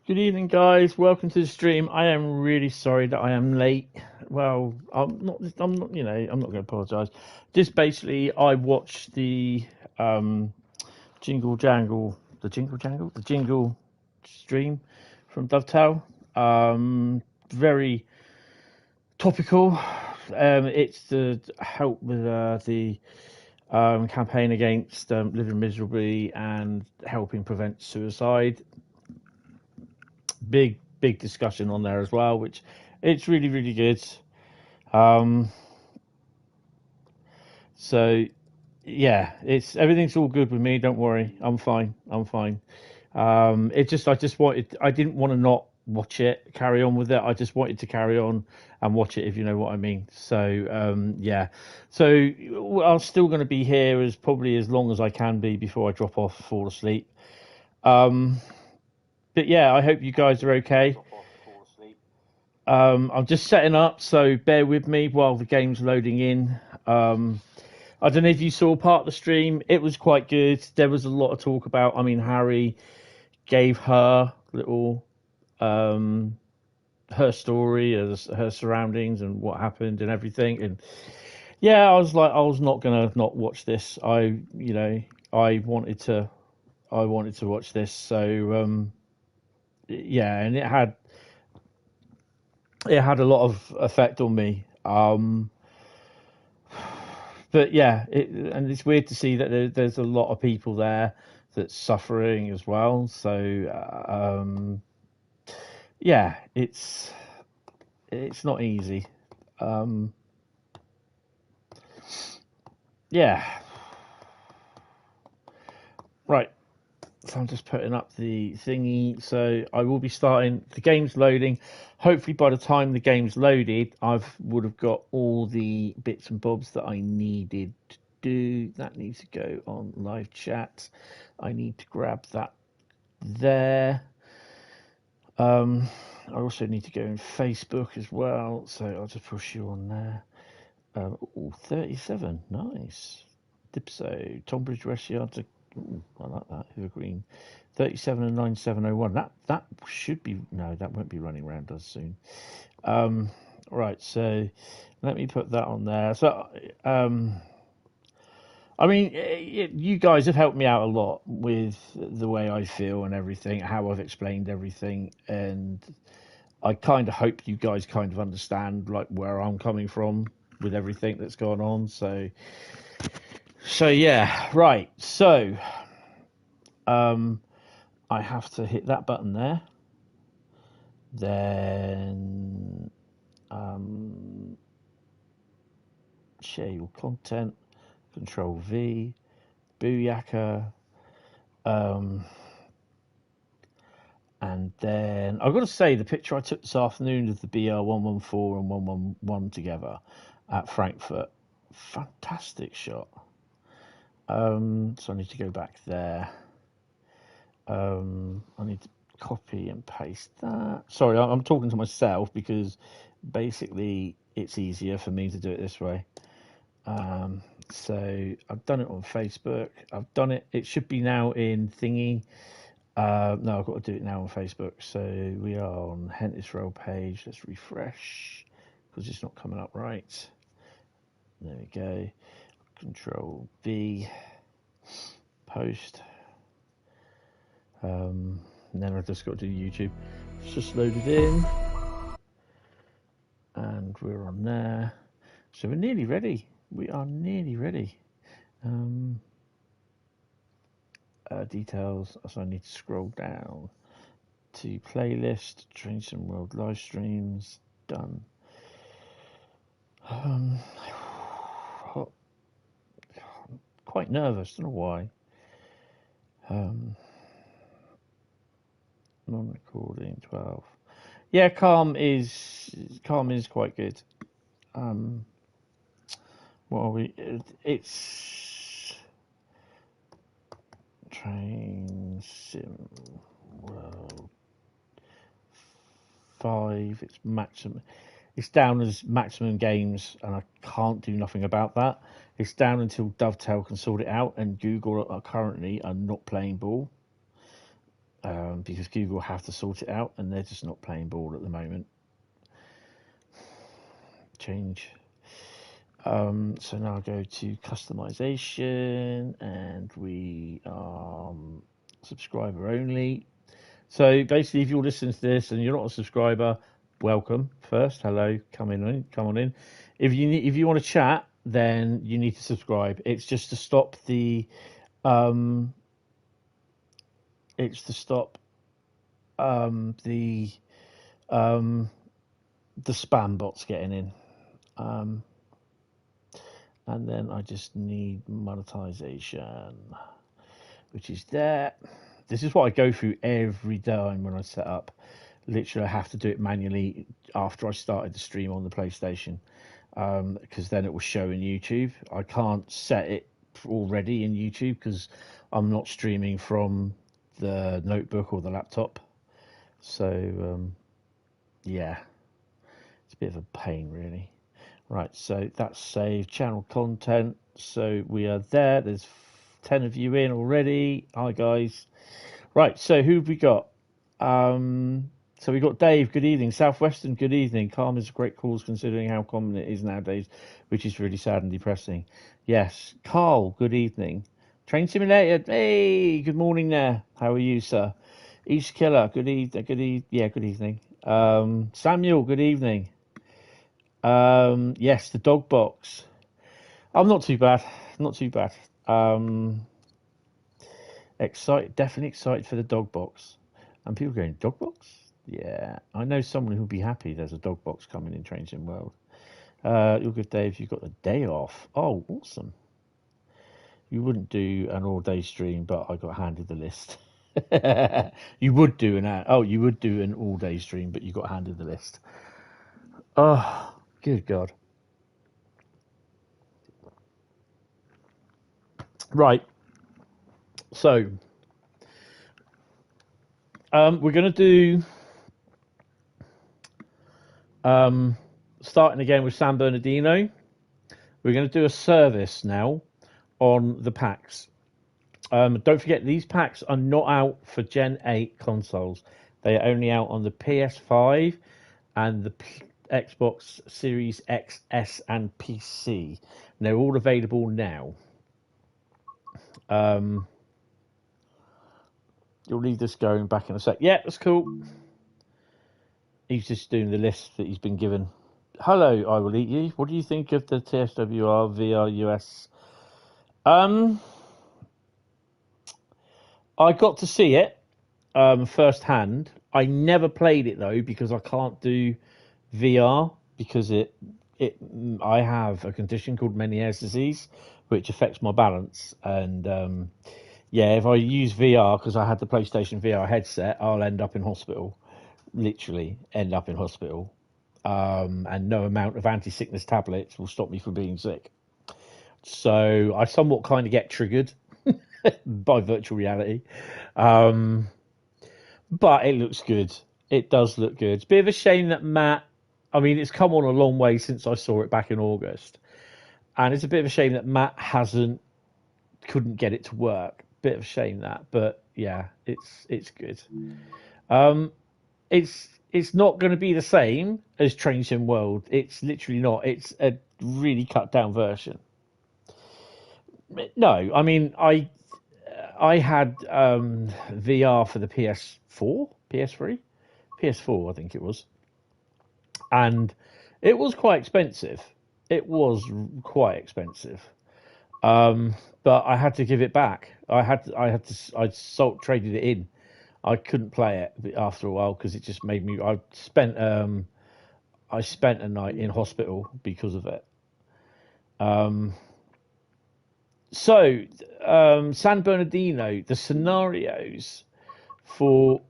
Good evening, guys. Welcome to the stream. I am really sorry that I am late. Well, I'm not. I'm not going to apologise. Just basically, I watched the the jingle stream from Dovetail. Very topical. It's to help with the campaign against living miserably and helping prevent suicide. Big discussion on there as well, which it's really good. So yeah, it's everything's all good with me. Don't worry, I'm fine. I didn't want to not watch it, carry on with it. I just wanted to carry on and watch it, if you know what I mean. So yeah, so I'm still going to be here as probably as long as I can be before I drop off, fall asleep. But yeah, I hope you guys are okay. I'm just setting up, so bear with me while the game's loading in. I don't know if you saw part of the stream. It was quite good. There was a lot of talk about. I mean, Harry gave her little her story, her surroundings, and what happened and everything. And yeah, I was not gonna not watch this. I wanted to watch this. So yeah, and it had a lot of effect on me. But yeah, and it's weird to see that there's a lot of people there that's suffering as well. So yeah, it's not easy. Yeah. Right. So I'm just putting up the thingy. So I will be starting. The game's loading. Hopefully by the time the game's loaded, would have got all the bits and bobs that I needed to do. That needs to go on live chat. I need to grab that there. I also need to go in Facebook as well. So I'll just push you on there. 37. Nice. Dipso. Tonbridge Rest Yard. I like that. Evergreen. 37 and 9701. That should be that won't be running around us soon. Right, so let me put that on there. So I mean, you guys have helped me out a lot with the way I feel and everything, how I've explained everything, and I kind of hope you guys kind of understand like where I'm coming from with everything that's going on. So yeah, right. So I have to hit that button there. Then share your content, Control V, Booyaka, and then I've got to say the picture I took this afternoon of the BR114 and 111 together at Frankfurt, fantastic shot. So I need to go back there. I need to copy and paste that. Sorry, I'm talking to myself because basically it's easier for me to do it this way. So I've done it on Facebook. I've done it. It should be now in Thingy. No, I've got to do it now on Facebook. So we are on Hentis Rail page. Let's refresh because it's not coming up right. There we go. Control V. Post. And then I've just got to do YouTube. It's just loaded in. And we're on there. So we're nearly ready. We are nearly ready. Details. So I need to scroll down to playlist, Trains and World live streams. Done. Quite nervous. Don't know why. Non-recording 12. Yeah, calm is quite good. What are we? It's Train Sim World 5. It's maximum. It's down as maximum games, and I can't do nothing about that. It's down until Dovetail can sort it out, and Google currently are not playing ball. because Google have to sort it out, and they're just not playing ball at the moment. Change. So now I go to customization, and we are subscriber only. So basically, if you're listening to this and you're not a subscriber, welcome first. Hello, come on in. If you want to chat, then you need to subscribe. It's just to stop the the spam bots getting in. And then I just need monetization, which is there. This is what I go through every time when I set up. Literally, I have to do it manually after I started the stream on the PlayStation, because then it will show in YouTube. I can't set it already in YouTube because I'm not streaming from the notebook or the laptop. So, yeah, it's a bit of a pain, really. Right, so that's saved. Channel content. So we are there. There's 10 of you in already. Hi, guys. Right, so who have we got? So we got Dave, good evening. Southwestern, good evening. Calm is a great cause considering how common it is nowadays, which is really sad and depressing. Yes. Carl, good evening. Train Simulator, hey, good morning there. How are you, sir? East Killer, good evening. Good evening. Samuel, good evening. Yes, the dog box. I'm not too bad. Definitely excited for the dog box. And people going, dog box? Yeah, I know someone who'll be happy there's a dog box coming in Trains in World. You're good, Dave. You've got the day off. Oh, awesome. You wouldn't do an all-day stream, but I got handed the list. You would do an all-day stream, but you got handed the list. Oh, good God. Right. So, we're going to do, starting again with San Bernardino. We're going to do a service now on the packs. Don't forget, these packs are not out for Gen 8 consoles. They are only out on the PS5 and the Xbox Series X, S, and PC. And they're all available now. You'll leave this going back in a sec. Yeah, that's cool. He's just doing the list that he's been given. Hello, I will eat you. What do you think of the TSWR VR US? I got to see it firsthand. I never played it though because I can't do VR because I have a condition called Meniere's disease, which affects my balance. And yeah, if I use VR because I had the PlayStation VR headset, I'll end up in hospital. Literally end up in hospital. And no amount of anti-sickness tablets will stop me from being sick. So I somewhat kind of get triggered by virtual reality. But it looks good. It does look good. It's a bit of a shame that Matt, I mean, it's come on a long way since I saw it back in August. And it's a bit of a shame that Matt couldn't get it to work. Bit of a shame that, but yeah, it's good. It's not going to be the same as Train Sim World. It's literally not. It's a really cut down version. No, I mean I had VR for the PS4, PS3, PS4, I think it was, and it was quite expensive. But I had to give it back. I traded it in. I couldn't play it after a while because it just made me. I spent a night in hospital because of it. So San Bernardino, the scenarios for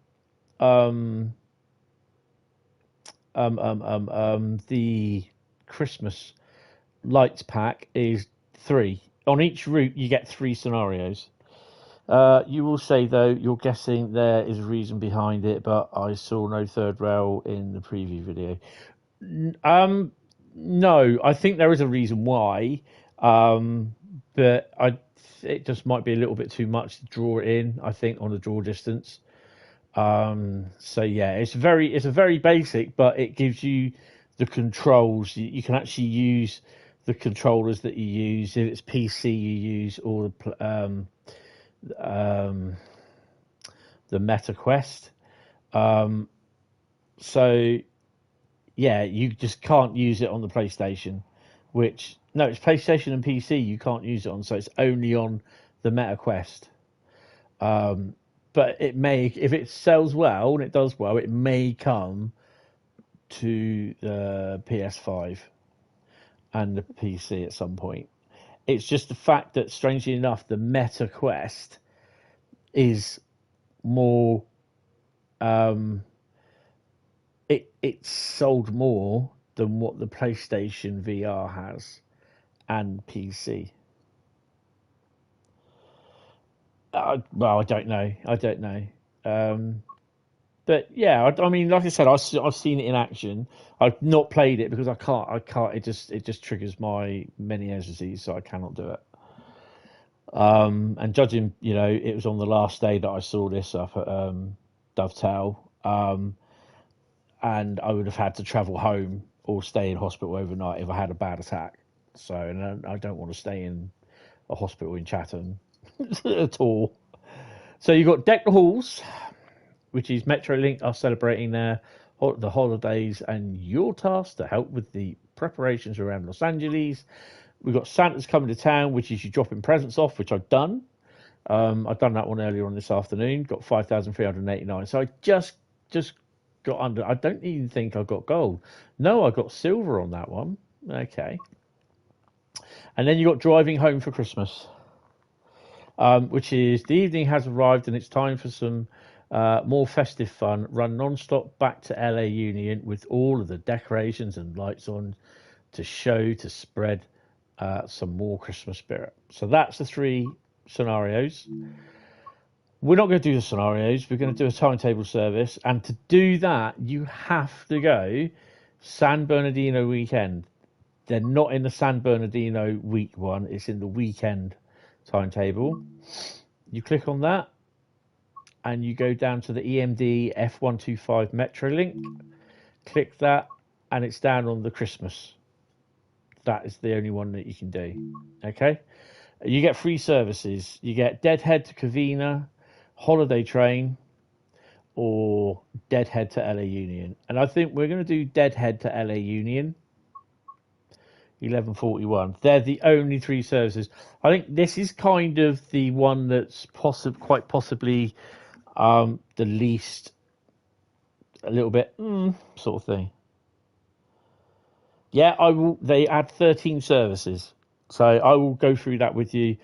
the Christmas lights pack is 3. On each route, you get 3 scenarios. You will say, though, you're guessing there is a reason behind it, but I saw no third rail in the preview video. No, I think there is a reason why, but it just might be a little bit too much to draw it in, I think, on the draw distance. So yeah, it's a very basic, but it gives you the controls. You can actually use the controllers that you use. If it's PC, you use all the Meta Quest. So yeah, you just can't use it on the PlayStation. Which no, it's PlayStation and PC. You can't use it on, so it's only on the Meta Quest. But it may, if it sells well and it does well, it may come to the PS5 and the PC at some point. It's just the fact that, strangely enough, the Meta Quest is more. It's sold more than what the PlayStation VR has and PC. Well, I don't know. But yeah, I mean, like I said, I've seen it in action. I've not played it because I can't. It just triggers my many disease, so I cannot do it. And judging, it was on the last day that I saw this up at Dovetail, and I would have had to travel home or stay in hospital overnight if I had a bad attack. So, and I don't want to stay in a hospital in Chatham at all. So you've got Deck the Halls, which is Metrolink are celebrating the holidays, and your task to help with the preparations around Los Angeles. We've got Santa's coming to town, which is you dropping presents off, which I've done. I've done that one earlier on this afternoon. Got 5,389. So I just got under. I don't even think I got gold. No, I got silver on that one. Okay. And then you got driving home for Christmas, which is the evening has arrived and it's time for some more festive fun. Run non-stop back to LA Union with all of the decorations and lights on to spread some more Christmas spirit. So that's the three scenarios. We're not going to do the scenarios. We're going to do a timetable service. And to do that, you have to go San Bernardino weekend. They're not in the San Bernardino week one. It's in the weekend timetable. You click on that and you go down to the EMD F125 Metrolink. Click that and it's down on the Christmas. That is the only one that you can do. Okay? You get free services. You get Deadhead to Covina, Holiday Train, or Deadhead to LA Union. And I think we're going to do Deadhead to LA Union. 1141. They're the only three services. I think this is kind of the one that's quite possibly the least, a little bit sort of thing. Yeah, I will. They add 13 services, so I will go through that with you.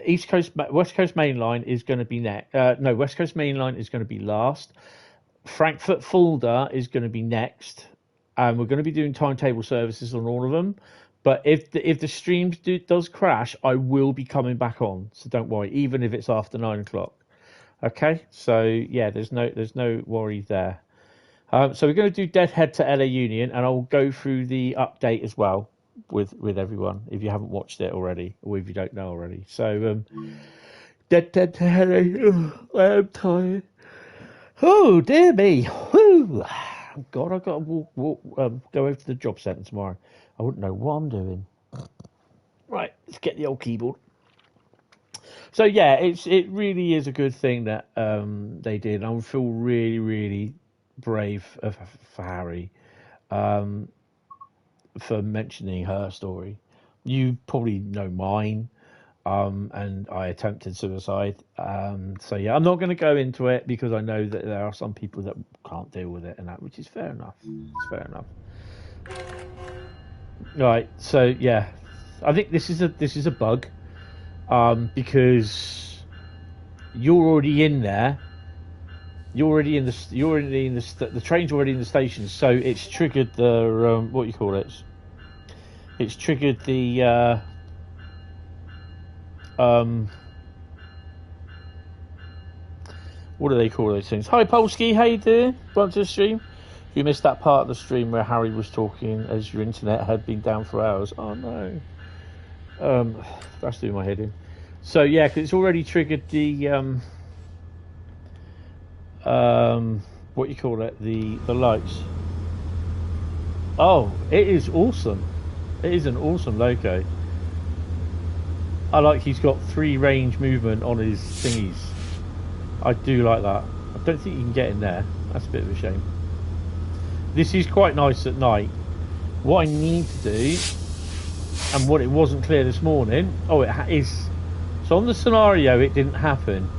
West Coast Mainline is going to be next. No, West Coast Mainline is going to be last. Frankfurt Fulda is going to be next. And we're going to be doing timetable services on all of them. But if the stream does crash, I will be coming back on. So don't worry, even if it's after 9 o'clock. Okay, so yeah, there's no worry there. So we're going to do Deadhead to LA Union, and I'll go through the update as well with everyone if you haven't watched it already, or if you don't know already. So Deadhead to LA. I am tired. Oh dear me. Whew. God, I've got to go over to the job centre tomorrow. I wouldn't know what I'm doing. Right, let's get the old keyboard. So yeah, it really is a good thing that they did. I feel really, really brave for Harry for mentioning her story. You probably know mine. And I attempted suicide. So yeah, I'm not going to go into it because I know that there are some people that can't deal with it, and that, which is fair enough. It's fair enough. Right. So yeah, I think this is a bug, because you're already in there. You're already in the train's already in the station, so it's triggered the what you call it. It's triggered the. What do they call those things? Hi Polsky, how you doing? Welcome to the stream. If you missed that part of the stream where Harry was talking as your internet had been down for hours. Oh no. That's doing my head in. So yeah, 'cause it's already triggered the what you call it, the lights. Oh, it is awesome. It is an awesome loco. I like he's got 3 range movement on his thingies. I do like that. I don't think you can get in there. That's a bit of a shame. This is quite nice at night. What I need to do, and what it wasn't clear this morning, oh, it is. So on the scenario, it didn't happen,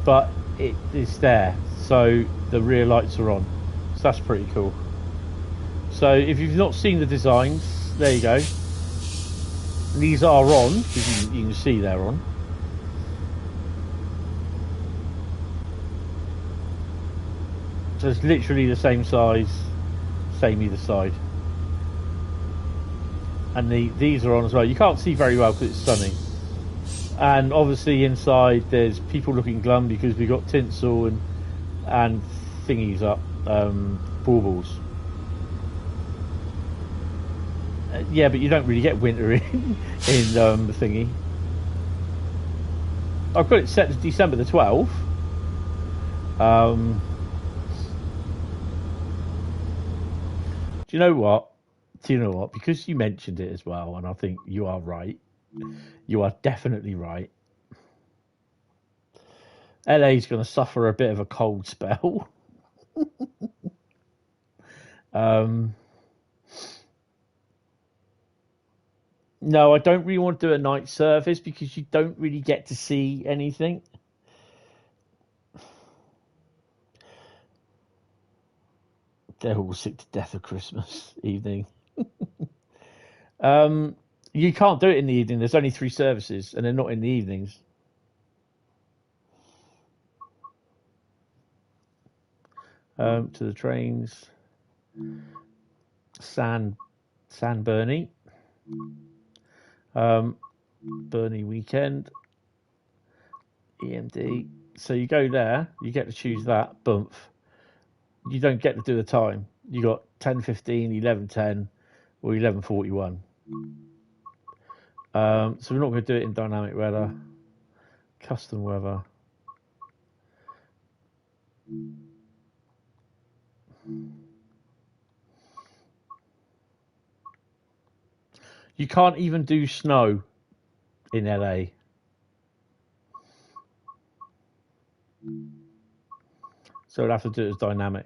but it is there. So the rear lights are on. So that's pretty cool. So if you've not seen the designs, there you go. These are on, you can see they're on. So it's literally the same size, same either side. And these are on as well. You can't see very well because it's sunny. And obviously inside there's people looking glum because we've got tinsel and thingies up, baubles. Yeah, but you don't really get winter in the thingy. I've got it set to December the 12th. Do you know what? Because you mentioned it as well, and I think you are right. You are definitely right. LA's going to suffer a bit of a cold spell. No, I don't really want to do a night service because you don't really get to see anything. They're all sick to death of Christmas evening. You can't do it in the evening. There's only 3 services, and they're not in the evenings. To the trains. San Bernie. Bernie weekend. EMD. So you go there, you get to choose that, bump. You don't get to do the time. You got 10:15, 11:10, or 11:41. So we're not going to do it in dynamic weather. Custom weather. You can't even do snow in LA. So we'll have to do it as dynamic.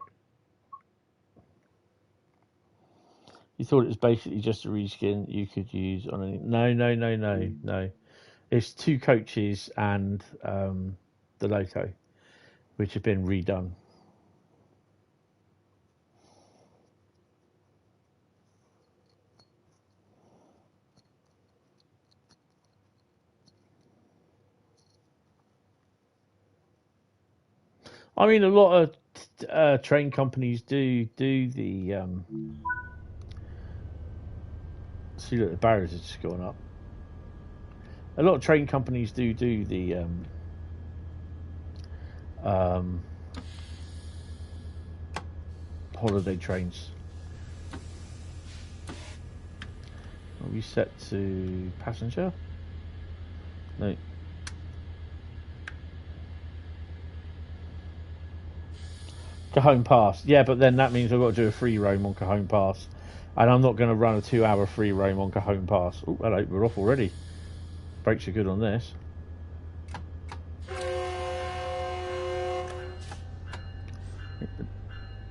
You thought it was basically just a reskin you could use on any... No. It's 2 coaches and the loco, which have been redone. I mean, a lot of train companies do the... See, look, the barriers are just going up. A lot of train companies do the holiday trains. Are we set to passenger? No. Cajon Pass. Yeah, but then that means I've got to do a free roam on Cajon Pass. And I'm not going to run a 2-hour free roam on Cajon Pass. Oh, hello, we're off already. Brakes are good on this. The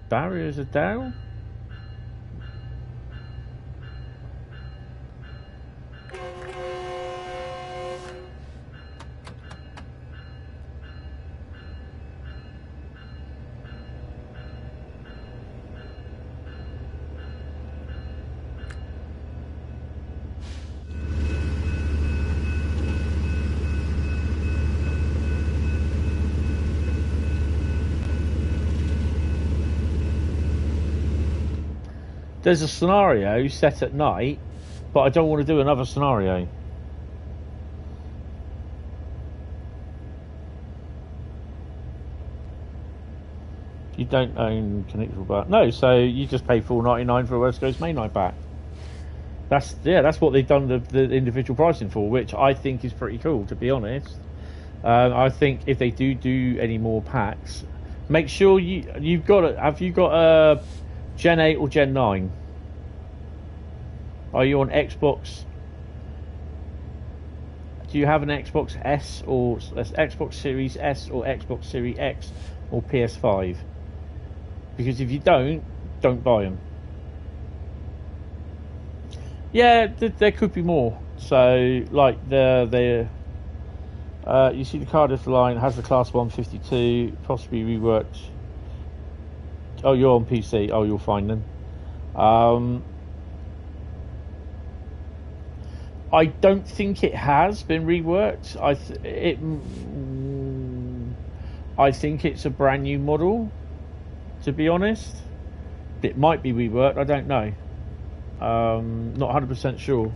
barriers are down. There's a scenario set at night, but I don't want to do another scenario. You don't own connectable back. No, so you just pay $4.99 for a West Coast Mainline pack. That's what they've done the individual pricing for, which I think is pretty cool, to be honest. I think if they do any more packs, Make sure you've got it. Have you got a Gen 8 or Gen 9? Are you on Xbox? Do you have an Xbox S or Xbox Series S or Xbox Series X or PS5? Because if you don't buy them. Yeah, there could be more. So, like you see the Cardiff line has the Class 152, possibly reworked. Oh, you're on PC. Oh, you'll find them. I don't think it has been reworked. I think it's a brand new model, to be honest. It might be reworked, I don't know. Not 100% sure.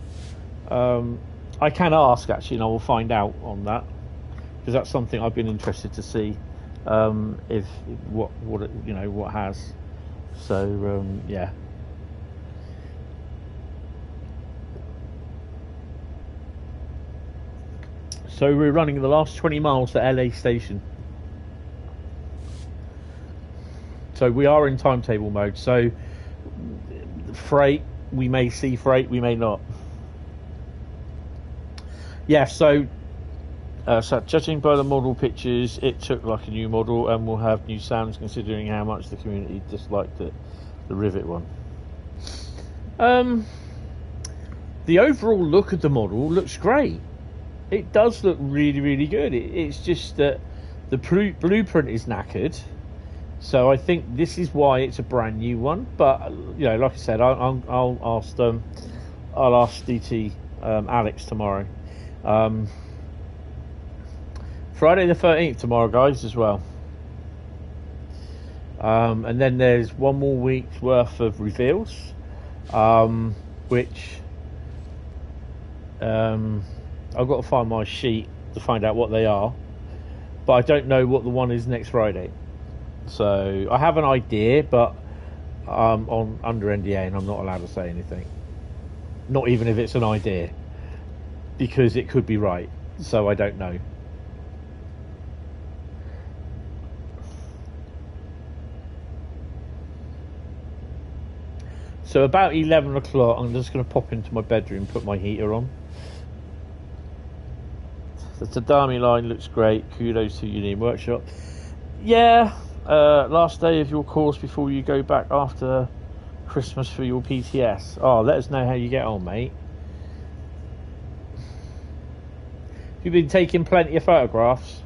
I can ask, actually, and I will find out on that, because that's something I've been interested to see, if what has. So yeah. So we're running the last 20 miles to LA station. So we are in timetable mode. So freight, we may see freight, we may not. Yeah, so judging by the model pictures, it took like a new model and will have new sounds, considering how much the community disliked it, the Rivet one. The overall look of the model looks great. It does look really, really good. It's just that the blueprint is knackered, so I think this is why it's a brand new one. But like I said, I'll ask DT Alex tomorrow. Friday the 13th tomorrow, guys, as well. And then there's one more week's worth of reveals, which I've got to find my sheet to find out what they are, but I don't know what the one is next Friday. So I have an idea, but I'm under NDA and I'm not allowed to say anything. Not even if it's an idea, because it could be right. So I don't know. So about 11 o'clock, I'm just going to pop into my bedroom, put my heater on. The Tadami line looks great. Kudos to Union Workshop. Yeah, last day of your course before you go back after Christmas for your PTS. Oh, let us know how you get on, mate. You've been taking plenty of photographs,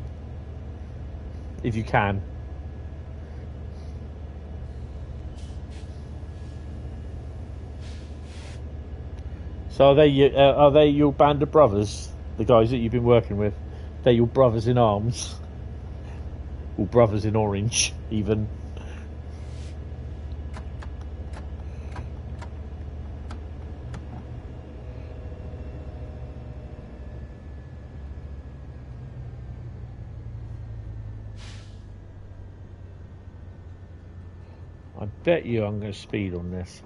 if you can. So are they your band of brothers? The guys that you've been working with, they're your brothers in arms, or brothers in orange, even. I bet you I'm going to speed on this.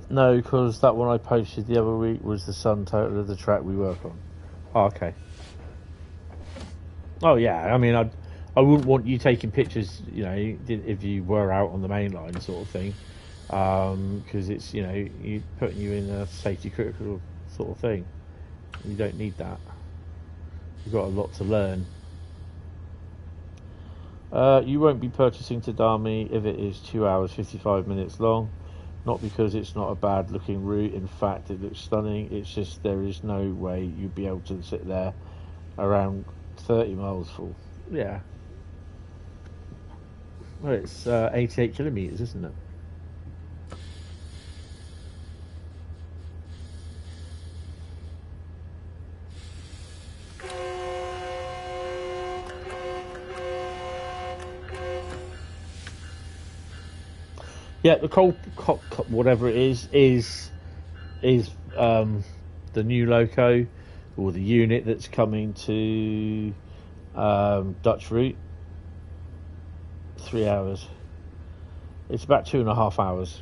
No, because that one I posted the other week was the sum total of the track we work on. Oh, okay. Oh yeah, I mean, I wouldn't want you taking pictures, if you were out on the main line, sort of thing, because it's you putting you in a safety critical sort of thing. You don't need that. You've got a lot to learn. You won't be purchasing Tadami if it is 2 hours 55 minutes long. Not because it's not a bad looking route, in fact it looks stunning, it's just there is no way you'd be able to sit there around 30 miles full. Yeah. Well, it's 88 kilometres, isn't it? Yeah, the whatever it is the new loco or the unit that's coming to Dutch route. 3 hours. It's about 2.5 hours.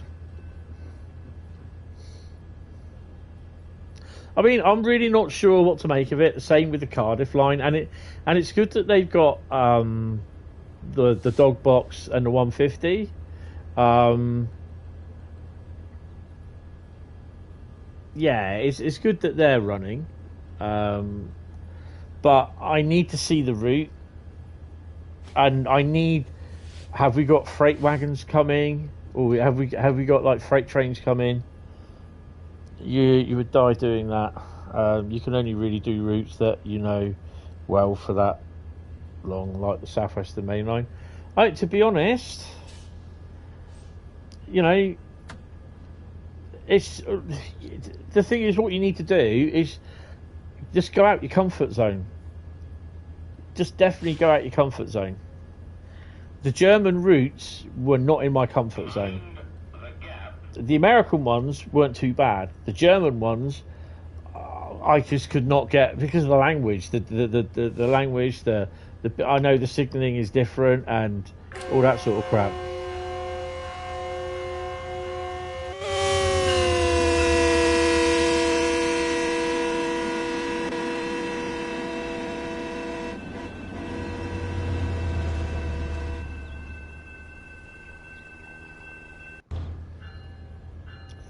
I mean, I'm really not sure what to make of it. Same with the Cardiff line, and it's good that they've got the dog box and the 150. Yeah, it's good that they're running, but I need to see the route, and have we got freight wagons coming, or have we got like freight trains coming? You would die doing that. You can only really do routes that you know well for that long, like the Southeastern mainline. To be honest, you know, it's the thing is, what you need to do is just go out your comfort zone. Just definitely go out your comfort zone. The German routes were not in my comfort zone. The American ones weren't too bad. The German ones, I just could not get because of the language. The language. I know the signalling is different and all that sort of crap.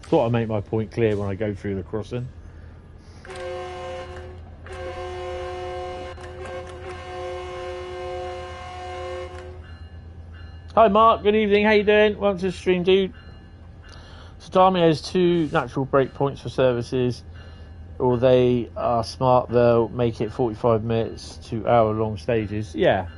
Thought I'd make my point clear when I go through the crossing. Hi Mark, good evening, how you doing? Welcome to the stream, dude. So Dami has 2 natural breakpoints for services, or they are smart, they'll make it 45 minutes to hour-long stages. Yeah.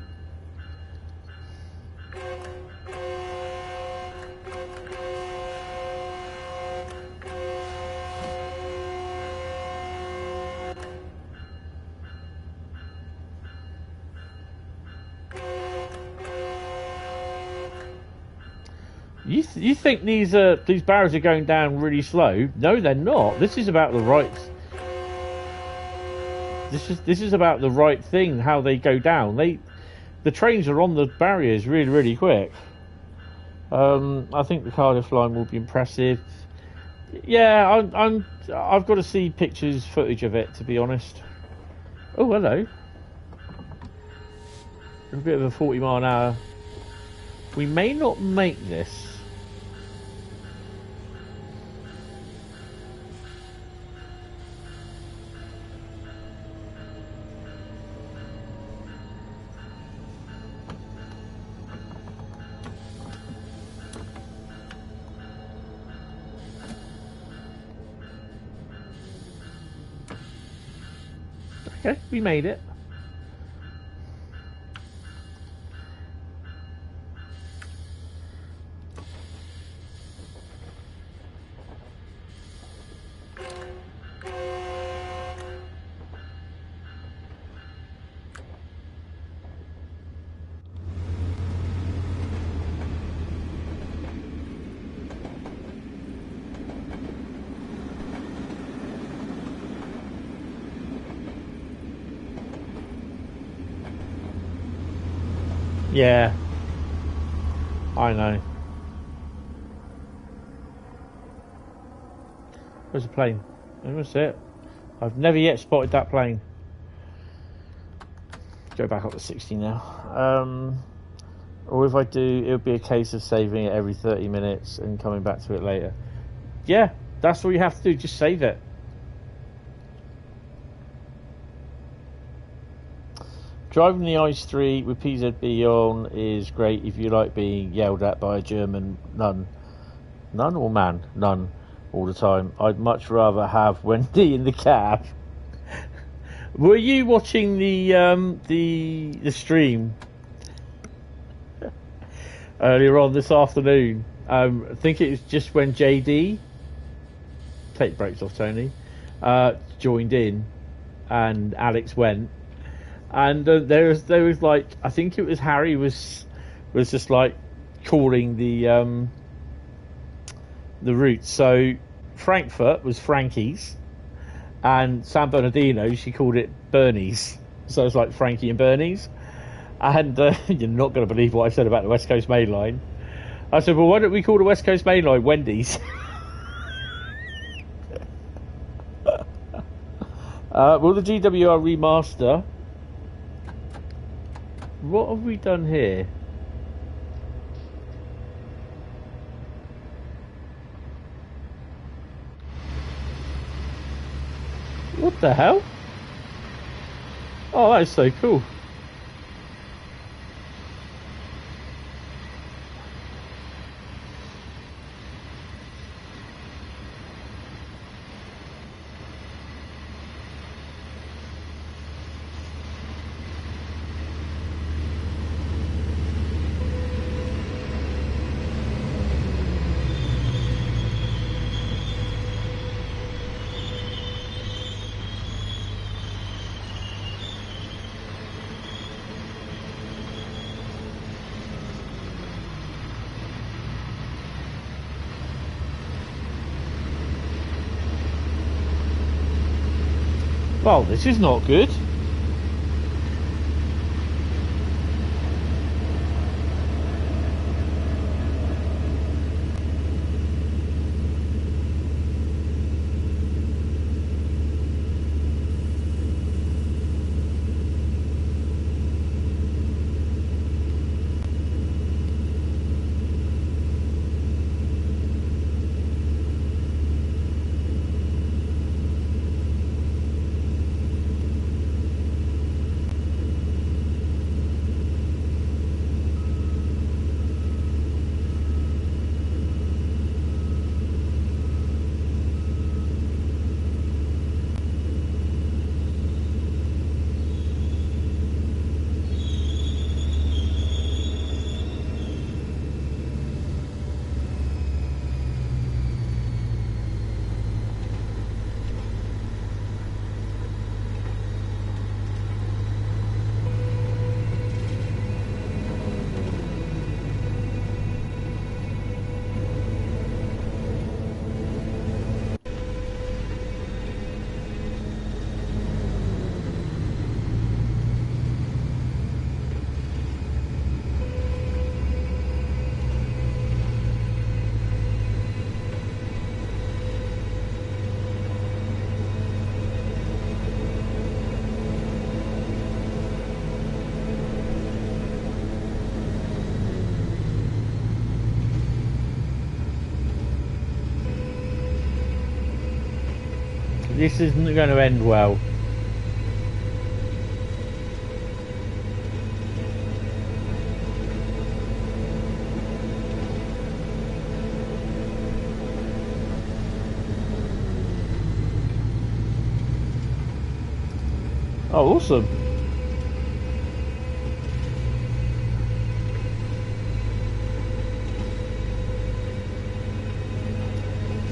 You think these barriers are going down really slow? No, they're not. This is about the right. This is about the right thing. How they go down. The trains are on the barriers really, really quick. I think the Cardiff line will be impressive. Yeah, I've got to see footage of it, to be honest. Oh, hello. A bit of a 40 mile an hour. We may not make this. Okay, we made it. Yeah, I know. Where's the plane? Where's it? I've never yet spotted that plane. Go back up to 60 now. Or if I do, it'll be a case of saving it every 30 minutes and coming back to it later. Yeah, that's all you have to do. Just save it. Driving the ICE3 with PZB on is great if you like being yelled at by a German nun or man? Nun all the time. I'd much rather have Wendy in the cab. Were you watching the stream earlier on this afternoon? I think it was just when JD, take the brakes off Tony, joined in and Alex went. And there was like, I think it was Harry was just like calling the the routes. So Frankfurt was Frankie's, and San Bernardino, she called it Bernie's. So it's like Frankie and Bernie's. And you're not going to believe what I said about the West Coast Mainline. I said, well, why don't we call the West Coast Mainline Wendy's? Will the GWR remaster? What have we done here? What the hell? Oh, that is so cool. Well, this is not good. This isn't going to end well. Oh, awesome.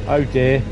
Oh dear.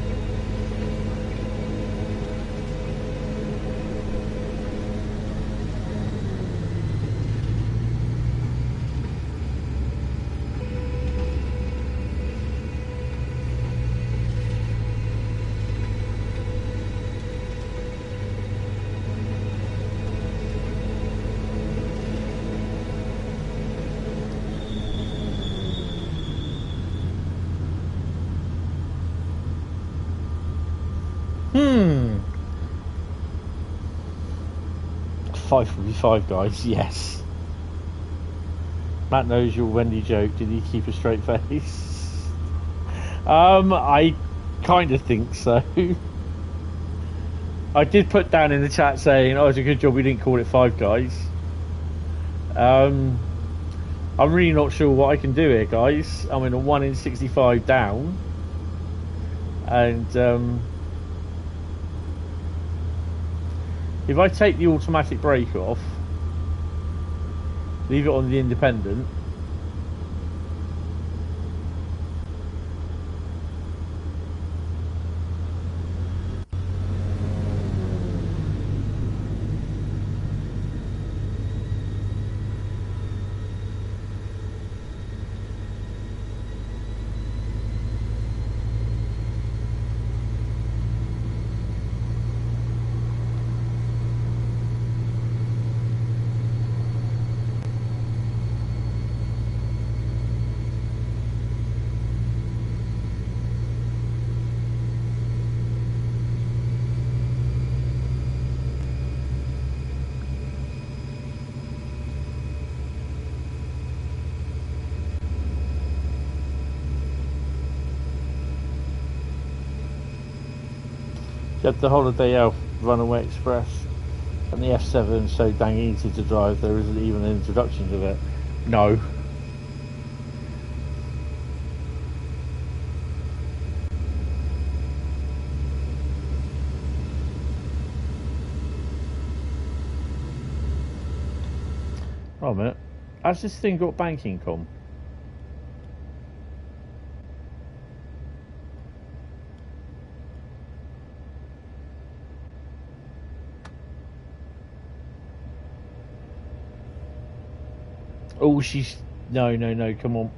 $5.45, guys. Yes. Matt knows your Wendy joke. Did he keep a straight face? I kind of think so. I did put down in the chat saying, "Oh, it's a good job we didn't call it Five Guys." I'm really not sure what I can do here, guys. I'm in a 1 in 65 down, and if I take the automatic brake off, leave it on the independent, You had the Holiday Elf Runaway Express and the F7 so dang easy to drive there isn't even an introduction to it. No. Oh a minute. Has this thing got banking com? Oh, she's... No, come on.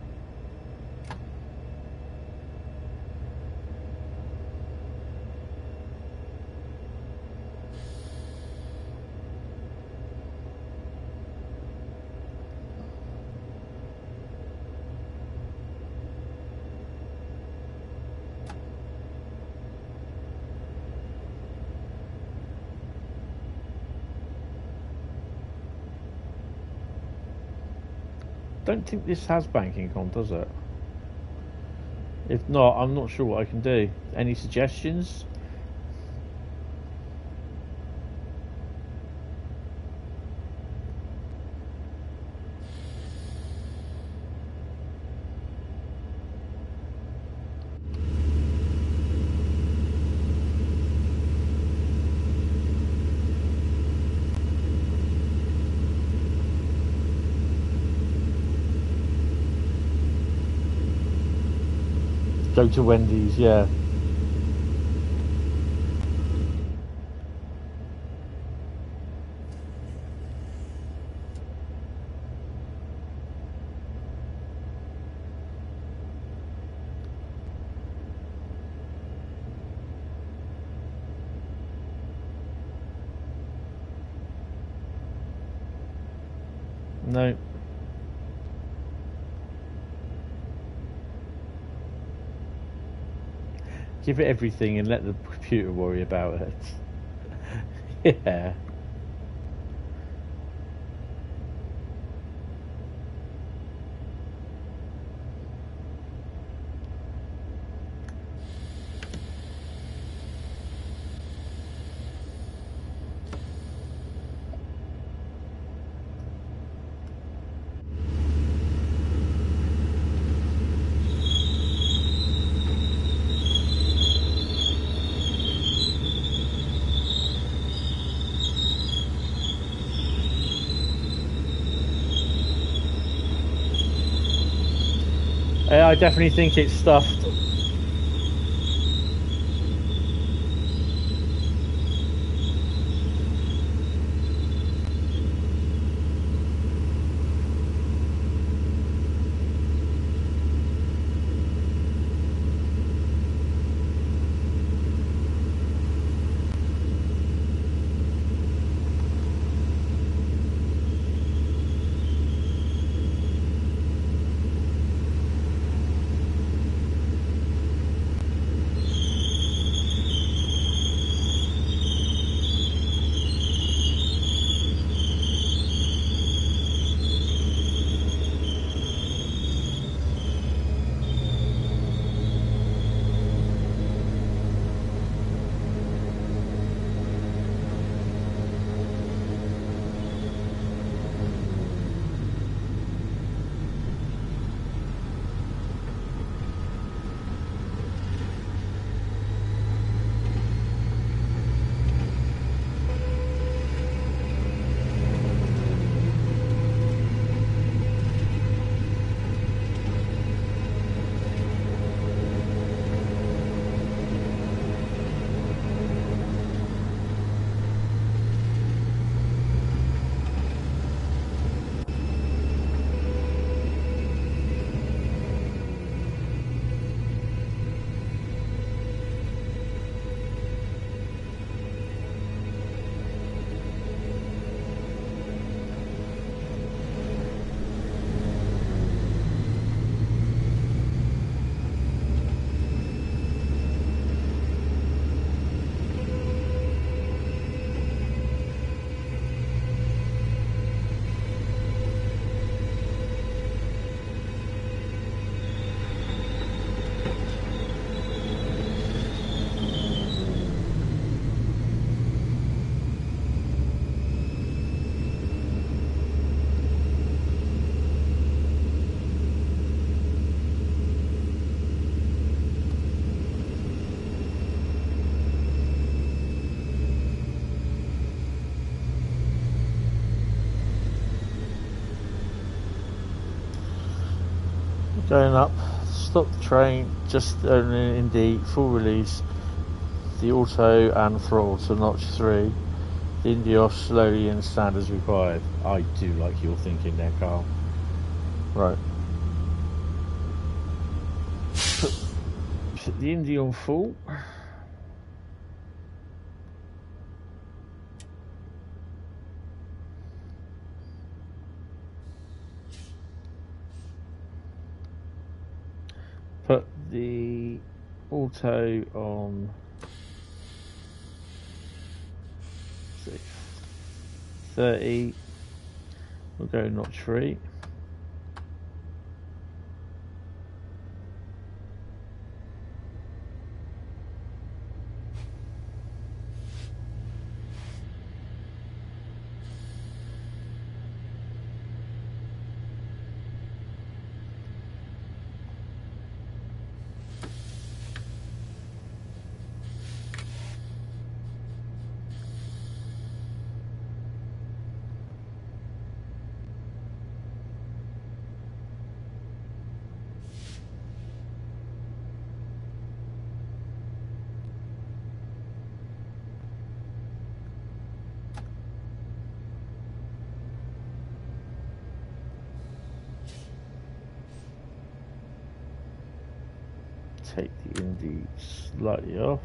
Don't think this has banking com, does it? If not, I'm not sure what I can do. Any suggestions? Go to Wendy's, yeah. No. Give it everything and let the computer worry about it. Yeah. I definitely think it's stuffed. Going up, stop the train, just in the full release, the auto and throttle to notch 3, the Indy off slowly and stand as required. I do like your thinking there, Carl. Right. Put the Indy on full. Put the auto on 30. We'll go notch 3. Take the Indy slightly off.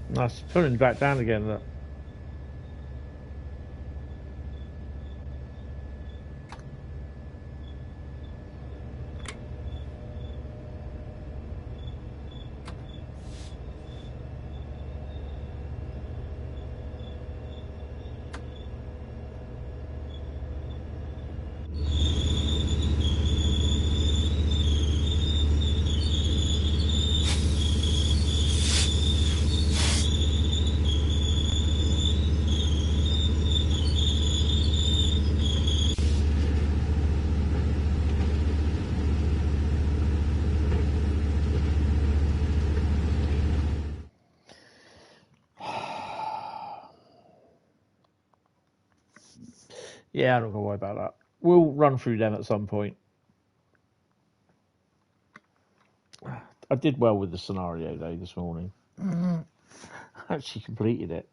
Nice, pulling back down again. Look. Yeah, I'm not gonna worry about that. We'll run through them at some point. I did well with the scenario though this morning. I actually completed it.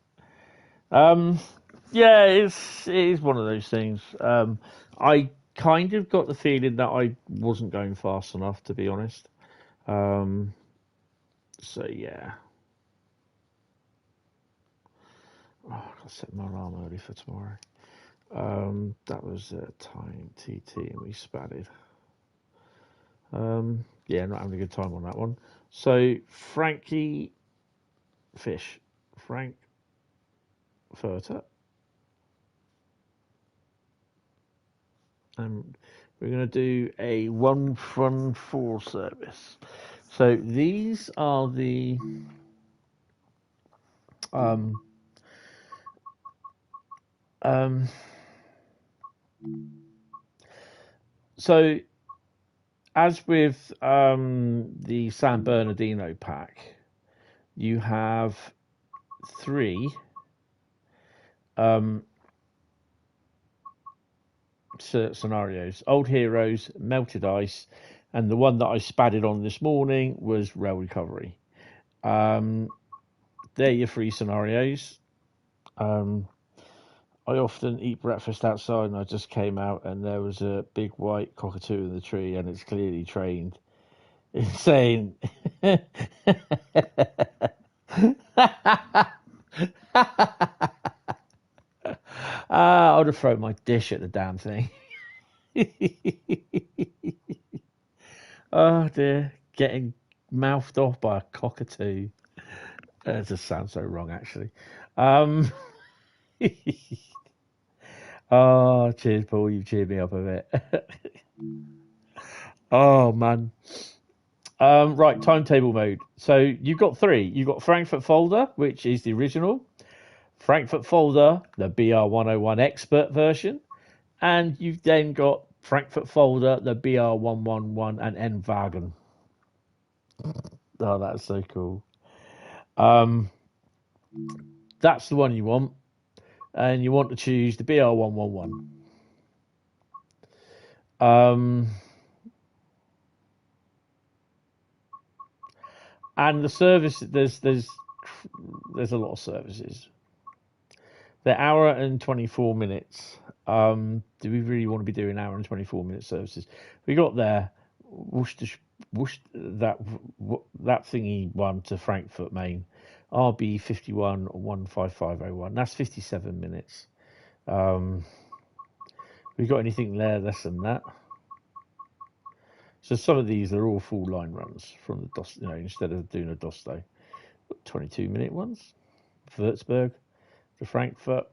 Yeah, it is one of those things. I kind of got the feeling that I wasn't going fast enough, to be honest. So yeah. Oh, I'll set my alarm early for tomorrow. That was time TT and we spatted. Yeah, not having a good time on that one. So Frankie Fish, Frank Furter, and we're going to do a 114 service. So these are the so as with the San Bernardino pack, you have 3 scenarios: Old Heroes, Melted Ice, and the one that I spatted on this morning was Rail Recovery. They're your 3 scenarios. I often eat breakfast outside, and I just came out, and there was a big white cockatoo in the tree, and it's clearly trained. It's saying, I would have thrown my dish at the damn thing. Oh dear, getting mouthed off by a cockatoo. It just sounds so wrong, actually. Um, oh, cheers, Paul. You've cheered me up a bit. Oh, man. Right, timetable mode. So you've got three. You've got Frankfurt Fulda, which is the original. Frankfurt Fulda, the BR101 Expert version. And you've then got Frankfurt Fulda, the BR111 and N-Wagen. Oh, that's so cool. That's the one you want. And you want to choose the BR111. And the service, there's a lot of services. They're hour and 24 minutes. Do we really want to be doing hour and 24-minute services? We got there, that thingy one to Frankfurt Main, RB 51 15501. That's 57 minutes. We got anything there less than that? So some of these are all full line runs from the DOS, instead of doing a Dosto. 22-minute ones. Würzburg to Frankfurt.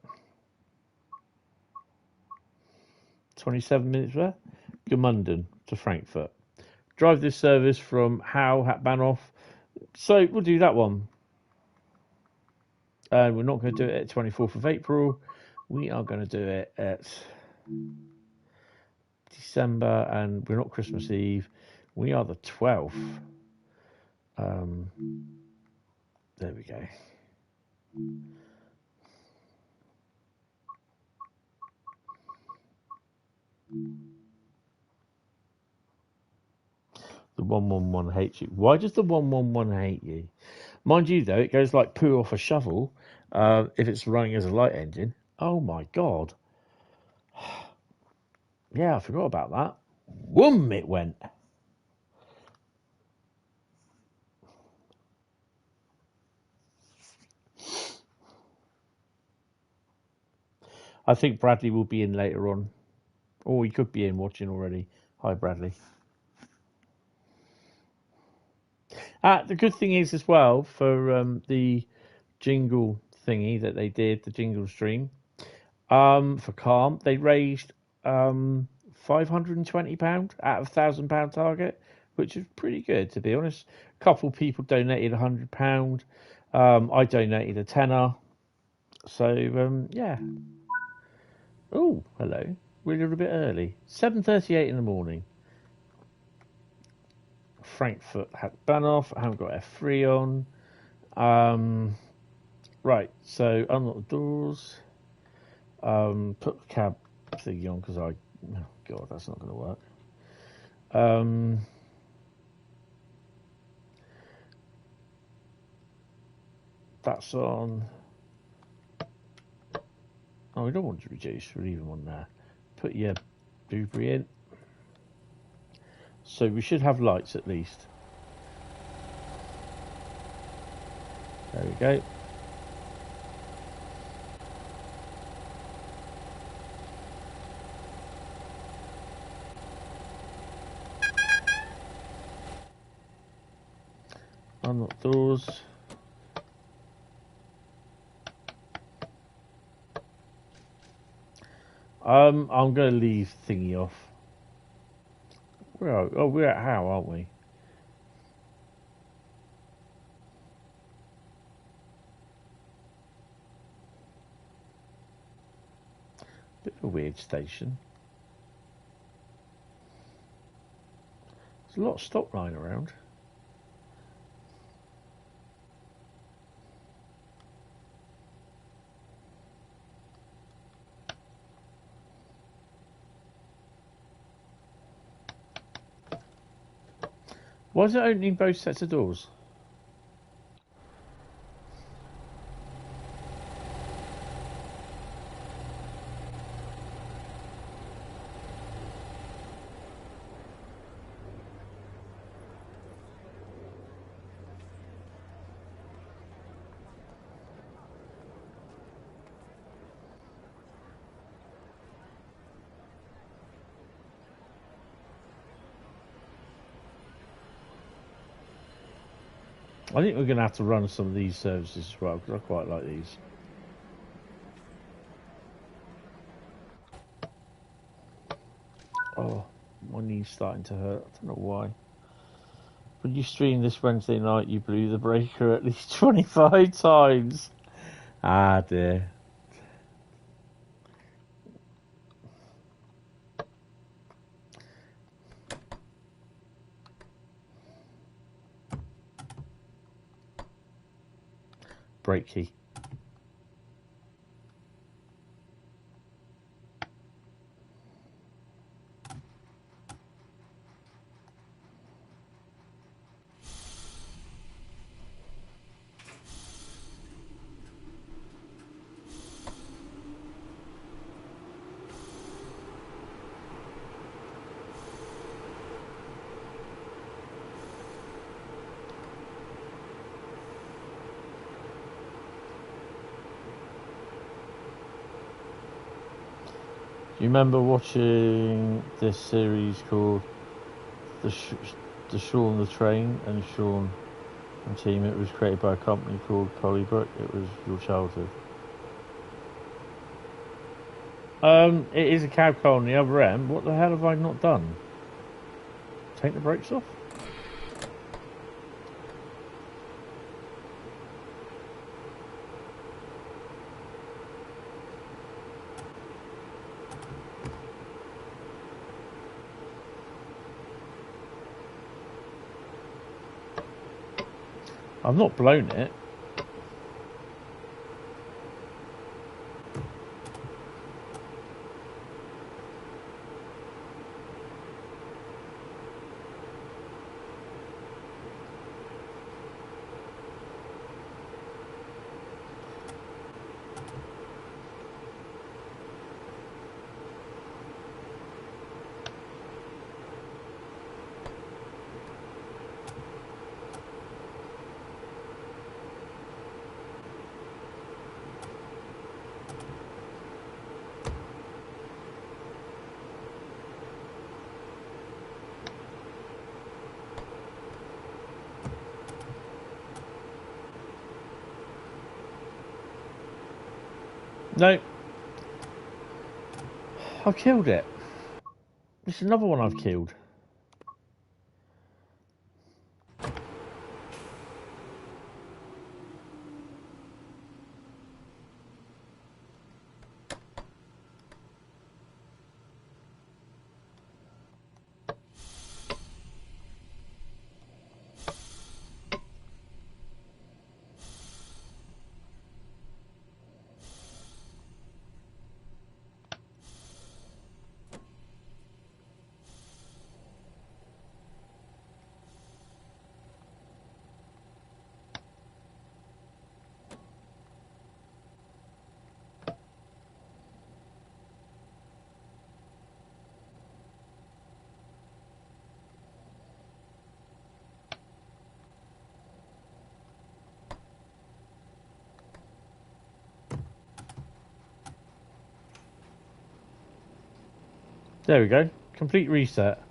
27 minutes there. Gemünden to Frankfurt. Drive this service from Hauptbahnhof. So we'll do that one. And we're not going to do it at 24th of April. We are going to do it at December, and we're not Christmas Eve. We are the 12th. There we go. The 111 hates you. Why does the 111 hate you? Mind you, though, it goes like poo off a shovel if it's running as a light engine. Oh, my God. Yeah, I forgot about that. Whoom, it went. I think Bradley will be in later on. Or he could be in watching already. Hi, Bradley. The good thing is as well for the jingle thingy that they did, the jingle stream, for Calm, they raised £520 out of £1,000 target, which is pretty good, to be honest. A couple people donated £100. I donated a tenner. So, yeah. Oh, hello. We're a little bit early. 7:38 in the morning. Frankfurt Hauptbahnhof. I haven't got F3 on. Right, so unlock the doors. Put the cab thingy on because oh God, that's not going to work. That's on. Oh, we don't want to reduce. We'll leave them on there. Put your blueberry in. So we should have lights at least. There we go. Unlock doors. I'm going to leave thingy off. We're at how, aren't we? Bit of a weird station. There's a lot of stop line around. Why is it opening both sets of doors? I think we're going to have to run some of these services as well because I quite like these. My knee's starting to hurt. I don't know why. When you streamed this Wednesday night, you blew the breaker at least 25 times. Ah, dear. Break key. You remember watching this series called The Shaun the Train and Shaun and Team? It was created by a company called Polybrook. It was your childhood. It is a cab car on the other end. What the hell have I not done? Take the brakes off? I've not blown it. No. I've killed it. It's another one I've killed. There we go. Complete reset.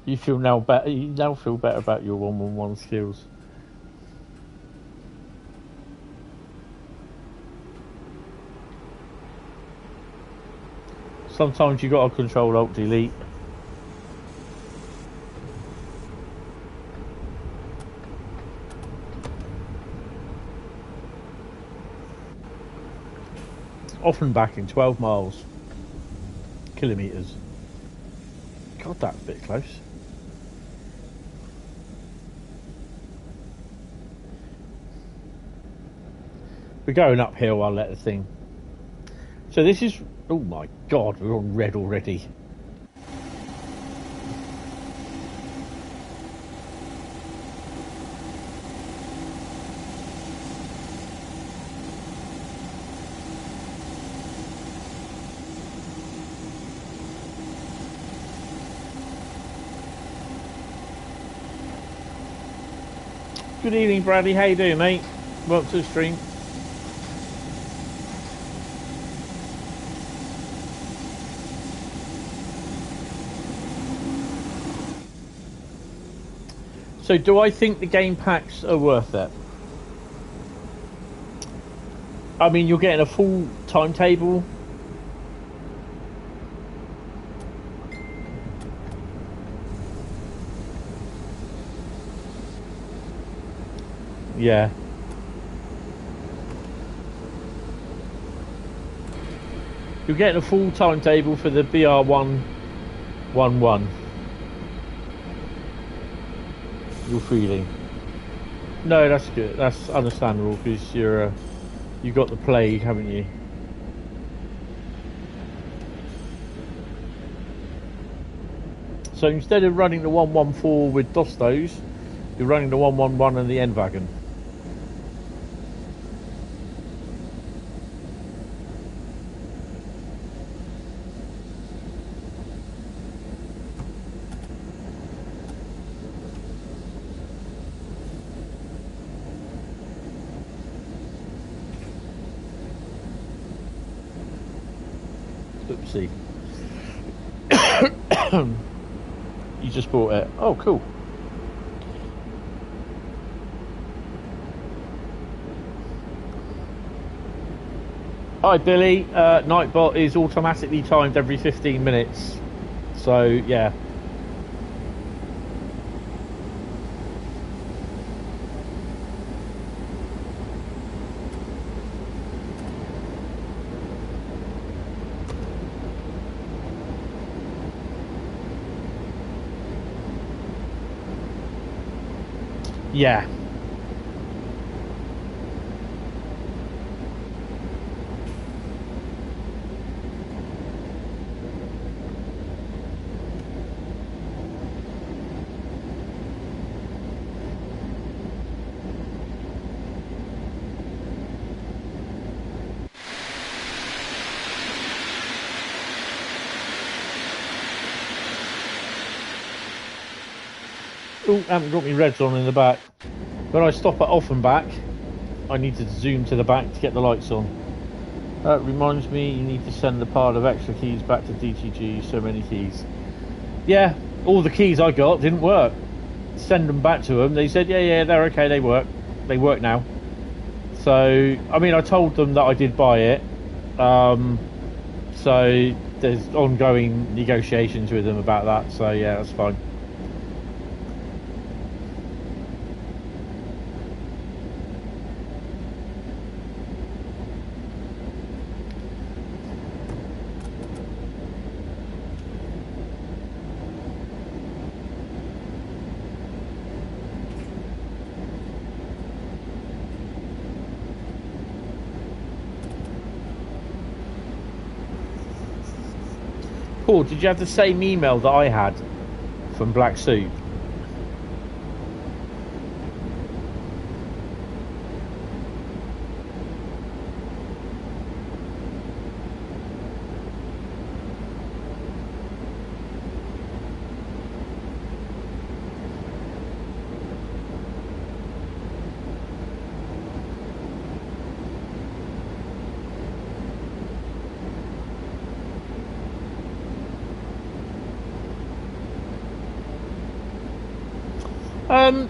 You feel now better. You now feel better about your 1-1-1 skills. Sometimes you got to Control Alt Delete. Off and back in 12 miles. Kilometres. God, that's a bit close. We're going uphill, I'll let the thing. So this is... Oh my God, we're on red already. Good evening, Bradley. How you doing, mate? Welcome to the stream. So, do I think the game packs are worth it? I mean, you're getting a full timetable. Yeah. You're getting a full timetable for the BR111. You're feeling. No, that's good. That's understandable because you got the plague, haven't you? So instead of running the 114 with Dostos, you're running the 111 and the N-Wagon. Oopsie. You just bought it. Oh, cool. Hi, Billy. Nightbot is automatically timed every 15 minutes. So, yeah. Yeah. Oh, I haven't got my reds on in the back. When I stop at Offenbach, I need to zoom to the back to get the lights on. That reminds me, you need to send a pile of extra keys back to DTG, so many keys. Yeah, all the keys I got didn't work. Send them back to them. They said, yeah, they're okay, they work. They work now. So, I mean, I told them that I did buy it. So, there's ongoing negotiations with them about that. So, yeah, that's fine. Paul, did you have the same email that I had from Black Soup?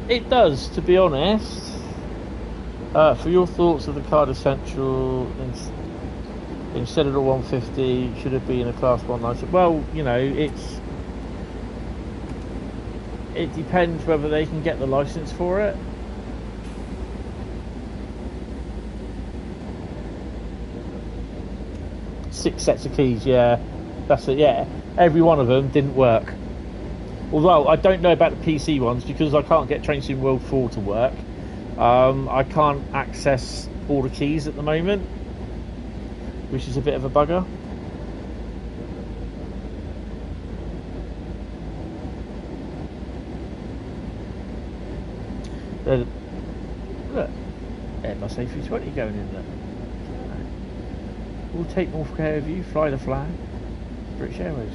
It does, to be honest. For your thoughts of the card essential, instead of the 150, should it be in a class 1 license? Well, you know, it depends whether they can get the license for it. Six sets of keys, yeah, that's it. Yeah, every one of them didn't work. Although I don't know about the PC ones because I can't get Train Sim World 4 to work. I can't access all the keys at the moment, which is a bit of a bugger. Look, Airbus A320 going in there. We'll take more care of you, fly the flag. British Airways.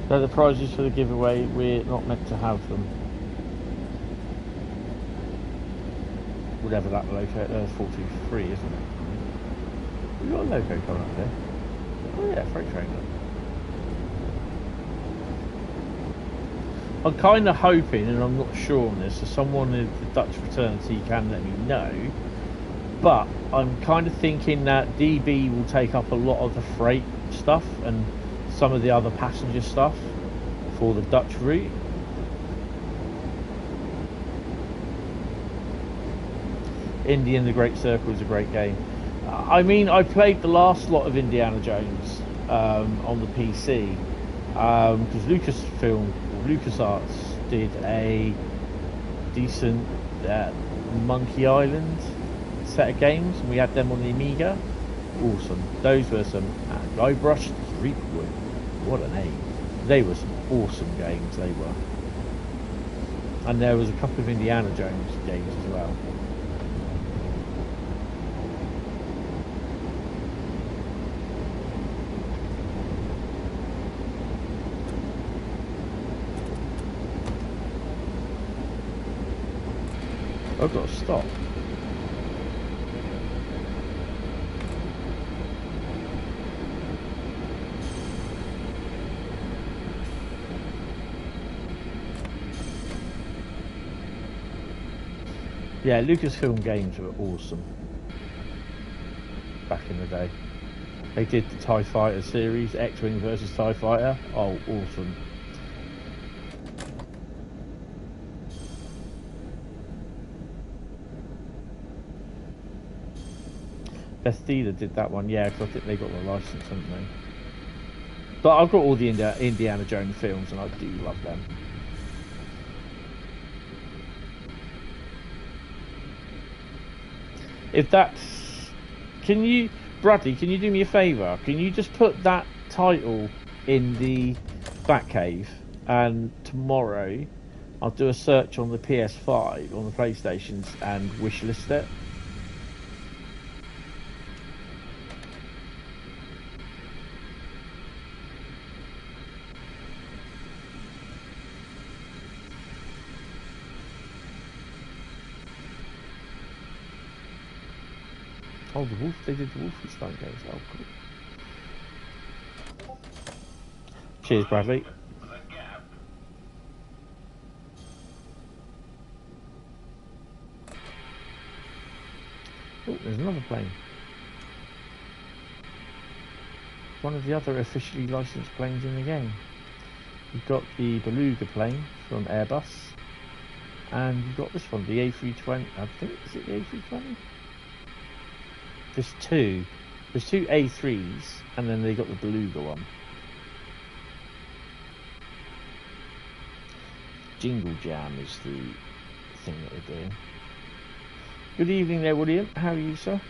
So the prizes for the giveaway, we're not meant to have them. Whatever that logo, 43, isn't it? We've got a logo coming up there. Oh yeah, freight train. I'm kind of hoping, and I'm not sure on this, so someone in the Dutch fraternity can let me know, but I'm kind of thinking that DB will take up a lot of the freight stuff and some of the other passenger stuff for the Dutch route. Indy and the Great Circle is a great game. I mean, I played the last lot of Indiana Jones on the PC because LucasArts did a decent Monkey Island set of games, and we had them on the Amiga. Awesome. Those were some Guybrush Threepwood. What a name. They were some awesome games, they were. And there was a couple of Indiana Jones games as well. I've got to stop. Yeah, Lucasfilm games were awesome back in the day. They did the TIE Fighter series, X-Wing versus TIE Fighter. Oh, awesome. Bethesda did that one, yeah, because I think they got the license, haven't they? But I've got all the Indiana Jones films, and I do love them. If that's... Bradley, can you do me a favour? Can you just put that title in the Batcave, and tomorrow I'll do a search on the PS5, on the PlayStations, and wishlist it? Oh, they did the Wolfenstein games. Oh, cool. Cheers, Bradley. Oh, there's another plane. One of the other officially licensed planes in the game. You've got the Beluga plane from Airbus, and you've got this one, the A320. I think, is it the A320? There's two A3s, and then they got the Beluga one. Jingle Jam is the thing that they're doing. Good evening there, William. How are you, sir?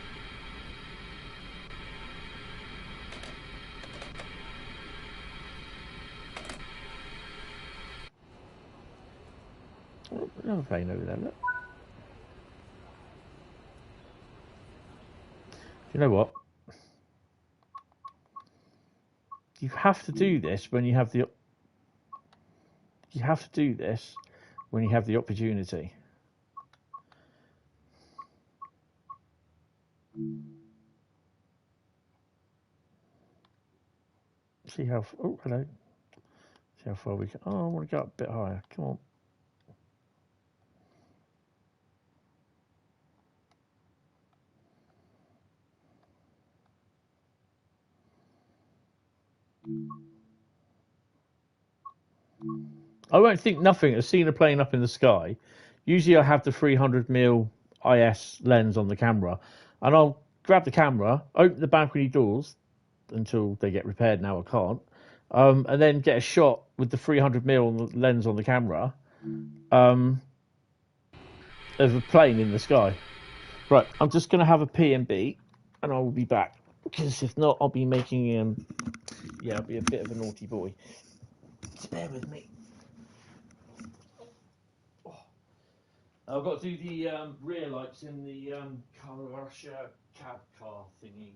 Oh, another plane over there, look. You know what? You have to do this when you have the... You have to do this when you have the opportunity. See how... Oh, hello. See how far we can... Oh, I want to go up a bit higher. Come on. I won't think nothing of seeing a plane up in the sky. Usually I have the 300mm IS lens on the camera, and I'll grab the camera, open the balcony doors until they get repaired. Now I can't, and then get a shot with the 300mm lens on the camera of a plane in the sky. Right, I'm just going to have a P&B, and I will be back, because if not, I'll be making I'll be a bit of a naughty boy. Just bear with me. I've got to do the rear lights in the Russia cab car thingy.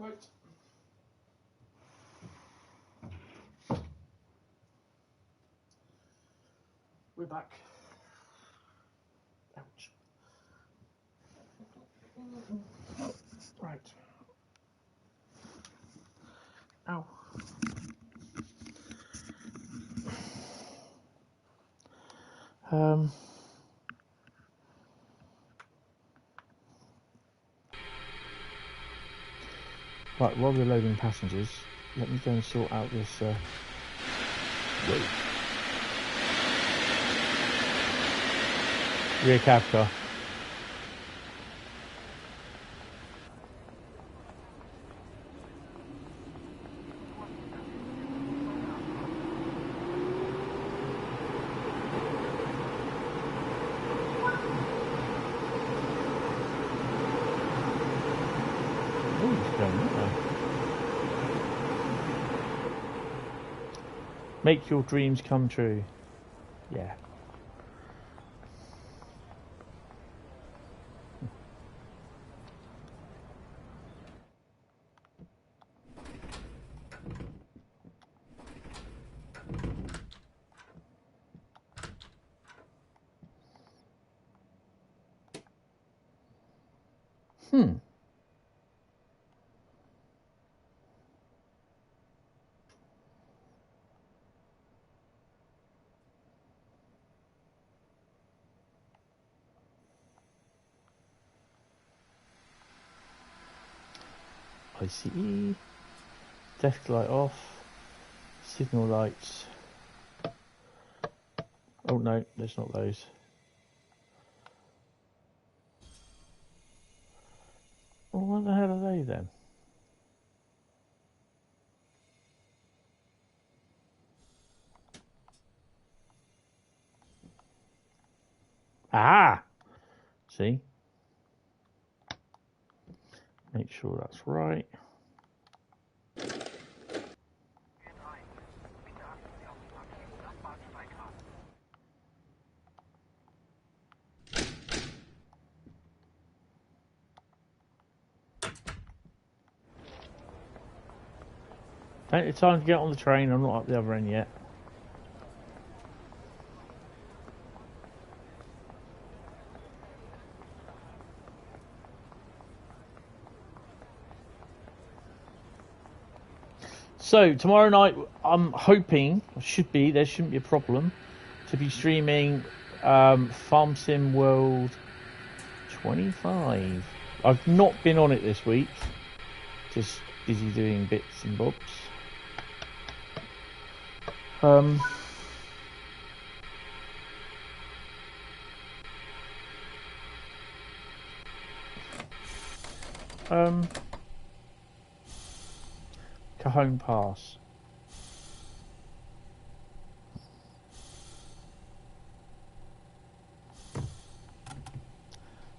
Right. We're back. Ouch. Right. Ow. Right, while we're loading passengers, let me go and sort out this rear cab car. Make your dreams come true. Yeah. ICE, desk light off, signal lights. Oh no, there's not those. Well, what the hell are they then? Ah! See? Make sure that's right. Plenty of time to get on the train. I'm not up the other end yet. So tomorrow night, I'm hoping, there shouldn't be a problem, to be streaming Farm Sim World 25. I've not been on it this week, just busy doing bits and bobs. Cajon Pass.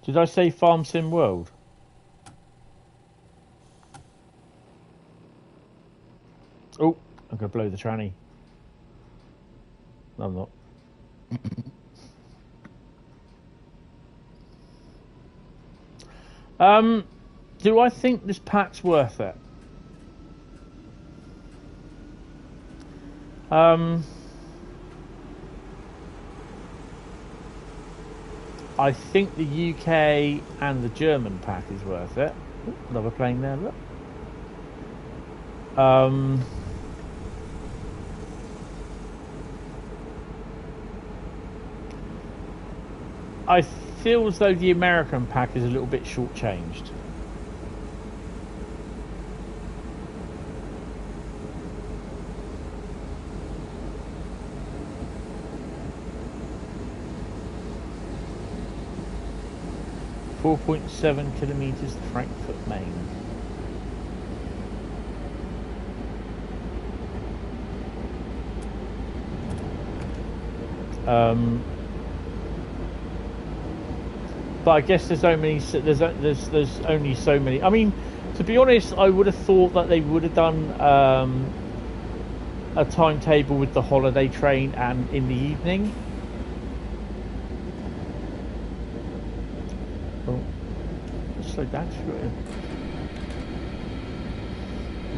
Did I say Farm Sim World? Oh, I'm going to blow the tranny. No, I'm not. Do I think this pack's worth it? I think the UK and the German pack is worth it. Ooh, another plane there, look. I feel as though the American pack is a little bit shortchanged. .7 kilometers to Frankfurt Main. But I guess there's only so many. I mean, to be honest, I would have thought that they would have done a timetable with the holiday train and in the evening. Oh, slow down,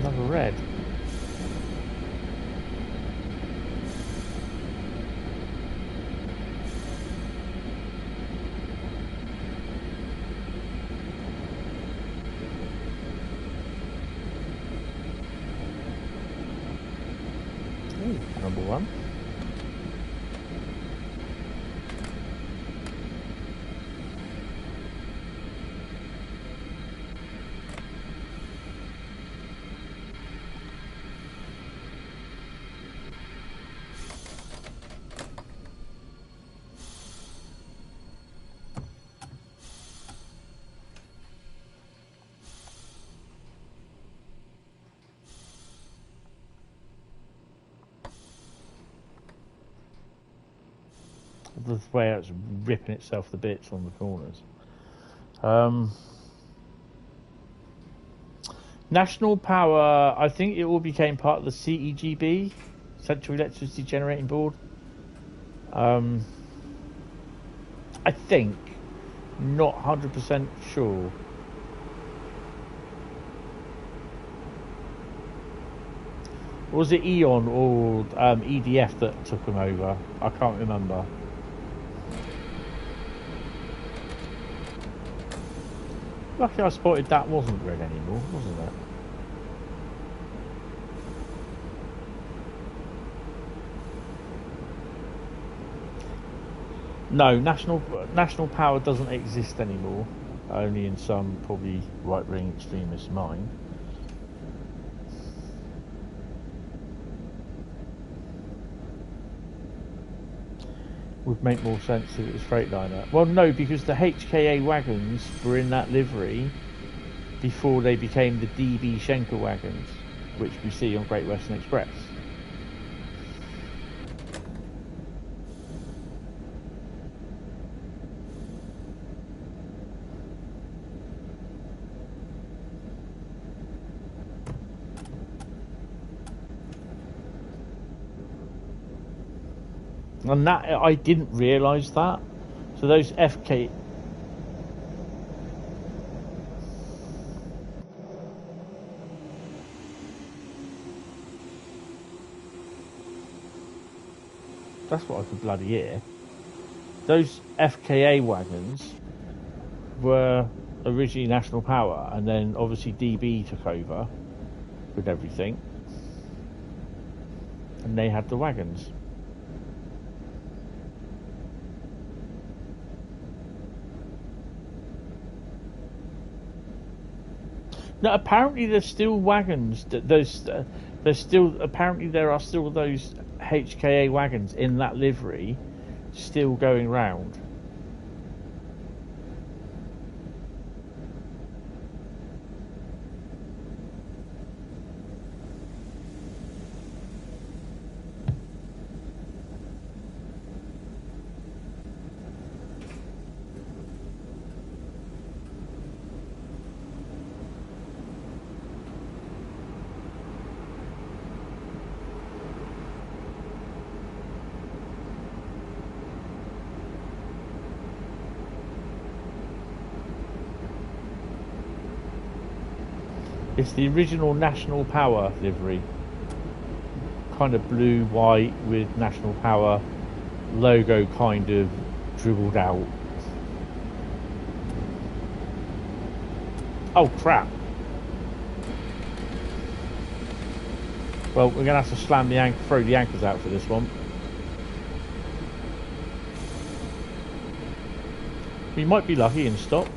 Another red. Ooh, number one. The way it's ripping itself to bits on the corners. National Power, I think it all became part of the CEGB, Central Electricity Generating Board. I think, not 100% sure. Was it Eon or EDF that took them over? I can't remember. Lucky I spotted that wasn't red anymore, wasn't it? No, national power doesn't exist anymore. Only in some probably right-wing extremist mind. Would make more sense if it was Freightliner. Well, no, because the HKA wagons were in that livery before they became the DB Schenker wagons, which we see on Great Western Express. And that, I didn't realise that. So those FK... That's what I could bloody hear. Those FKA wagons were originally National Power, and then obviously DB took over with everything. And they had the wagons. No, apparently there's still wagons. There's still, apparently there are still those HKA wagons in that livery, still going round. It's the original National Power livery. Kind of blue, white with National Power logo kind of dribbled out. Oh crap. Well, we're going to have to slam the anchor, throw the anchors out for this one. We might be lucky and stop.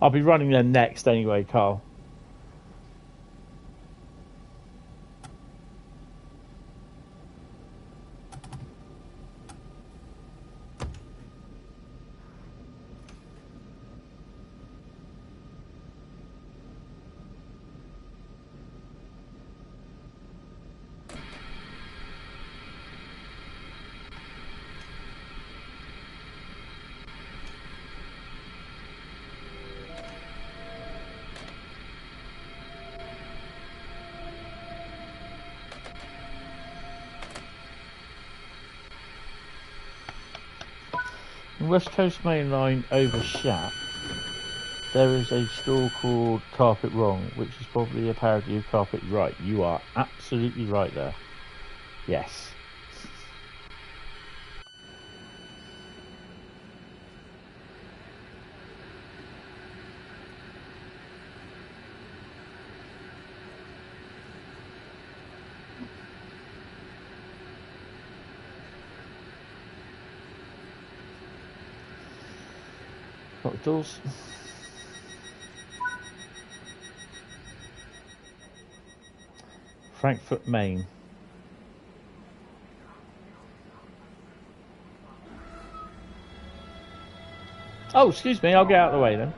I'll be running them next anyway, Carl. West Coast Mainline over Shat, there is a store called Carpet Wrong, which is probably a parody of Carpet Right. You are absolutely right there. Yes. Got the doors. Frankfurt, Main. Oh, excuse me, I'll get out of the way then.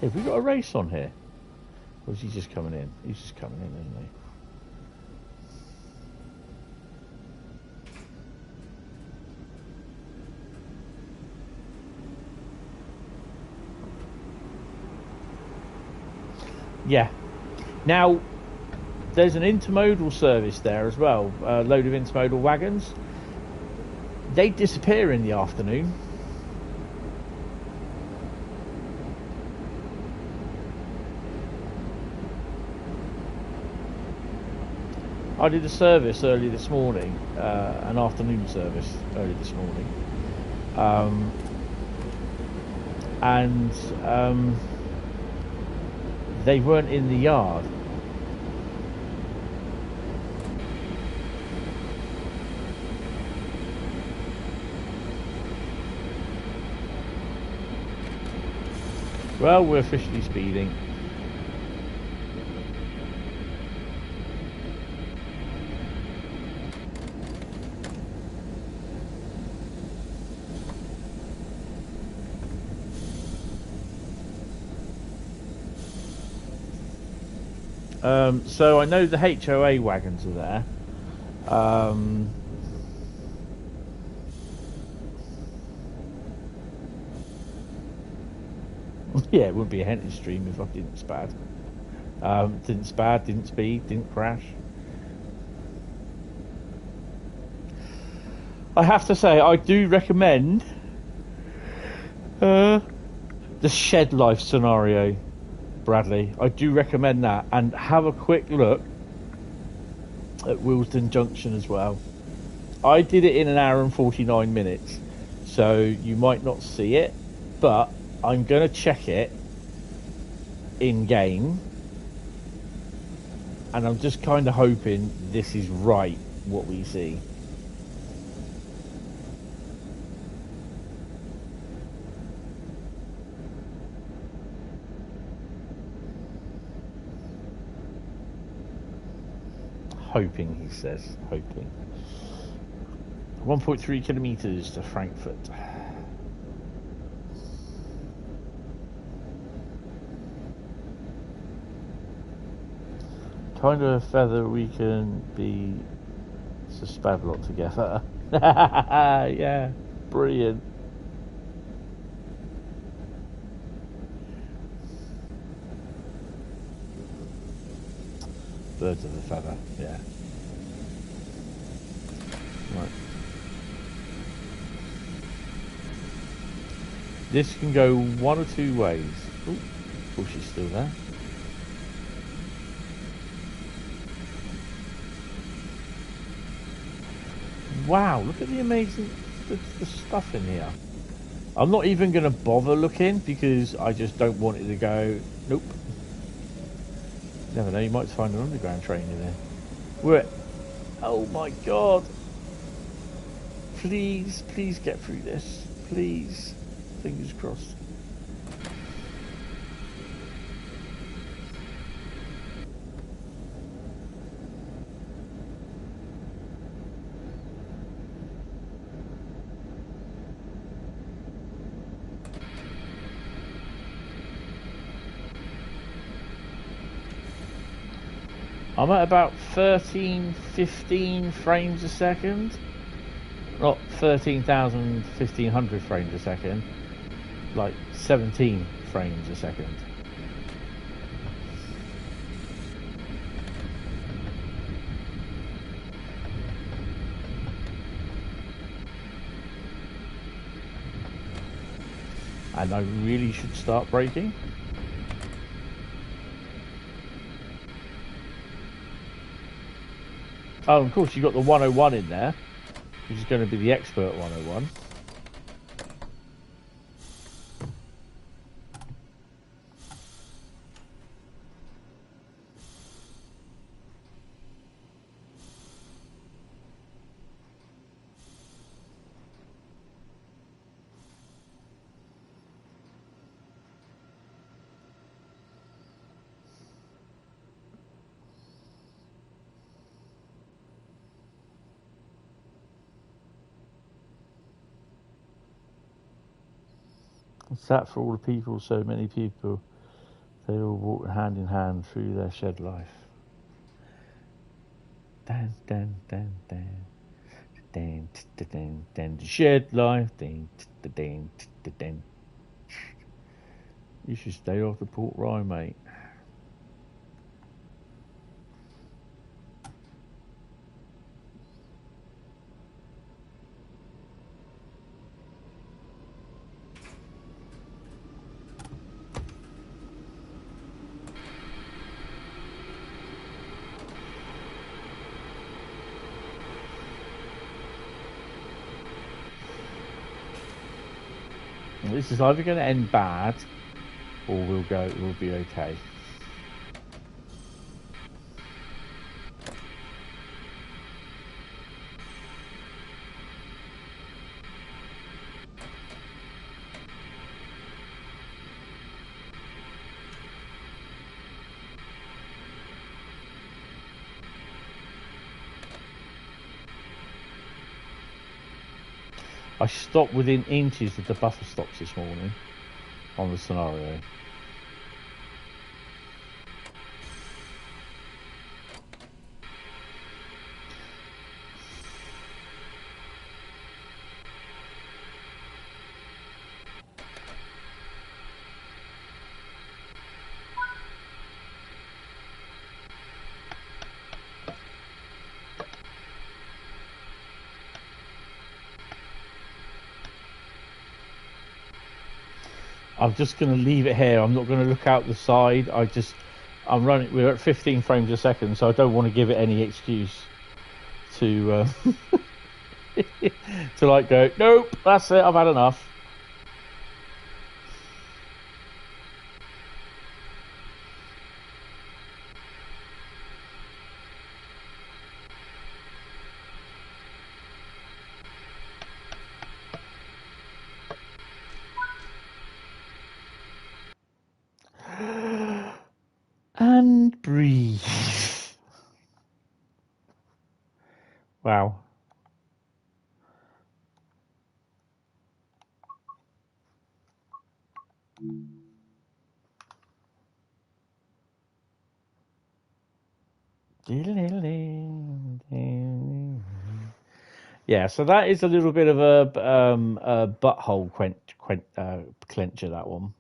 Have we got a race on here? Or is he just coming in? He's just coming in, isn't he? Yeah. Now, there's an intermodal service there as well. A load of intermodal wagons. They disappear in the afternoon. I did a service early this morning, an afternoon service early this morning, and they weren't in the yard. Well, we're officially speeding. So I know the HOA wagons are there. Yeah, it wouldn't be a Hentis stream if I didn't spad. Didn't spad, didn't speed, didn't crash. I have to say, I do recommend the shed life scenario, Bradley. I do recommend that, and have a quick look at Euston Junction as well. I did it in an hour and 49 minutes, so you might not see it, but I'm going to check it in game, and I'm just kind of hoping this is right, what we see. Hoping, he says, hoping. 1.3 kilometers to Frankfurt. Kind of a feather we can be Spavlot together. Yeah, brilliant. Birds of a feather, yeah. Right. This can go one or two ways. Oh, she's still there. Wow, look at the amazing the stuff in here. I'm not even going to bother looking because I just don't want it to go. Nope. Never know, you might find an underground train in there. We're... Oh my god. Please, please get through this. Please. Fingers crossed. I'm at about 13, 15 frames a second. Not 13,000, 1,500 frames a second. Like 17 frames a second. And I really should start braking. Oh, of course, you've got the 101 in there, which is going to be the expert 101. It's that for all the people, so many people, they all walk hand in hand through their shed life. Dan, dan, dan, dan. Dan, dan, dan, shed life. Dan, dan, dan. You should stay off the Port Rhine, mate. This is either going to end bad, or we'll be okay. I stopped within inches of the buffer stops this morning on the scenario. I'm just going to leave it here. I'm not going to look out the side. I'm running. We're at 15 frames a second, so I don't want to give it any excuse to to like go. Nope, that's it. I've had enough. And breathe. Wow. Yeah, so that is a little bit of a butthole clencher, that one.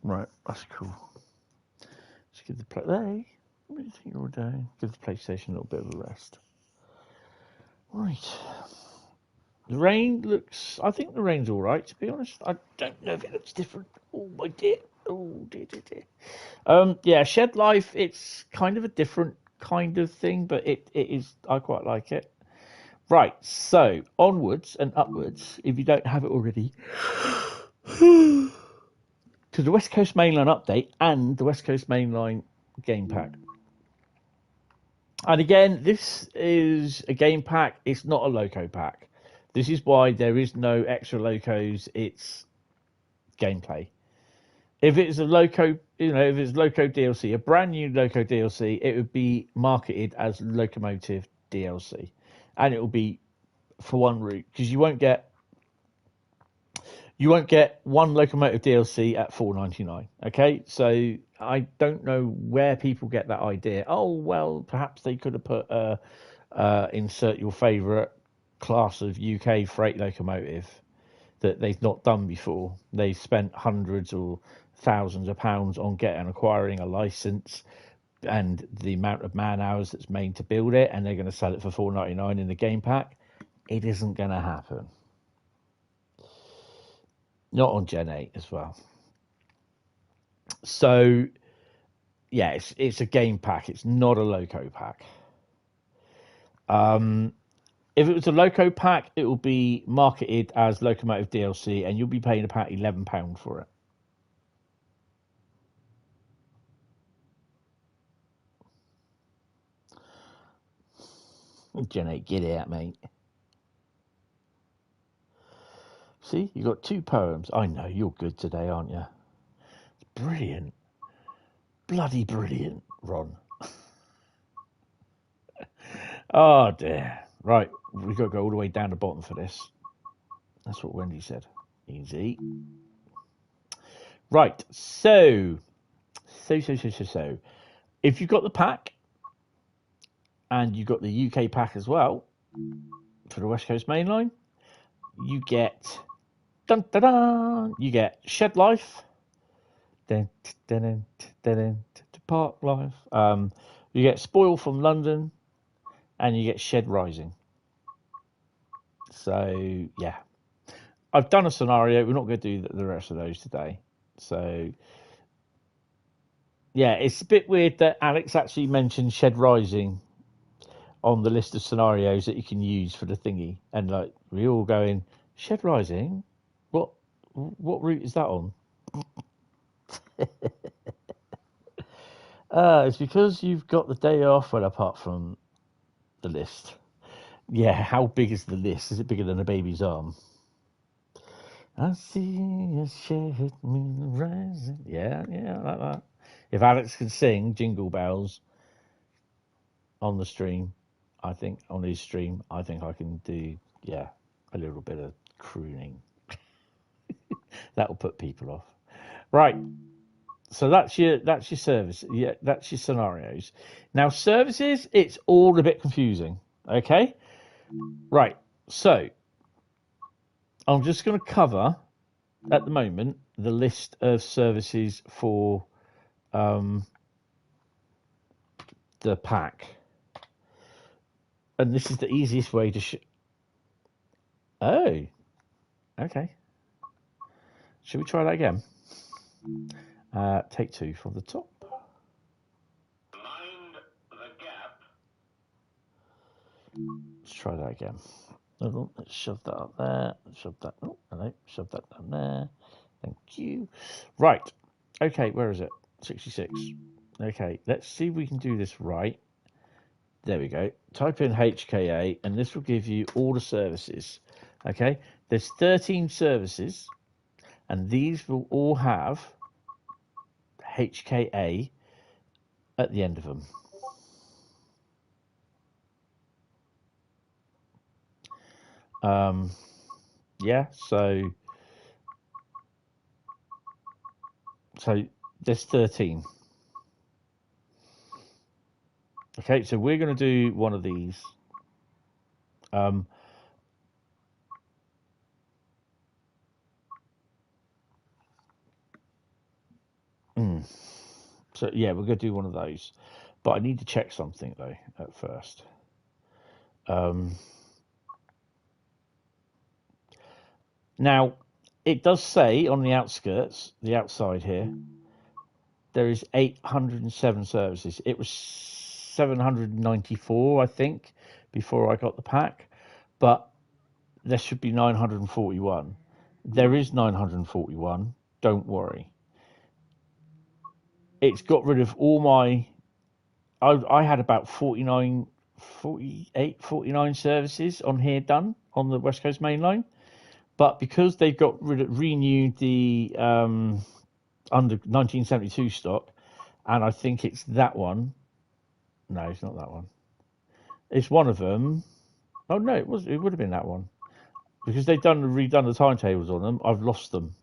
Right, that's cool. Let's give the play. What do you think all day? Give the PlayStation a little bit of a rest. Right. The rain looks. I think the rain's all right. To be honest, I don't know if it looks different. Oh my dear. Oh dear. Yeah, Shed Life. It's kind of a different kind of thing, but it is. I quite like it. Right. So onwards and upwards. If you don't have it already. To the West Coast Mainline update and the West Coast Mainline game pack. And again, this is a game pack. It's not a loco pack. This is why there is no extra locos. It's gameplay. If it's a loco, if it's loco DLC, a brand new loco DLC, it would be marketed as locomotive DLC, and it will be for one route, because you won't get one locomotive DLC at $4.99. Okay, so I don't know where people get that idea. Oh well, perhaps they could have put insert your favourite class of UK freight locomotive that they've not done before. They spent hundreds or thousands of pounds on acquiring a license and the amount of man hours that's made to build it, and they're going to sell it for $4.99 in the game pack. It isn't going to happen. Not on Gen 8 as well. So, yeah, it's a game pack. It's not a loco pack. If it was a loco pack, it will be marketed as locomotive DLC, and you'll be paying about £11 for it. Gen 8, get out, mate. See, you got 2 poems. I know, you're good today, aren't you? Brilliant. Bloody brilliant, Ron. Oh, dear. Right, we've got to go all the way down the bottom for this. That's what Wendy said. Easy. Right, so. If you've got the pack, and you've got the UK pack as well, for the West Coast Mainline, you get... Dun, dun, dun, you get Shed Life. Park Life. You get Spoil from London, and you get Shed Rising. So, yeah. I've done a scenario. We're not going to do the rest of those today. So, yeah, it's a bit weird that Alex actually mentioned Shed Rising on the list of scenarios that you can use for the thingy. And, like, we're all going, Shed Rising? What route is that on? It's because you've got the day off, well, apart from the list. Yeah, how big is the list? Is it bigger than a baby's arm? I see a shed rising. Yeah, like that. If Alex could sing Jingle Bells on the stream, I think I can do, a little bit of crooning. That'll put people off. Right. So that's your service. Yeah, that's your scenarios. Now services, it's all a bit confusing. Okay. Right. So I'm just going to cover at the moment the list of services for the pack, and this is the easiest way to. Oh, okay. Should we try that again? Take 2 from the top. Mind the gap. Let's try that again. Let's shove that up there. Shove that. Oh, hello. Shove that down there. Thank you. Right. Okay, where is it? 66. Okay, let's see if we can do this right. There we go. Type in HKA, and this will give you all the services. Okay, there's 13 services, and these will all have HKA at the end of them. Yeah, so there's 13. Okay, so we're going to do one of these. So yeah, we're going to do one of those, but I need to check something though at first. Now, it does say on the outskirts, the outside here, there is 807 services. It was 794, I think, before I got the pack, but there should be 941. There is 941. Don't worry. It's got rid of all my I had about 49 services on here done on the West Coast Mainline, but because they've got renewed the under 1972 stock, and I think it's that one. No, it's not that one. It's one of them. Oh no, it would have been that one because they've redone the timetables on them. I've lost them,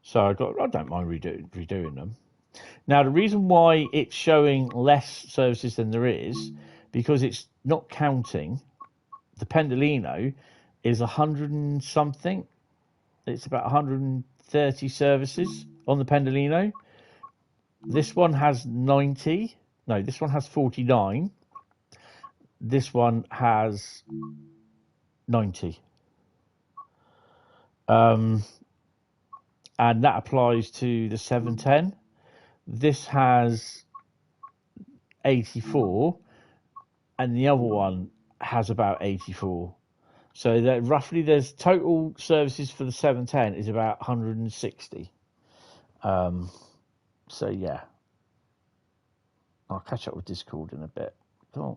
so I don't mind redoing them. Now the reason why it's showing less services than there is because it's not counting. The Pendolino is 100 and something. It's about 130 services on the Pendolino. This one has 90. No, this one has 49. This one has 90. And that applies to the 710. This has 84, and the other one has about 84. So that roughly there's total services for the 710 is about 160. So yeah, I'll catch up with Discord in a bit. Come on.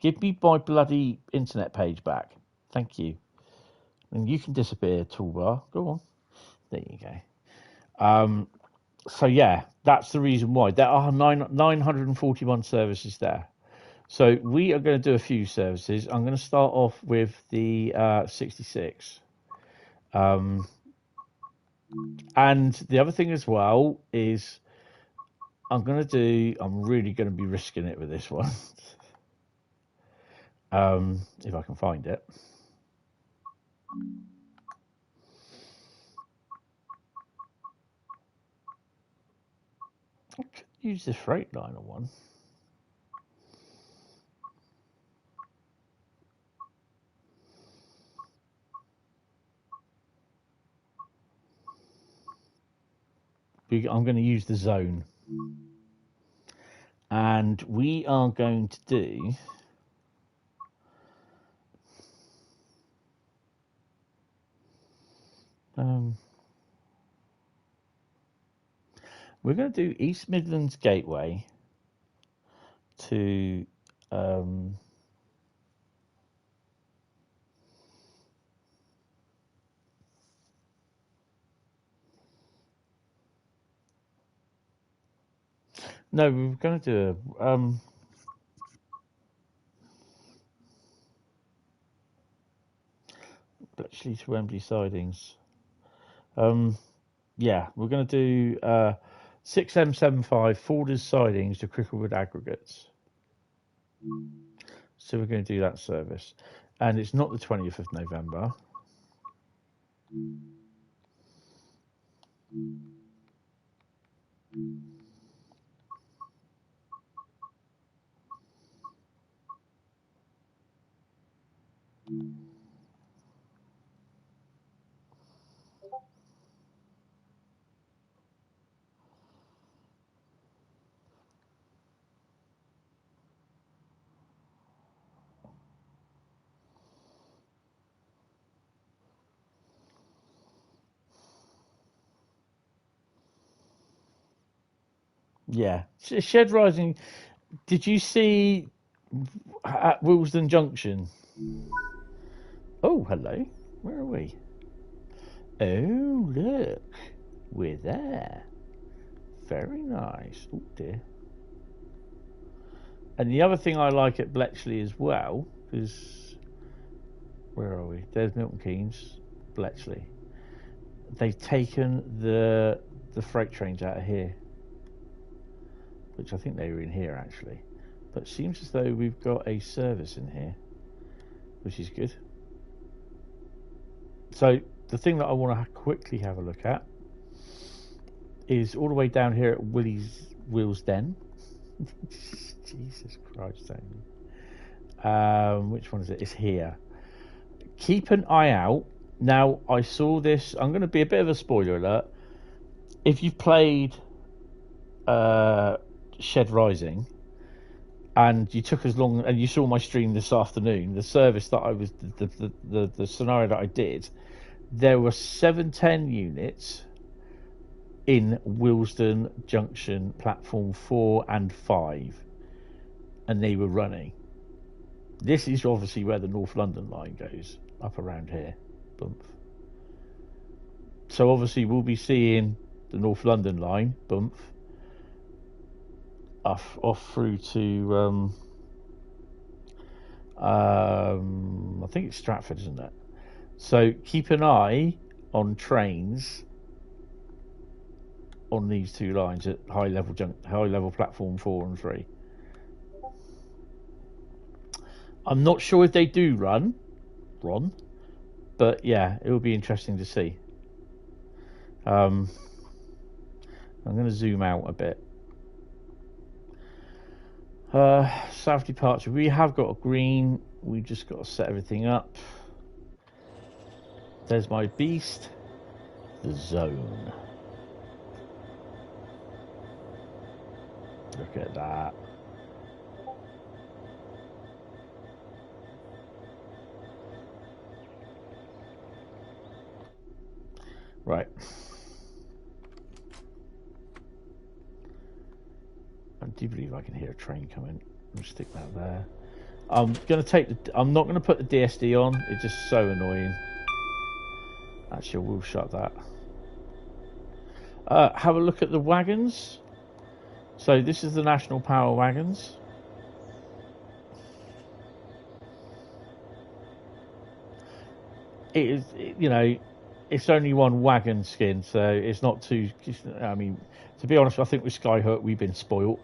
Give me my bloody internet page back. Thank you. And you can disappear, toolbar. Go on. There you go. So yeah, that's the reason why. There are 941 services there. So we are going to do a few services. I'm going to start off with the 66. And the other thing as well is I'm really going to be risking it with this one. If I can find it. I could use the Freightliner one. I'm going to use the zone. And we are going to do we're going to do East Midlands Gateway to no, we're going to do actually to Wembley sidings. Yeah, we're going to do 6M75 Fulda's sidings to Cricklewood aggregates. So we're going to do that service, and it's not the 20th of November. Yeah, Shed Rising. Did you see at Willesden Junction? Oh, hello. Where are we? Oh, look. We're there. Very nice. Oh, dear. And the other thing I like at Bletchley as well is... Where are we? There's Milton Keynes, Bletchley. They've taken the freight trains out of here, which I think they were in here actually, but it seems as though we've got a service in here, which is good. So the thing that I want to quickly have a look at is all the way down here at Willesden. Jesus Christ, which one is it? It's here. Keep an eye out. Now, I saw this. I'm going to be a bit of a spoiler alert. If you've played Shed Rising and you took as long and you saw my stream this afternoon, the service that I was the scenario that I did, there were 710 units in Euston Junction, platform 4 and 5, and they were running. This is obviously where the North London line goes, up around here. Bump. So obviously we'll be seeing the North London line, bump, off through to I think it's Stratford, isn't it? So keep an eye on trains on these two lines at high level platform 4 and 3. I'm not sure if they do run, but yeah, it will be interesting to see. I'm going to zoom out a bit. South departure. We have got a green. We just got to set everything up. There's my beast, the zone. Look at that. Right. I do believe I can hear a train coming. I'll stick that there. I'm not gonna put the DSD on. It's just so annoying. Actually, I will shut that. Have a look at the wagons. So this is the National Power wagons. It is, you know, it's only one wagon skin, so it's not too. I mean, to be honest, I think with Skyhook we've been spoilt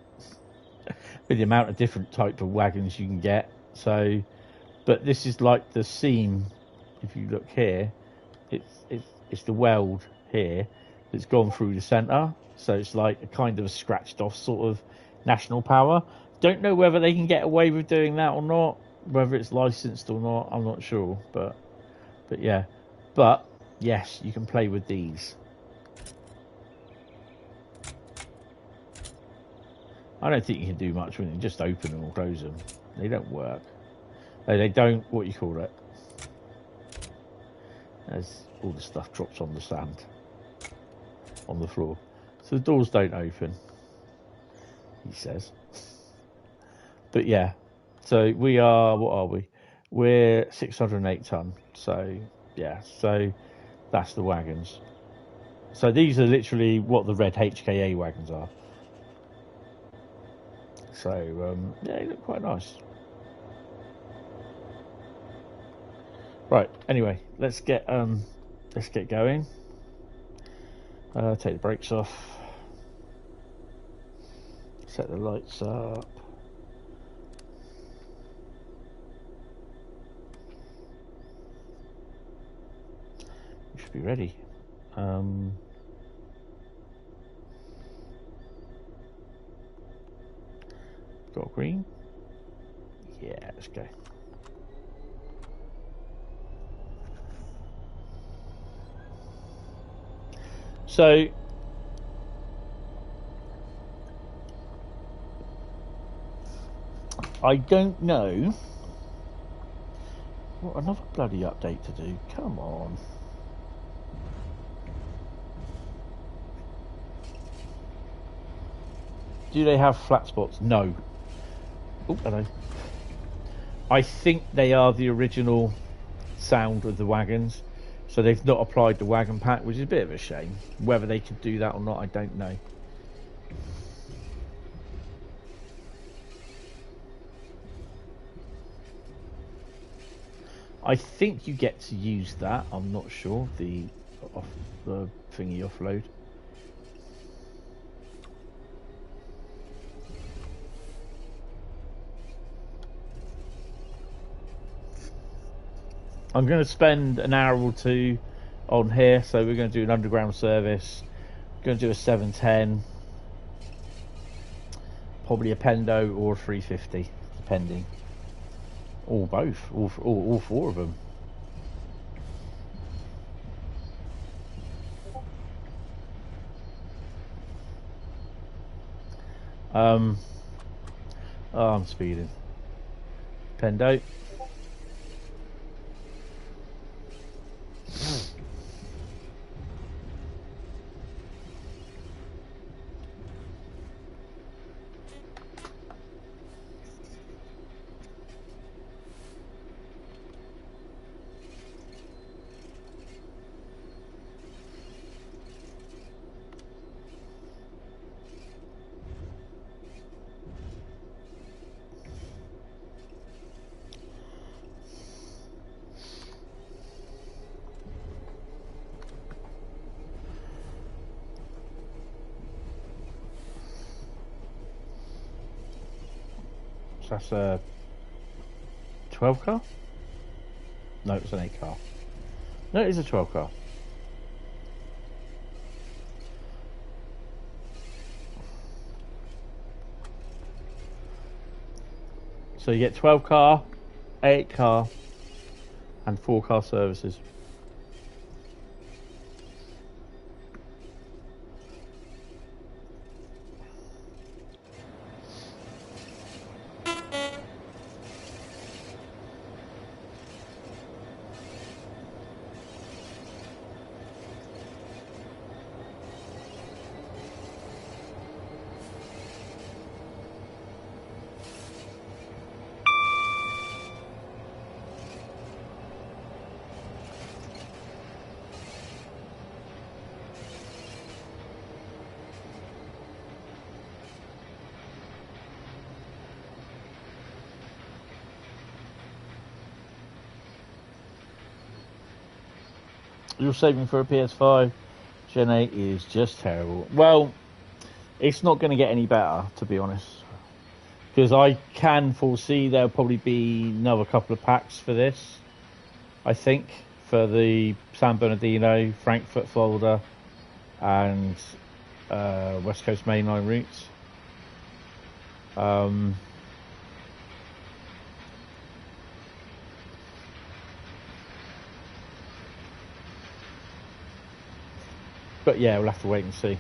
with the amount of different type of wagons you can get. So, but this is like the seam. If you look here, it's the weld here that's gone through the centre. So it's like a kind of a scratched off sort of National Power. Don't know whether they can get away with doing that or not. Whether it's licensed or not, I'm not sure. But yeah, but yes, you can play with these. I don't think you can do much with them. Just open them or close them. They don't work. They don't. What you call it? As all the stuff drops on the sand, on the floor. So the doors don't open. He says. But yeah. So we are. What are we? We're 608 ton. So yeah. So that's the wagons. So these are literally what the red HKA wagons are. So yeah, they look quite nice. Right. Anyway, let's get going. Take the brakes off. Set the lights up. We should be ready. Got green? Yeah, let's go. So I don't know. What, another bloody update to do? Come on. Do they have flat spots? No. Oh, hello. I think they are the original sound of the wagons, so they've not applied the wagon pack, which is a bit of a shame. Whether they could do that or not, I don't know. I think you get to use that. I'm not sure. The thingy offload. I'm going to spend an hour or two on here, so we're going to do an underground service. We're going to do a 710, probably a Pendo or a 350, depending. Or both, all four of them. Oh, I'm speeding. Pendo. So that's a 12 car? No, it's an 8 car. No, it is a 12 car. So you get 12 car, 8 car, and 4 car services. You're saving for a PS5. Gen 8 is just terrible. Well, it's not going to get any better, to be honest. Because I can foresee there'll probably be another couple of packs for this. I think, for the San Bernardino, Frankfurt Fulda, and West Coast Mainline routes. But yeah, we'll have to wait and see.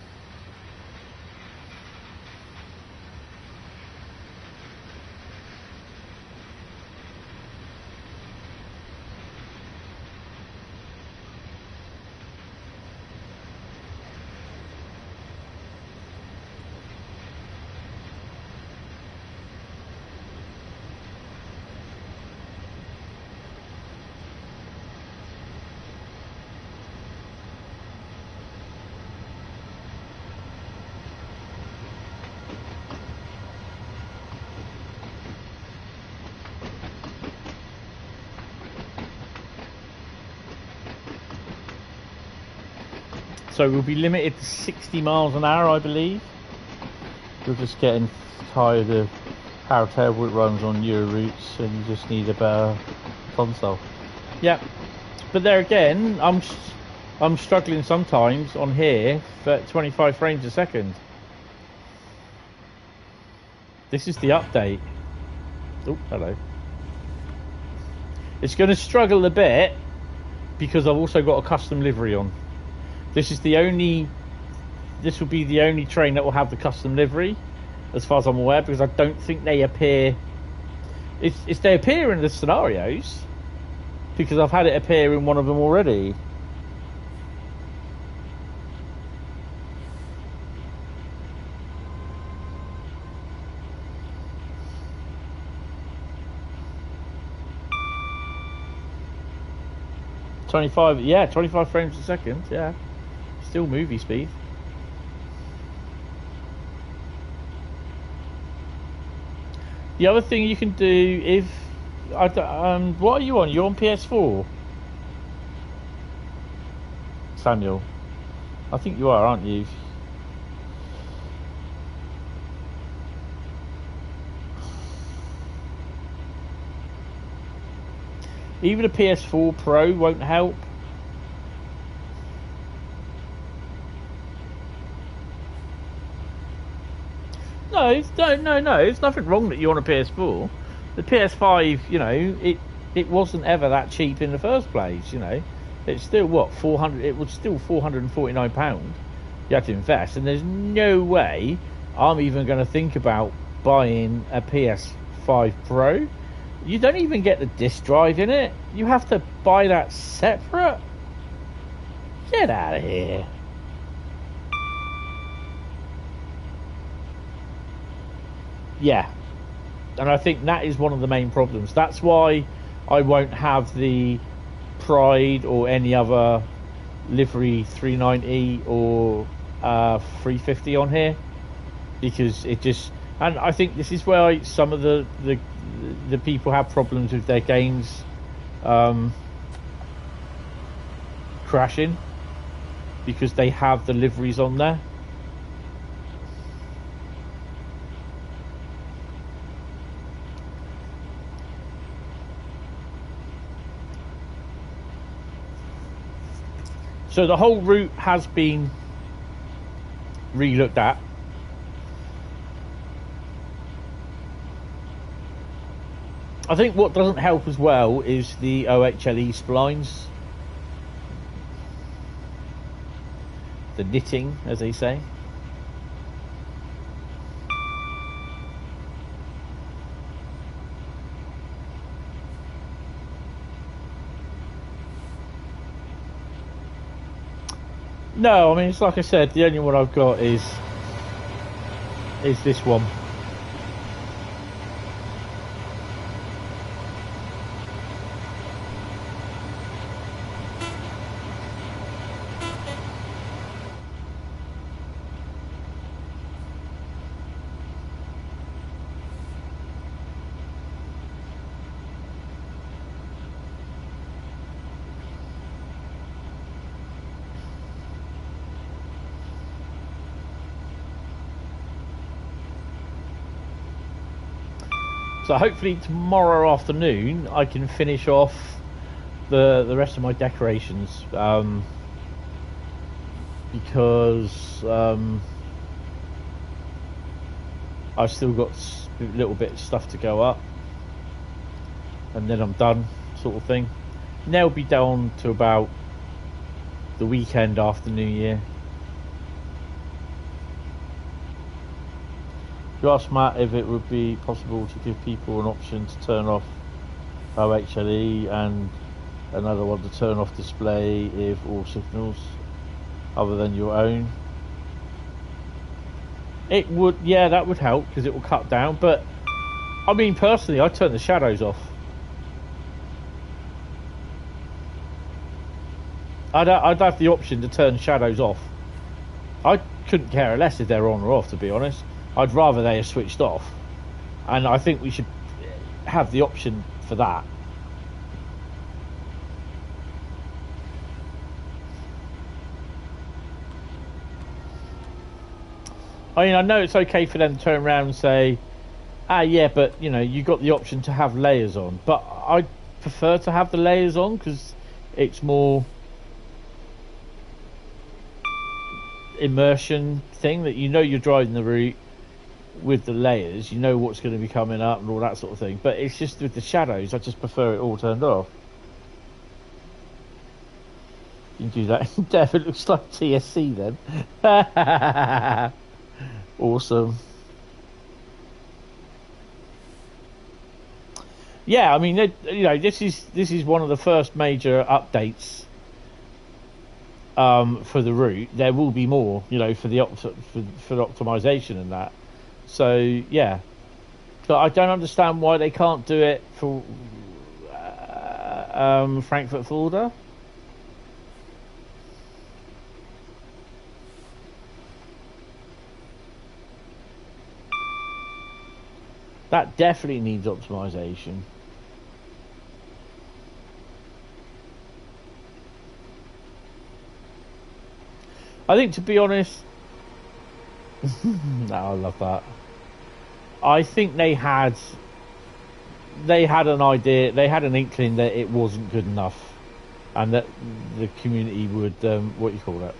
So we'll be limited to 60 miles an hour, I believe. You're just getting tired of how terrible it runs on Euro routes, and you just need a better console. Yeah, but there again, I'm struggling sometimes on here for 25 frames a second. This is the update. Oh, hello. It's going to struggle a bit because I've also got a custom livery on. This will be the only train that will have the custom livery, as far as I'm aware, because I don't think they appear. It's they appear in the scenarios, because I've had it appear in one of them already. Yeah, 25 frames a second, yeah. Still movie speed. The other thing you can do, if what are you on? You're on PS4, Samuel. I think you are, aren't you? Even a PS4 Pro won't help. No, there's nothing wrong that you're on a PS4. The PS5, you know, it wasn't ever that cheap in the first place, you know. It's still, what, 400, it was still £449 you had to invest, and there's no way I'm even going to think about buying a PS5 Pro. You don't even get the disc drive in it. You have to buy that separate. Get out of here. Yeah, and I think that is one of the main problems. That's why I won't have the Pride or any other livery 390 or 350 on here, because it just, and I think this is where some of the people have problems with their games crashing, because they have the liveries on there. So the whole route has been re-looked at. I think what doesn't help as well is the OHLE splines. The knitting, as they say. No, I mean, it's like I said, the only one I've got is this one. So hopefully tomorrow afternoon I can finish off the rest of my decorations, because I've still got a little bit of stuff to go up, and then I'm done, sort of thing. And they'll be down to about the weekend after New Year. You asked Matt if it would be possible to give people an option to turn off OHLE and another one to turn off display if all signals other than your own. It would, yeah, that would help because it will cut down. But I mean, personally, I turn the shadows off. I'd have the option to turn shadows off. I couldn't care less if they're on or off, to be honest. I'd rather they are switched off, and I think we should have the option for that. I mean, I know it's okay for them to turn around and say, ah, yeah, but, you know, you got the option to have layers on. But I prefer to have the layers on because it's more immersion thing, that you know you're driving the route with the layers, you know what's going to be coming up and all that sort of thing. But it's just with the shadows, I just prefer it all turned off. You can do that. Dev, it looks like TSC then. Awesome. Yeah, I mean, you know, this is one of the first major updates for the route. There will be more, you know, for the optimization and that. So yeah, but I don't understand why they can't do it for Frankfurt Fulda. That definitely needs optimization. I think, to be honest, no, I love that. I think they had an idea, they had an inkling that it wasn't good enough, and that the community would, what you call it?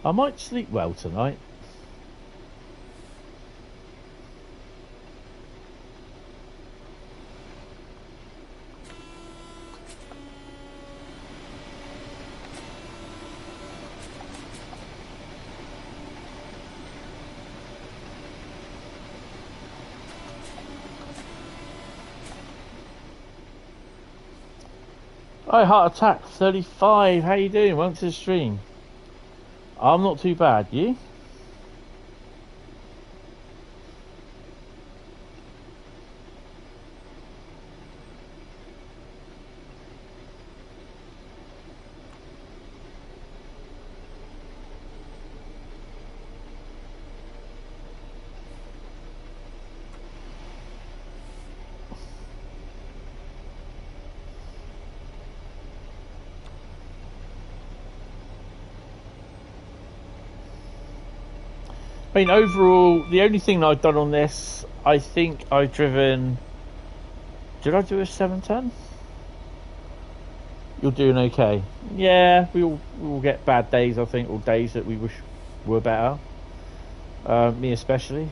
I might sleep well tonight. Hi, Heart Attack 35, how you doing? Welcome to the stream. I'm not too bad, you? I mean, overall, the only thing that I've done on this, I think I've driven... Did I do a 710? You're doing okay. Yeah, we all get bad days, I think, or days that we wish were better. Me especially.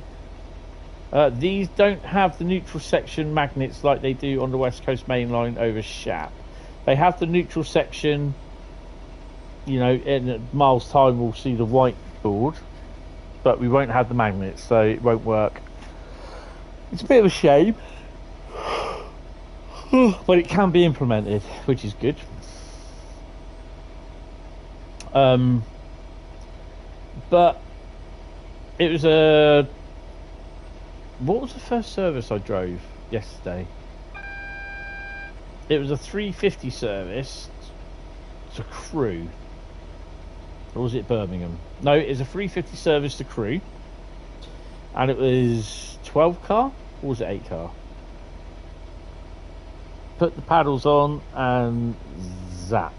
These don't have the neutral section magnets like they do on the West Coast Mainline over Shap. They have the neutral section, you know, in a mile's time we'll see the white board, but we won't have the magnets, so it won't work. It's a bit of a shame, but it can be implemented, which is good. But it was a... What was the first service I drove yesterday? It was a 350 service to Crewe. Or was it Birmingham? No, it was a 350 service to Crewe. And it was 12 car? Or was it 8 car? Put the paddles on and zap.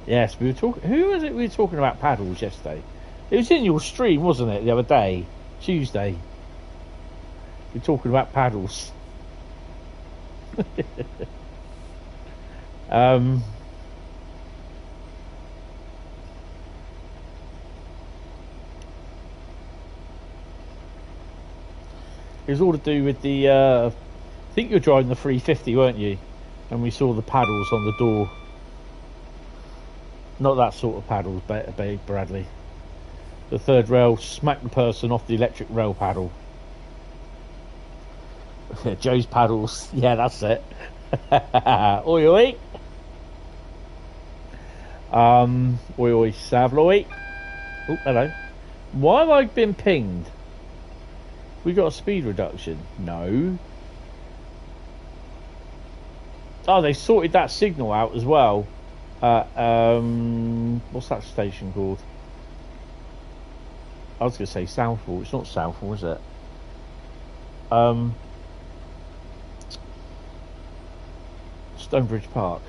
Yes, we were talking... Who was it we were talking about paddles yesterday? It was in your stream, wasn't it, the other day? Tuesday. We're talking about paddles. It was all to do with the... I think you were driving the 350, weren't you? And we saw the paddles on the door. Not that sort of paddles, Bradley. The third rail smacked the person off the electric rail paddle. Joe's paddles. Yeah, that's it. Oi oi. Oi oi Savloy. Oh, hello. Why have I been pinged? We got a speed reduction. No. Oh, they sorted that signal out as well. What's that station called? I was going to say Southall. It's not Southall, is it? Stonebridge Park.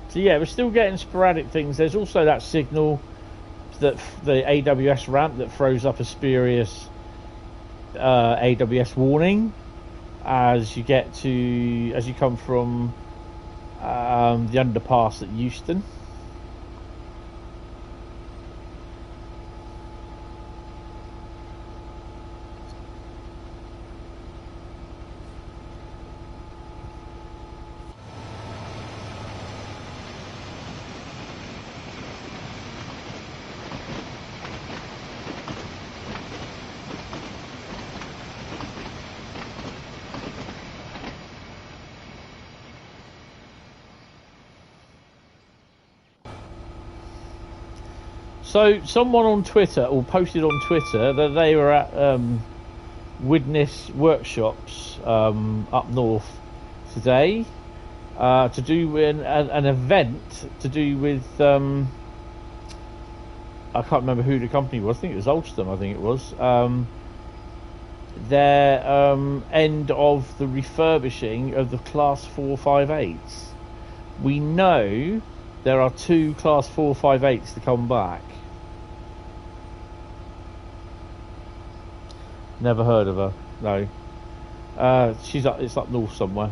So yeah, we're still getting sporadic things. There's also that signal, that the AWS ramp that throws up a spurious AWS warning as you come from the underpass at Euston. So someone on Twitter, or posted on Twitter, that they were at Widnes workshops up north today to do an event to do with I can't remember who the company was. I think it was Ulster. I think it was their end of the refurbishing of the Class 458s. We know there are 2 Class 458s to come back. Never heard of her. No. It's up north somewhere.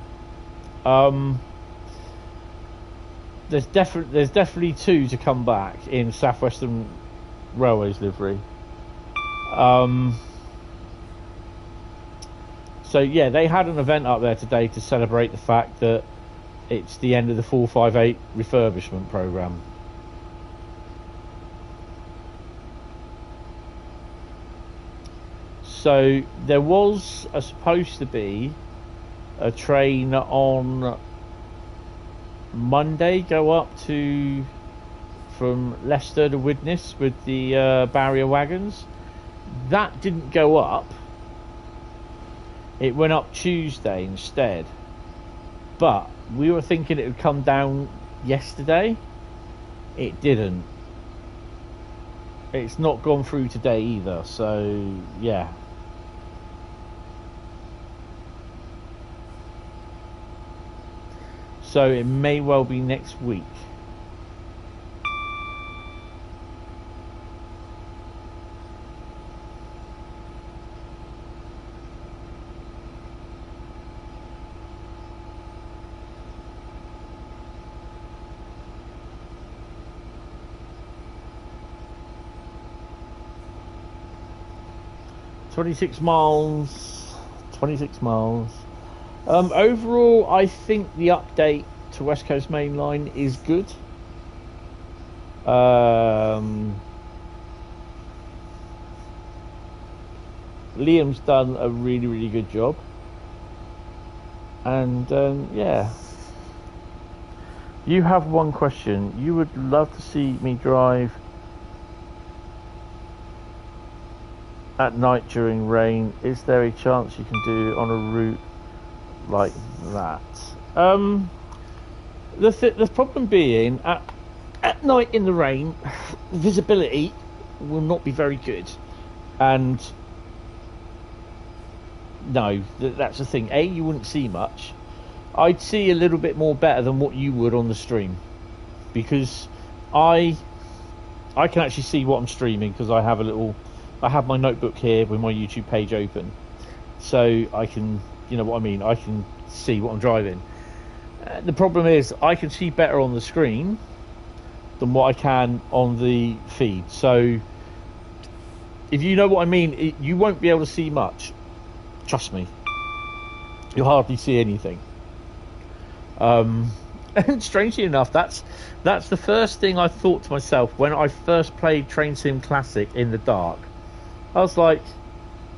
There's definitely 2 to come back in Southwestern Railways livery. So yeah, they had an event up there today to celebrate the fact that it's the end of the 458 refurbishment programme. So there was supposed to be a train on Monday go up from Leicester to Widnes with the barrier wagons. That didn't go up. It went up Tuesday instead. But we were thinking it would come down yesterday. It didn't. It's not gone through today either. So yeah. So it may well be next week. "26 miles, 26 miles. Overall, I think the update to West Coast Mainline is good. Liam's done a really, really good job. And yeah. You have one question. You would love to see me drive at night during rain. Is there a chance you can do it on a route like that?" The problem being, at night in the rain, visibility will not be very good. And no, that's the thing. A, you wouldn't see much. I'd see a little bit more better than what you would on the stream, because I can actually see what I'm streaming, because I have my notebook here with my YouTube page open, so I can, you know what I mean, I can see what I'm driving. The problem is I can see better on the screen than what I can on the feed. So if you know what I mean, you won't be able to see much. Trust me, you'll hardly see anything. And strangely enough, that's the first thing I thought to myself when I first played Train Sim Classic in the dark. I was like,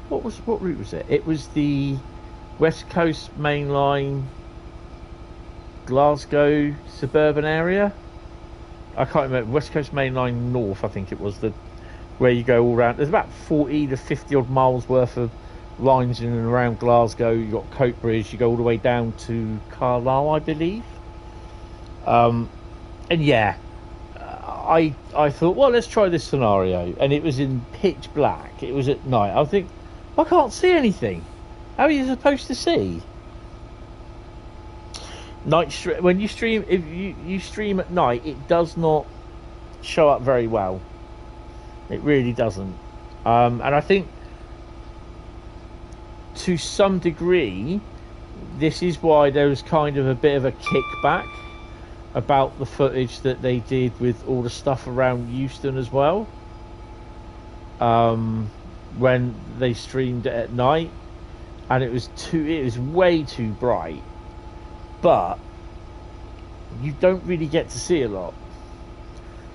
what route was it? It was the West Coast Mainline, Glasgow suburban area. I can't remember. West Coast Mainline North, I think it was, where you go all around. There's about 40 to 50 odd miles worth of lines in and around Glasgow. You got Coatbridge. You go all the way down to Carlisle, I believe. And yeah, I thought, well, let's try this scenario, and it was in pitch black. It was at night. I think, I can't see anything. How are you supposed to see? When you stream, if you stream at night, it does not show up very well. It really doesn't. And I think to some degree, this is why there was kind of a bit of a kickback about the footage that they did with all the stuff around Euston as well, when they streamed it at night, and it was way too bright, but you don't really get to see a lot.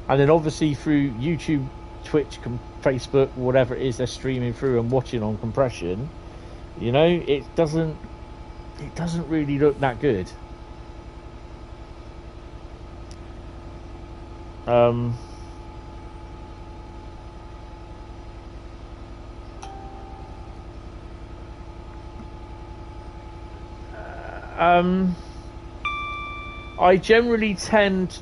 And then obviously through YouTube, Twitch, Facebook, whatever it is they're streaming through and watching on compression, you know, it doesn't really look that good. I generally tend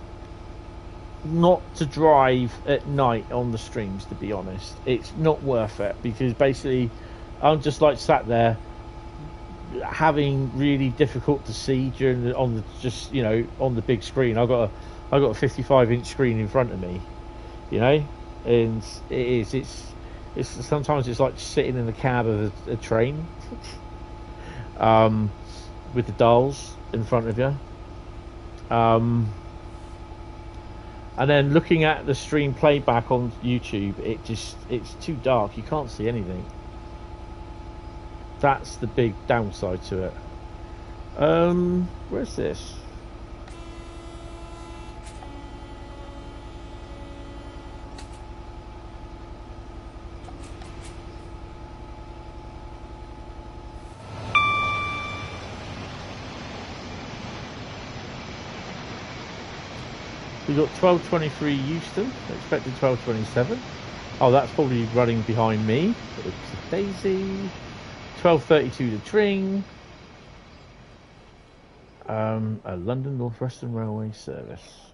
not to drive at night on the streams, to be honest. It's not worth it, because basically I'm just like sat there having really difficult to see on the big screen. I got a 55-inch screen in front of me, you know, and it's sometimes it's like sitting in the cab of a train, with the dials in front of you, and then looking at the stream playback on YouTube, it's too dark. You can't see anything. That's the big downside to it. Where's this? We've got 12:23 Euston, expected 12:27. Oh, that's probably running behind me. It's a daisy. 12:32 to Tring. A London North Western Railway service.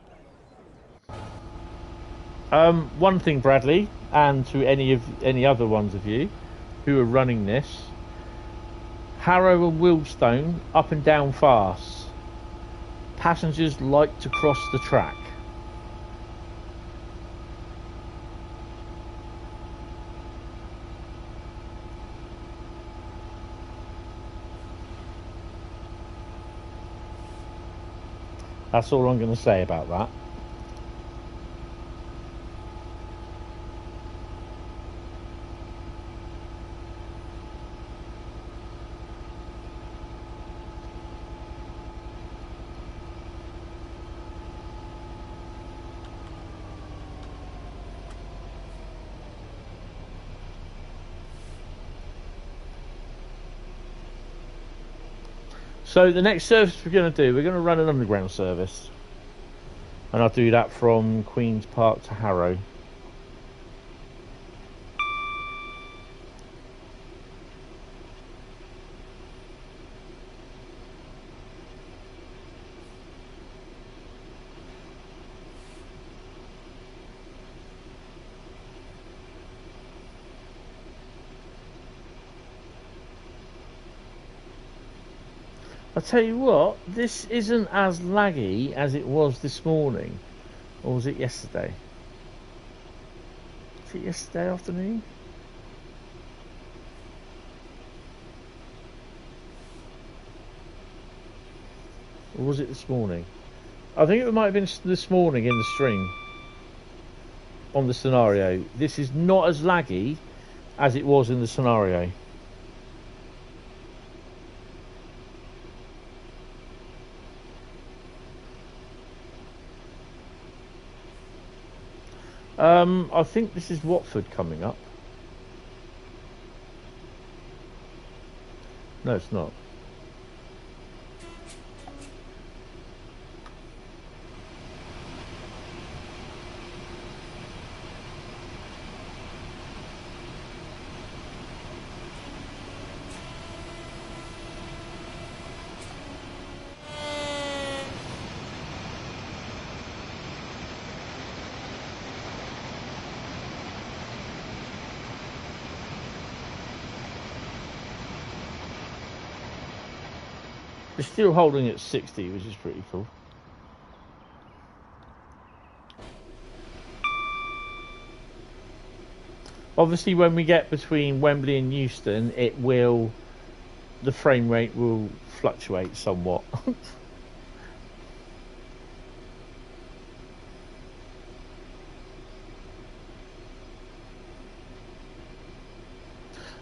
One thing, Bradley, and to any other ones of you who are running this, Harrow and Wealdstone up and down fast. Passengers like to cross the track. That's all I'm going to say about that. So the next service we're going to do, we're going to run an underground service. And I'll do that from Queen's Park to Harrow. I'll tell you what, this isn't as laggy as it was this morning. Or was it yesterday? Was it yesterday afternoon? Or was it this morning? I think it might have been this morning in the stream. On the scenario. This is not as laggy as it was in the scenario. I think this is Watford coming up. No, it's not. It's still holding at 60, which is pretty cool. Obviously, when we get between Wembley and Euston, the frame rate will fluctuate somewhat.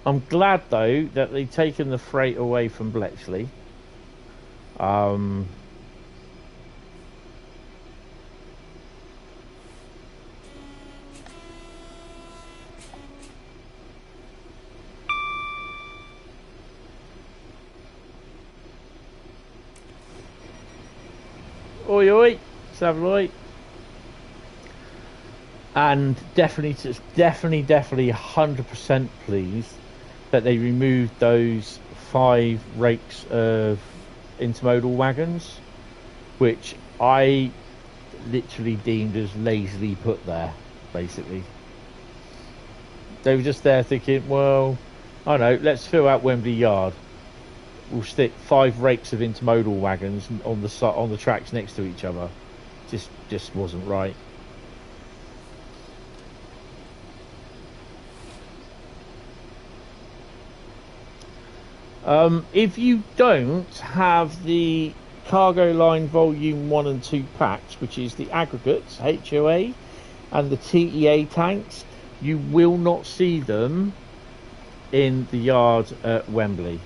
I'm glad though that they've taken the freight away from Bletchley. Oi oi, Savoy. And definitely 100% pleased that they removed those 5 rakes of intermodal wagons, which I literally deemed as lazily put there. Basically, they were just there thinking, well, I don't know, let's fill out Wembley Yard. We'll stick 5 rakes of intermodal wagons on the tracks next to each other. Just wasn't right. If you don't have the cargo line volume 1 and 2 packs, which is the aggregates, HOA, and the TEA tanks, you will not see them in the yard at Wembley.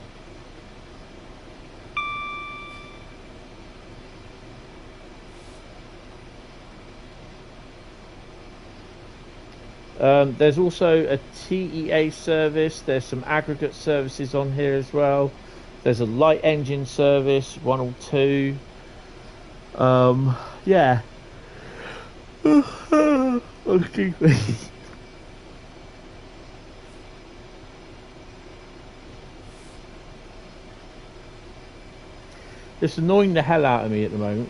There's also a TEA service. There's some aggregate services on here as well. There's a light engine service, 1 or 2. Yeah. Oh, excuse me. It's annoying the hell out of me at the moment.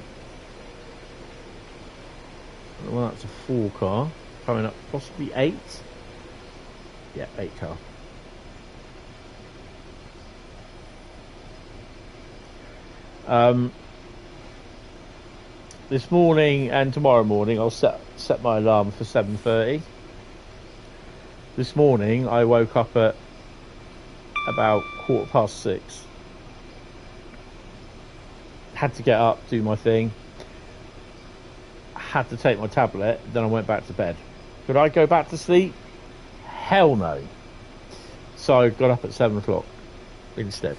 Well, that's a 4 car. Coming up, possibly 8. Yeah, 8 car. this morning and tomorrow morning I'll set my alarm for 7:30. This morning I woke up at about 6:15. Had to get up, do my thing. Had to take my tablet, then I went back to bed. Could I go back to sleep? Hell no. So I got up at 7 o'clock instead.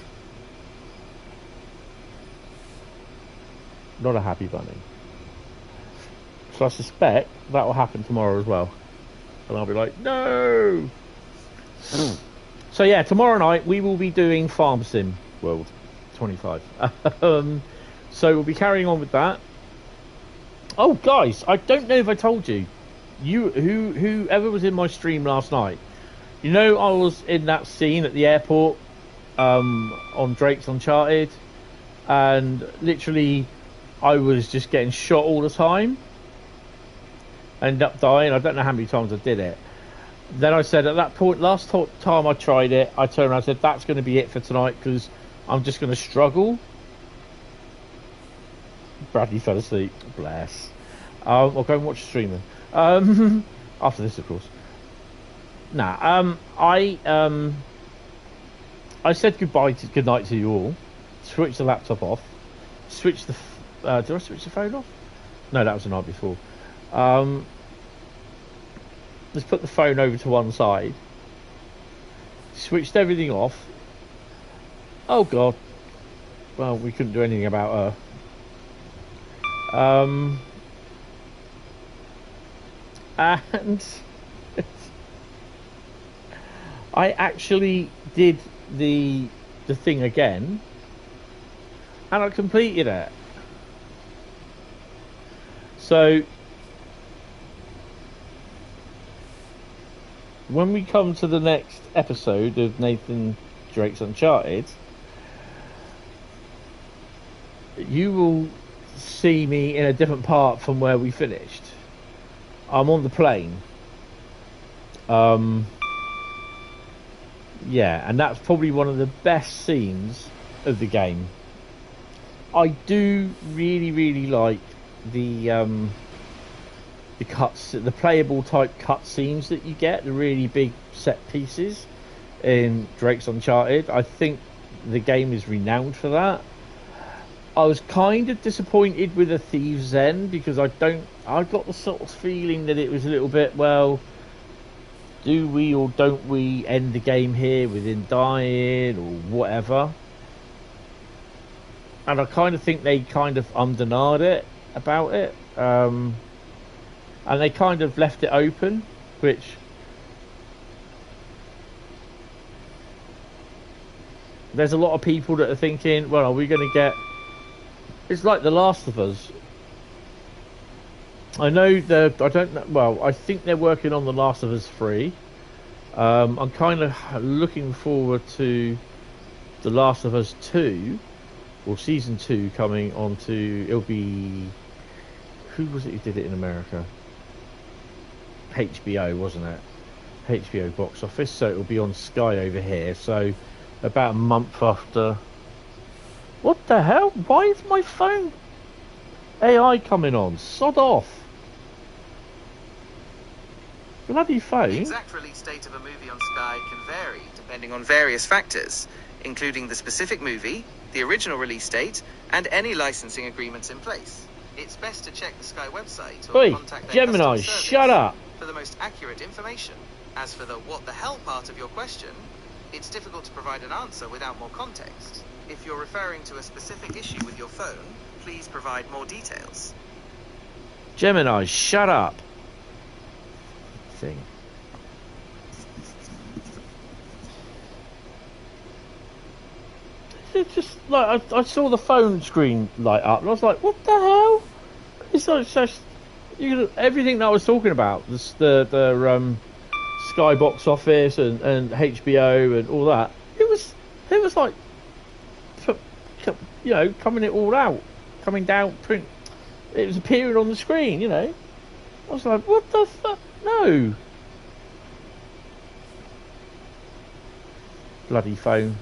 Not a happy bunny. So I suspect that will happen tomorrow as well. And I'll be like, no! So yeah, tomorrow night we will be doing Farm Sim World 25. So we'll be carrying on with that. Oh guys, I don't know if I told you. Whoever was in my stream last night, you know I was in that scene at the airport on Drake's Uncharted, and literally I was just getting shot all the time. Ended up dying. I don't know how many times I did it. Then I said at that point, last time I tried it, I turned around and said that's going to be it for tonight because I'm just going to struggle. Bradley fell asleep. Bless. I'll go and watch the stream then. After this, of course. I said good night to you all. Switched the laptop off. Switched the. Did I switch the phone off? No, that was the night before. Let's put the phone over to one side. Switched everything off. Oh God. Well, we couldn't do anything about her. And I actually did the thing again, and I completed it. So when we come to the next episode of Nathan Drake's Uncharted, you will see me in a different part from where we finished. I'm on the plane. Yeah, and that's probably one of the best scenes of the game. I do really like the playable type cutscenes that you get, the really big set pieces in Drake's Uncharted. I think the game is renowned for that. I was kind of disappointed with A Thief's End because I got the sort of feeling that it was a little bit, well, do we or don't we end the game here with him dying or whatever? And I kind of think they kind of undernarred it about it. And they kind of left it open, which there's a lot of people that are thinking, well, are we going to get... It's like The Last of Us. I know I don't know. Well, I think they're working on The Last of Us 3. I'm kind of looking forward to The Last of Us 2, or Season 2 coming onto... It'll be... Who was it who did it in America? HBO, wasn't it? HBO box office. So it'll be on Sky over here. So about a month after... What the hell? Why is my phone AI coming on? Sod off. Bloody phone. The exact release date of a movie on Sky can vary depending on various factors, including the specific movie, the original release date, and any licensing agreements in place. It's best to check the Sky website or contact their Gemini, customer service shut up! for the most accurate information. As for the what the hell part of your question, it's difficult to provide an answer without more context. If you're referring to a specific issue with your phone, please provide more details. Gemini, shut up! Thing. It's just like I saw the phone screen light up, and I was like, "What the hell?" It's just everything that I was talking about, the Sky box office and HBO and all that. It was like, you know, coming it all out, coming down, print. It was appearing on the screen, you know. I was like, "What the fuck? No!" Bloody phone.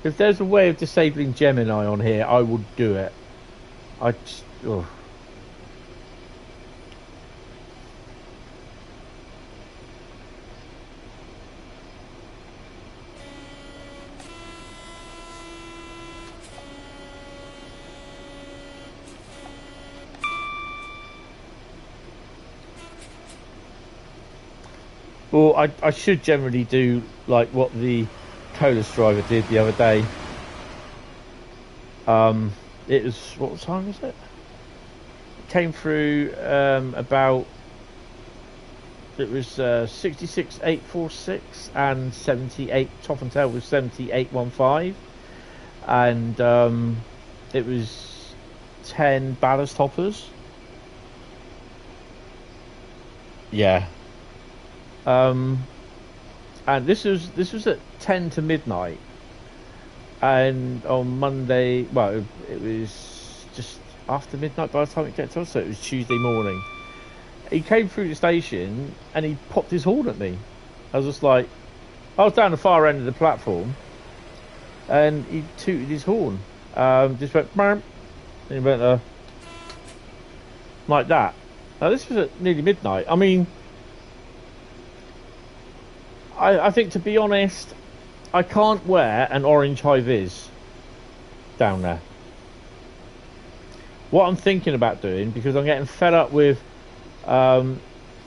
If there's a way of disabling Gemini on here, I would do it. I just... Oh. Well, I should generally do like what the Colas driver did the other day. It was, what time was it? It came through about, it was 66,846 and 78, top and tail was 7815, and it was 10 ballast hoppers. Yeah. And this was at 10 to midnight, and on Monday, well, it was just after midnight by the time it got to us, so it was Tuesday morning. He came through the station and he popped his horn at me. I was just like, I was down the far end of the platform, and he tooted his horn. Just went, and he went like that. Now this was at nearly midnight. I mean, I think, to be honest, I can't wear an orange high-vis down there. What I'm thinking about doing, because I'm getting fed up with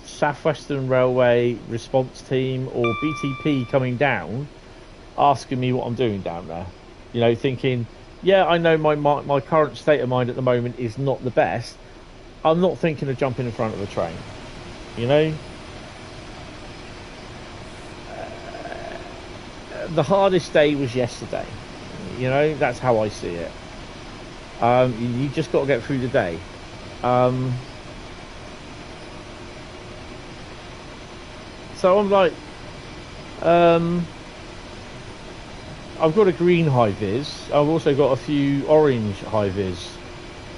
Southeastern Railway response team or BTP coming down, asking me what I'm doing down there. You know, thinking, yeah, I know my current state of mind at the moment is not the best. I'm not thinking of jumping in front of a train, you know. The hardest day was yesterday, you know, that's how I see it. You just got to get through the day. So I'm like, I've got a green high-vis, I've also got a few orange high-vis.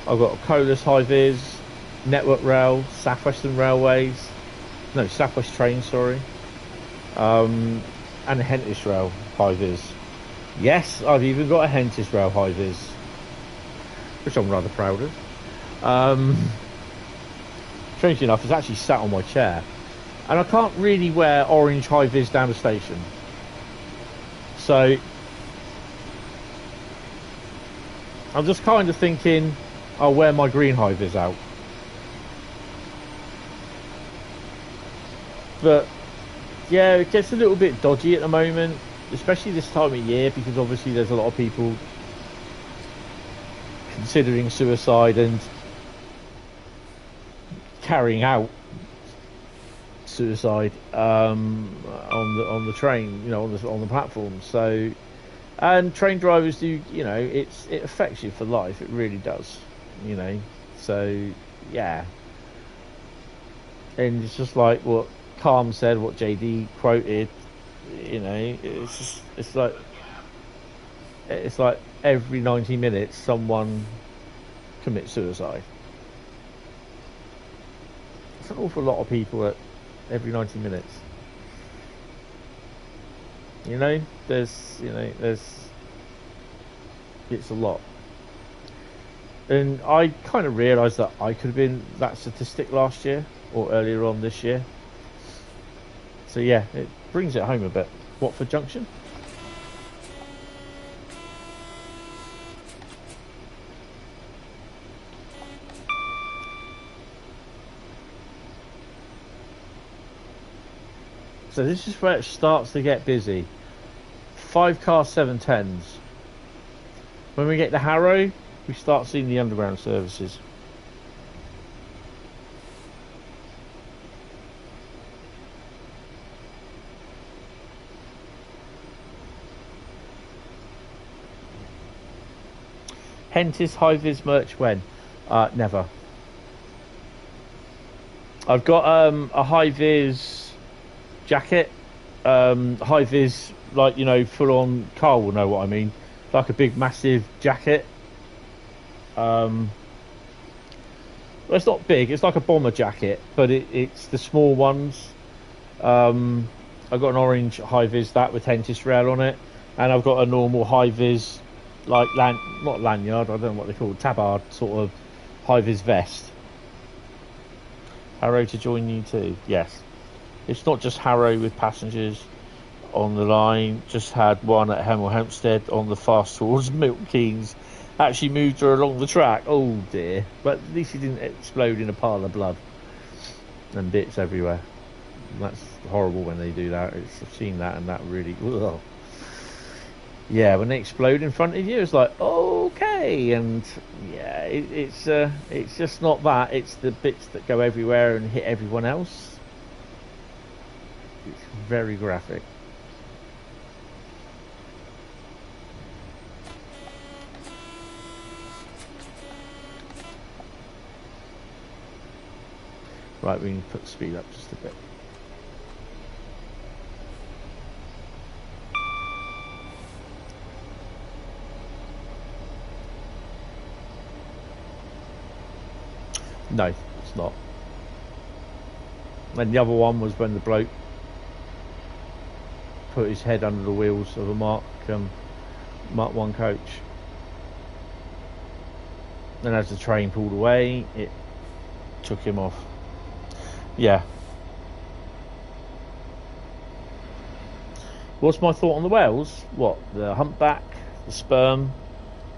I've got a Colas high-vis, Network Rail, Southwestern Railways, no, Southwest Trains, sorry, and a Hentis Rail high-vis. Yes, I've even got a Hentis Rail high-vis, which I'm rather proud of. Strangely enough, it's actually sat on my chair, and I can't really wear orange high-vis down the station. So I'm just kind of thinking I'll wear my green high-vis out. But yeah, it gets a little bit dodgy at the moment, especially this time of year, because obviously there's a lot of people considering suicide and carrying out suicide on the train, you know, on the platform. So, and train drivers do, you know, it affects you for life. It really does, you know. So yeah, and it's just like what Calm said, what JD quoted, you know, it's like every 90 minutes someone commits suicide. It's an awful lot of people at every 90 minutes. You know, it's a lot. And I kind of realised that I could have been that statistic last year or earlier on this year. So yeah, it brings it home a bit. Watford Junction. So this is where it starts to get busy. 5-car 710s. When we get to Harrow, we start seeing the underground services. Hentis high-vis merch when? Never. I've got a high-vis jacket. High-vis, like, you know, full-on, Carl will know what I mean. Like a big, massive jacket. Well, it's not big. It's like a bomber jacket, but it's the small ones. I've got an orange high-vis that with Hentis rail on it. And I've got a normal high-vis, like, not lanyard, I don't know what they call it, tabard, sort of high-vis vest. Harrow to join you too, yes. It's not just Harrow with passengers on the line, just had one at Hemel Hempstead on the fast towards Milton Keynes. Actually moved her along the track, oh dear. But at least he didn't explode in a pile of blood and bits everywhere. That's horrible when they do that. I've seen that, and that really, ugh. Yeah, when they explode in front of you, it's like, okay, and yeah, it's just not that. It's the bits that go everywhere and hit everyone else. It's very graphic. Right, we need to put the speed up just a bit. No, it's not. And the other one was when the bloke put his head under the wheels of a Mark 1 coach. And as the train pulled away, it took him off. Yeah. What's my thought on the whales? What? The humpback, the sperm,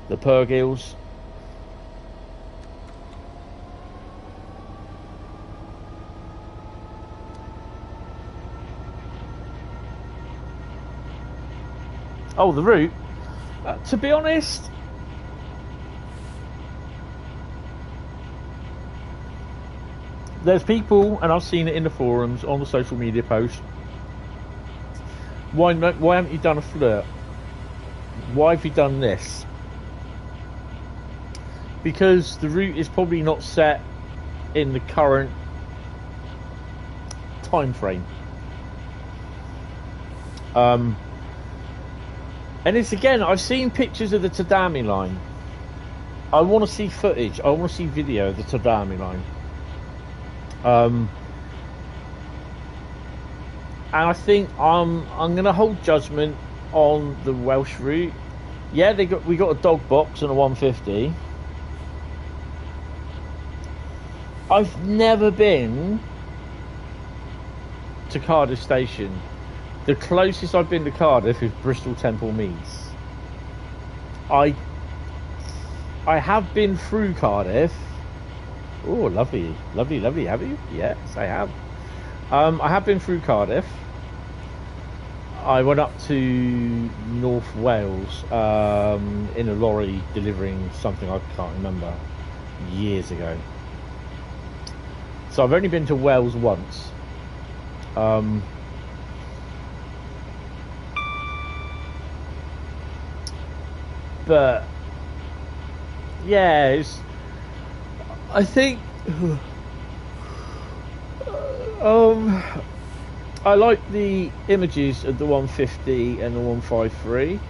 the purgils. Oh, the route. To be honest, there's people, and I've seen it in the forums, on the social media posts. Why haven't you done a flirt? Why have you done this? Because the route is probably not set in the current time frame. And it's, again, I've seen pictures of the Tadami line. I want to see footage. I want to see video of the Tadami line. And I think I'm going to hold judgment on the Welsh route. Yeah, we got a dog box and a 150. I've never been to Cardiff Station. The closest I've been to Cardiff is Bristol Temple Meads. I have been through Cardiff. Oh, lovely, lovely, lovely. Have you? Yes, I have. I have been through Cardiff. I went up to North Wales in a lorry delivering something I can't remember, years ago. So I've only been to Wales once. But yeah, I think I like the images of the 150 and the 153,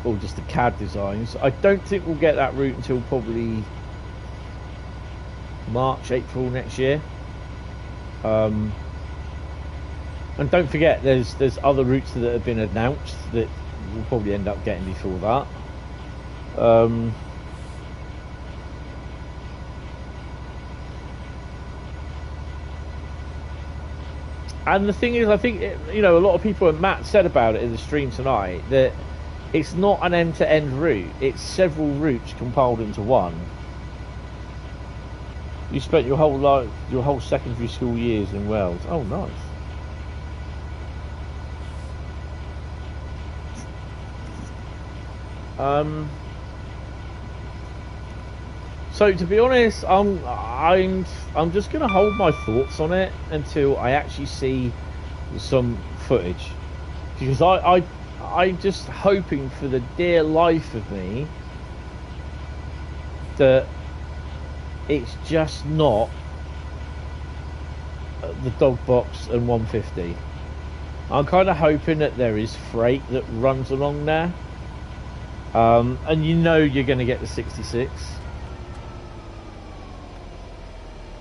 or just the CAD designs. I don't think we'll get that route until probably March, April next year. And don't forget, there's other routes that have been announced that we'll probably end up getting before that. And the thing is, I think, a lot of people, and Matt said about it in the stream tonight, that it's not an end-to-end route. It's several routes compiled into one. You spent your whole life, your whole secondary school years in Wales. Oh, nice. So to be honest, I'm just gonna hold my thoughts on it until I actually see some footage, because I'm just hoping for the dear life of me that it's just not the dog box and 150. I'm kind of hoping that there is freight that runs along there. And you're going to get the 66.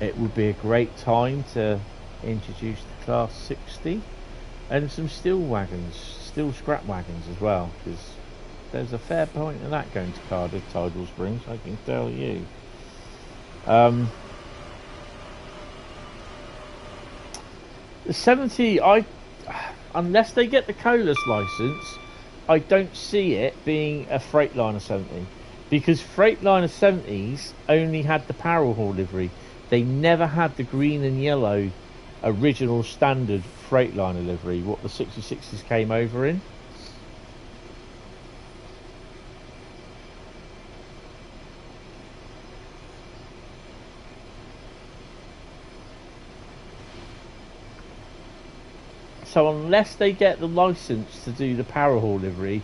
It would be a great time to introduce the Class 60 and some steel wagons. still scrap wagons as well, because there's a fair point of that going to Cardiff Tidal Springs, I can tell you. The 70, unless they get the Colas license, I don't see it being a Freightliner 70, because Freightliner 70s only had the Power Hall livery. They never had the green and yellow original standard Freightliner livery, what the 66s came over in. So unless they get the license to do the Power Hall livery,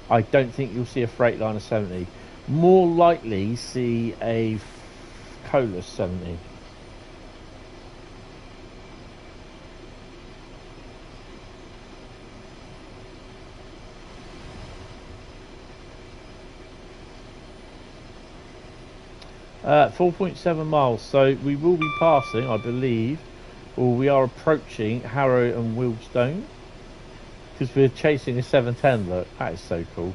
I don't think you'll see a Freightliner 70. More likely see a Colas 70. Uh, 4.7 miles, so we will be passing, I believe, or we are approaching Harrow and Wealdstone, because we're chasing a 710. Look, that is so cool.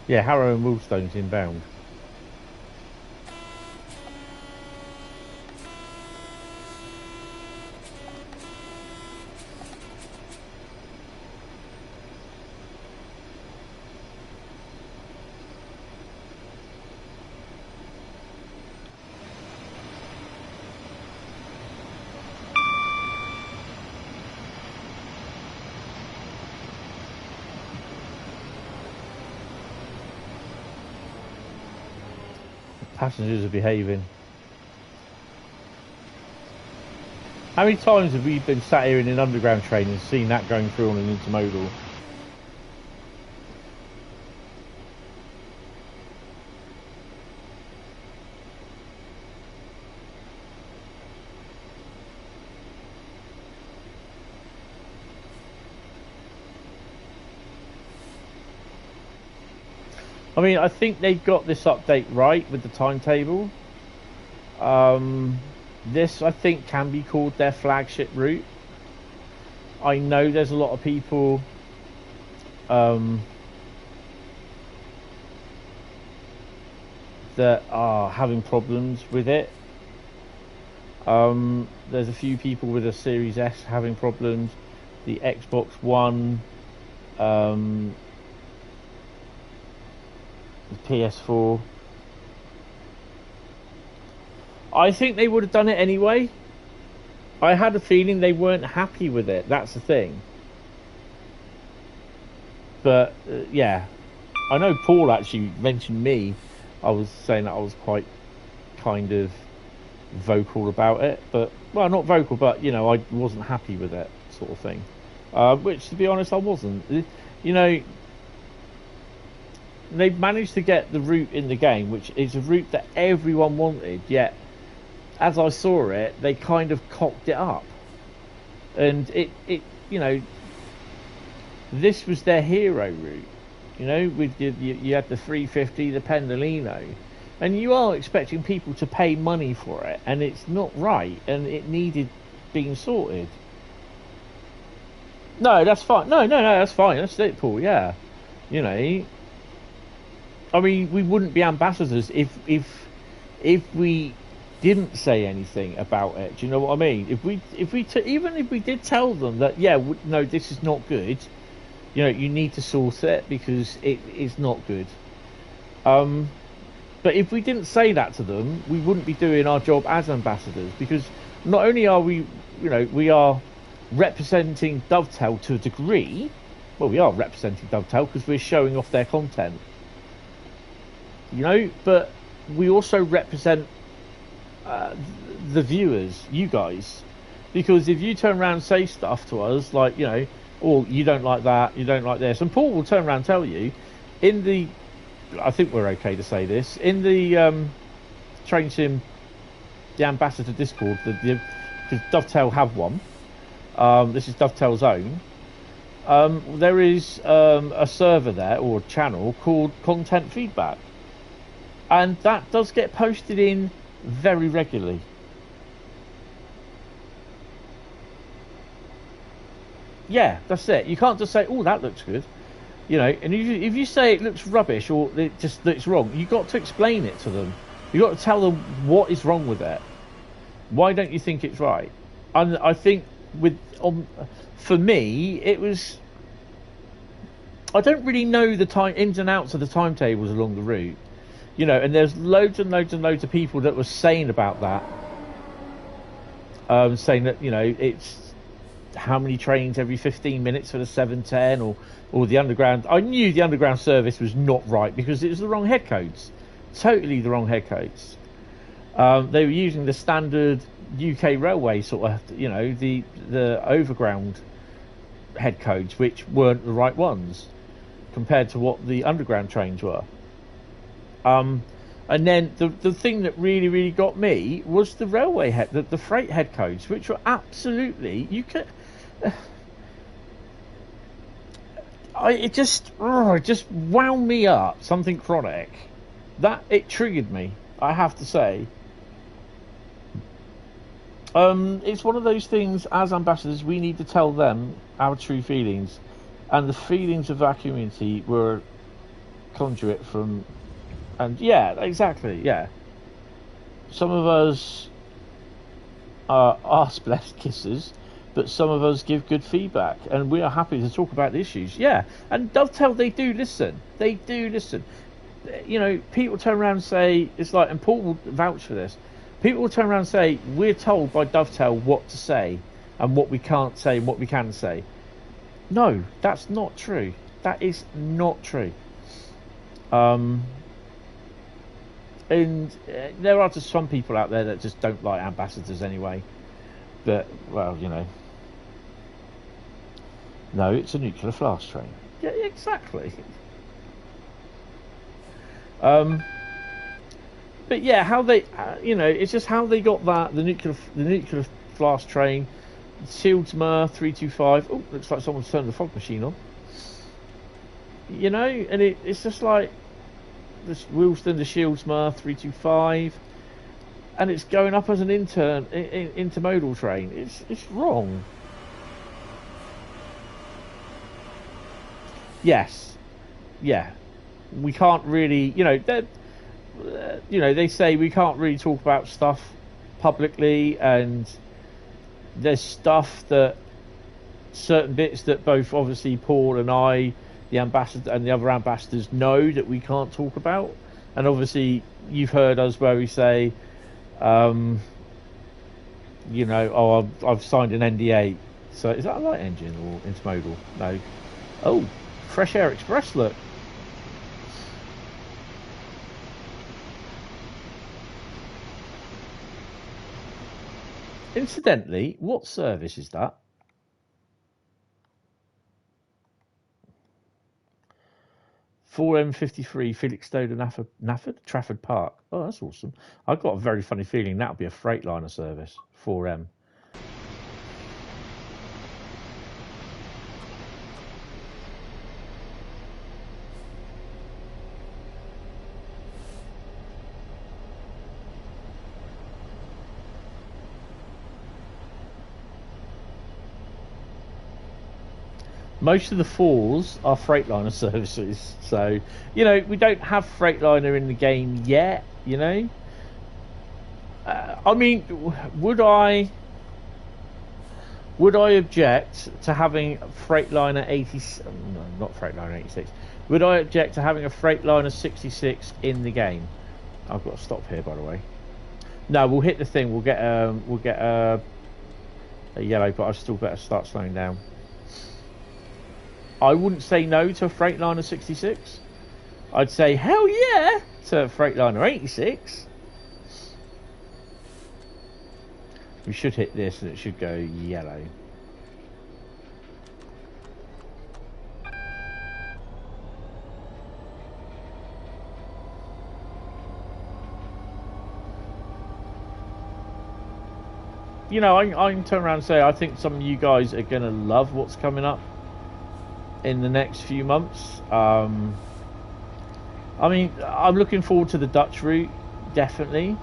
Yeah, Harrow and Wealdstone's inbound. Passengers are behaving. How many times have we been sat here in an underground train and seen that going through on an intermodal? I mean, I think they've got this update right with the timetable. This, I think, can be called their flagship route. I know there's a lot of people that are having problems with it. There's a few people with a Series S having problems. The Xbox One, the PS4. I think they would have done it anyway. I had a feeling they weren't happy with it. That's the thing. But yeah, I know Paul actually mentioned me. I was saying that I was quite kind of vocal about it, but well, not vocal, but you know, I wasn't happy with it, sort of thing. Which, to be honest, I wasn't. You know, they've managed to get the route in the game, which is a route that everyone wanted, yet as I saw it, they kind of cocked it up. And it you know, this was their hero route. You know, with you had the 350, the Pendolino, and you are expecting people to pay money for it, and it's not right, and it needed being sorted. No, that's fine. No, that's fine. That's it, Paul. Yeah, you know, I mean, we wouldn't be ambassadors if we didn't say anything about it. Do you know what I mean? Even if we did tell them that, yeah, no, this is not good. You know, you need to sort it because it is not good. But if we didn't say that to them, we wouldn't be doing our job as ambassadors, because not only are we, you know, we are representing Dovetail to a degree. Well, we are representing Dovetail because we're showing off their content. You know, but we also represent the viewers, you guys, because if you turn around and say stuff to us like, you know, oh, you don't like that, you don't like this, and Paul will turn around and tell you in the, I think we're okay to say this, in the Train Sim, the ambassador Discord, because Dovetail have one, this is Dovetail's own, There is a server there, or a channel, called Content Feedback. And that does get posted in very regularly. Yeah, that's it. You can't just say, oh, that looks good. You know, and if you say it looks rubbish or it just looks wrong, you've got to explain it to them. You've got to tell them what is wrong with it. Why don't you think it's right? And I think for me, it was... I don't really know the ins and outs of the timetables along the route. You know, and there's loads and loads and loads of people that were saying about that. Saying that, you know, it's how many trains every 15 minutes for the 710 or the underground. I knew the underground service was not right because it was the wrong head codes. Totally the wrong head codes. They were using the standard UK railway sort of, you know, the overground head codes, which weren't the right ones compared to what the underground trains were. And then the thing that really got me was the railway the freight head codes, which were absolutely, you could... it just wound me up, something chronic. That, it triggered me, I have to say. It's one of those things, as ambassadors, we need to tell them our true feelings. And the feelings of our community were conduit from... And yeah, exactly, yeah. Some of us are arse-blessed kissers, but some of us give good feedback, and we are happy to talk about the issues. Yeah, and Dovetail, they do listen. They do listen. You know, people turn around and say, it's like, and Paul will vouch for this, people will turn around and say, we're told by Dovetail what to say, and what we can't say, and what we can say. No, that's not true. That is not true. And there are just some people out there that just don't like ambassadors anyway. But, well, you know. No, it's a nuclear flask train. Yeah, exactly. But yeah, how they, you know, it's just how they got that, the nuclear flask train, Shieldsmer 325. Oh, looks like someone's turned the fog machine on. You know, and it's just like, this Euston to Shieldsmer 325, and it's going up as an intermodal train. It's wrong. Yes, yeah, we can't really, you know, they say we can't really talk about stuff publicly, and there's stuff that certain bits that both obviously Paul and I, the ambassador and the other ambassadors, know that we can't talk about. And obviously you've heard us where we say, you know, oh, I've signed an NDA. So is that a light engine or intermodal? No. Oh, Fresh Air Express, look. Incidentally, what service is that? 4M53 Felixstowe to Trafford Park. Oh, that's awesome. I've got a very funny feeling that'll be a Freightliner service. 4M. Most of the 4s are Freightliner services, so, you know, we don't have Freightliner in the game yet, you know. I mean, would I object to having Freightliner 86? No, not Freightliner 86. Would I object to having a Freightliner 66 in the game? I've got to stop here, by the way. No, we'll hit the thing. We'll get a yellow, but I still better start slowing down. I wouldn't say no to a Freightliner 66. I'd say hell yeah to a Freightliner 86. We should hit this and it should go yellow. You know, I can turn around and say I think some of you guys are going to love what's coming up. in the next few months. I mean, I'm looking forward to the Dutch route, definitely.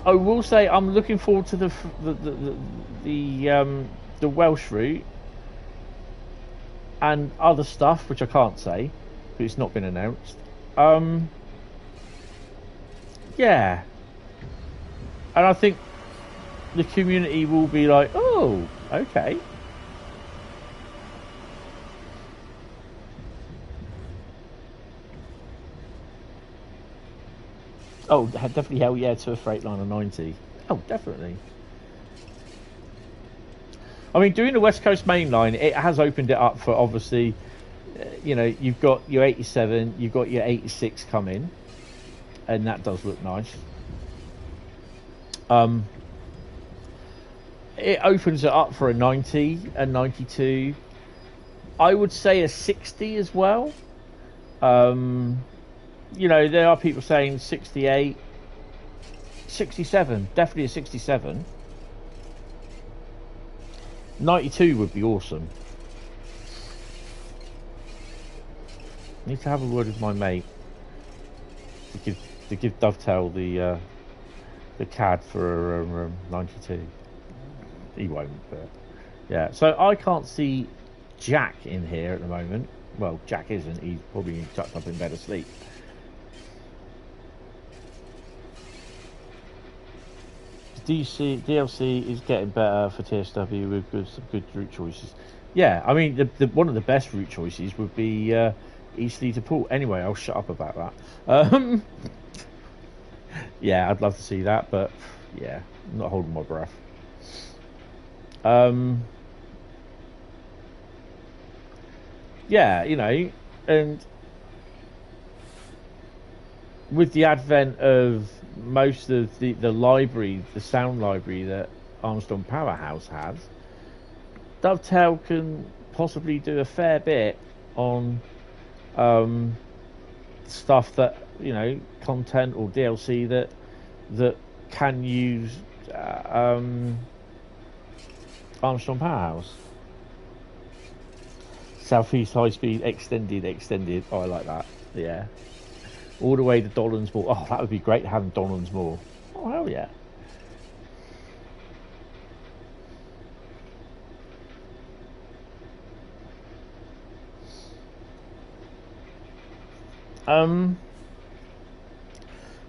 I will say I'm looking forward to the Welsh route and other stuff, which I can't say, but it's not been announced. Yeah, and I think the community will be like, oh, okay. Oh, definitely, hell yeah, to a Freightliner 90. Oh, definitely. I mean, doing the West Coast Mainline, it has opened it up for, obviously, you know, you've got your 87, you've got your 86 coming, and that does look nice. It opens it up for a 90, a 92. I would say a 60 as well. You know, there are people saying 68, 67, definitely a 67. 92 would be awesome. Need to have a word with my mate to give Dovetail the CAD for 92. He won't, but yeah. So I can't see Jack in here at the moment. Well, Jack isn't. He's probably tucked up in bed asleep. DLC is getting better for TSW with some good route choices. Yeah, I mean, one of the best route choices would be Eastleigh to Port. Anyway, I'll shut up about that. Yeah, I'd love to see that, but yeah, I'm not holding my breath. Yeah, you know, and with the advent of most of the library, the sound library that Armstrong Powerhouse has, Dovetail can possibly do a fair bit on stuff that, you know, content or DLC that can use Armstrong Powerhouse. Southeast Highspeed extended. Oh, I like that. Yeah. All the way to Dollans Moor. Oh, that would be great having Dollans Moor. Oh, hell yeah.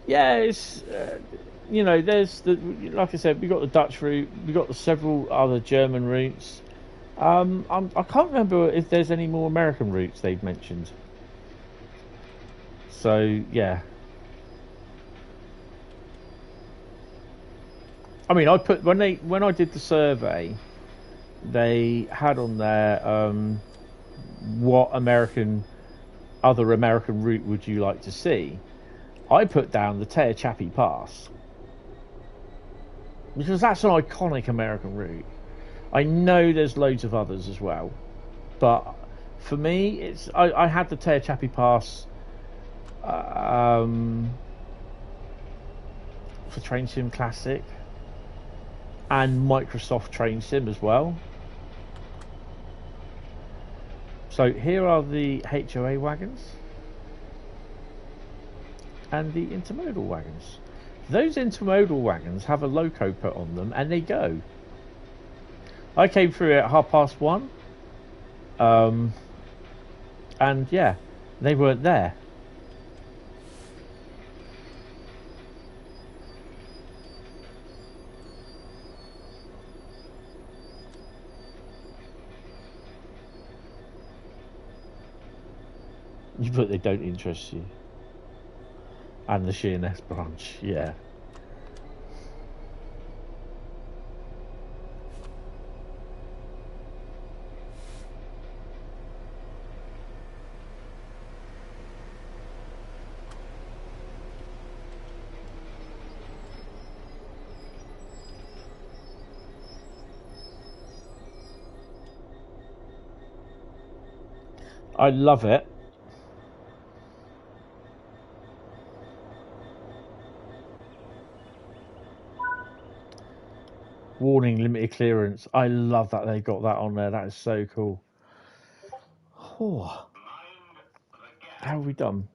Yeah, it's you know, there's the, like I said, we got the Dutch route, we got the several other German routes. I can't remember if there's any more American routes they've mentioned. So yeah, I mean, I put when I did the survey, they had on there what other American route would you like to see? I put down the Tehachapi Pass because that's an iconic American route. I know there's loads of others as well, but for me, it's I had the Tehachapi Pass for Train Sim Classic and Microsoft Train Sim as well. So here are the HOA wagons and the intermodal wagons. Those intermodal wagons have a loco put on them and they go. I came through at 1:30, and yeah, they weren't there. But they don't interest you. And the Sheerness branch, yeah. I love it. Warning, limited clearance. I love that they got that on there. That is so cool. Oh, how have we done?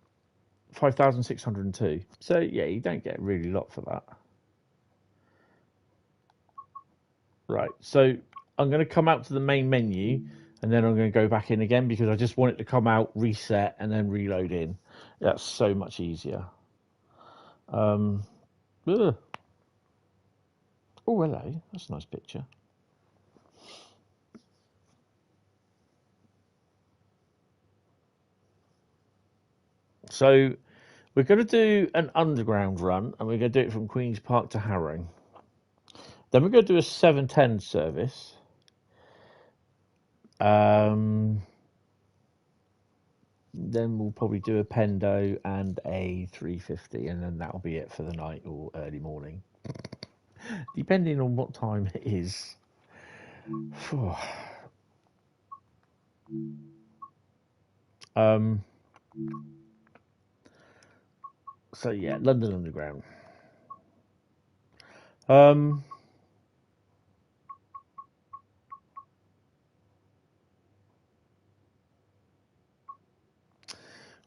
5,602. So yeah, you don't get really a lot for that. Right, so I'm going to come out to the main menu and then I'm going to go back in again because I just want it to come out, reset, and then reload in. That's so much easier. Oh, hello. That's a nice picture. So we're going to do an underground run and we're going to do it from Queen's Park to Harrow. Then we're going to do a 7:10 service. Then we'll probably do a Pendo and a 350, and then that'll be it for the night or early morning, depending on what time it is. So yeah, London Underground.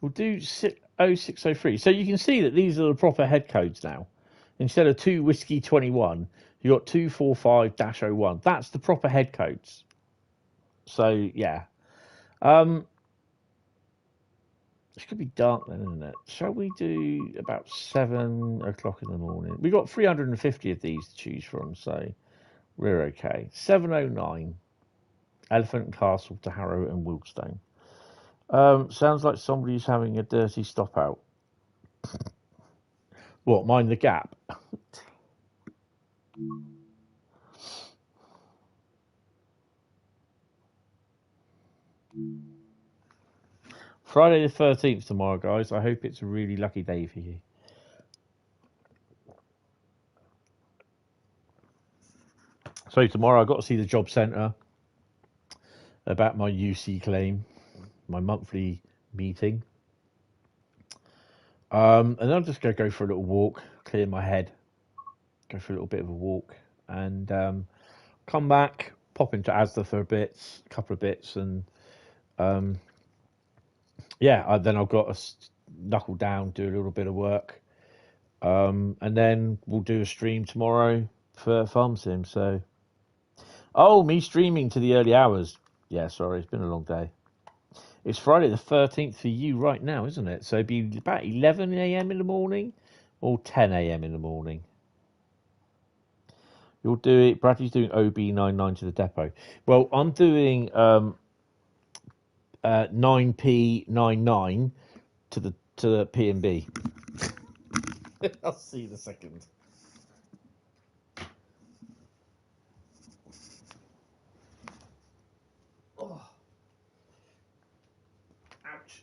We'll do 0603. So you can see that these are the proper head codes now. Instead of 2 Whiskey 21, you got 245-01. That's the proper head codes. So yeah. It's going to be dark then, isn't it? Shall we do about 7 o'clock in the morning? We've got 350 of these to choose from, so we're okay. 7:09, Elephant and Castle to Harrow and Wiltstone. Sounds like somebody's having a dirty stop out. What, mind the gap? Friday the 13th tomorrow, guys. I hope it's a really lucky day for you. So tomorrow I've got to see the job centre about my UC claim, my monthly meeting. And then I'm just going to go for a little walk, clear my head, go for a little bit of a walk, and come back, pop into Asda for a couple of bits, and then I've got to knuckle down, do a little bit of work, and then we'll do a stream tomorrow for Farm Sim. So, me streaming to the early hours. Yeah, sorry, it's been a long day. It's Friday the 13th for you right now, isn't it? So it'd be about 11 a.m. in the morning or 10 a.m. in the morning. You'll do it. Bradley's doing OB99 to the depot. Well, I'm doing 9P99 to the P&B. I'll see you in a second. Oh. Ouch.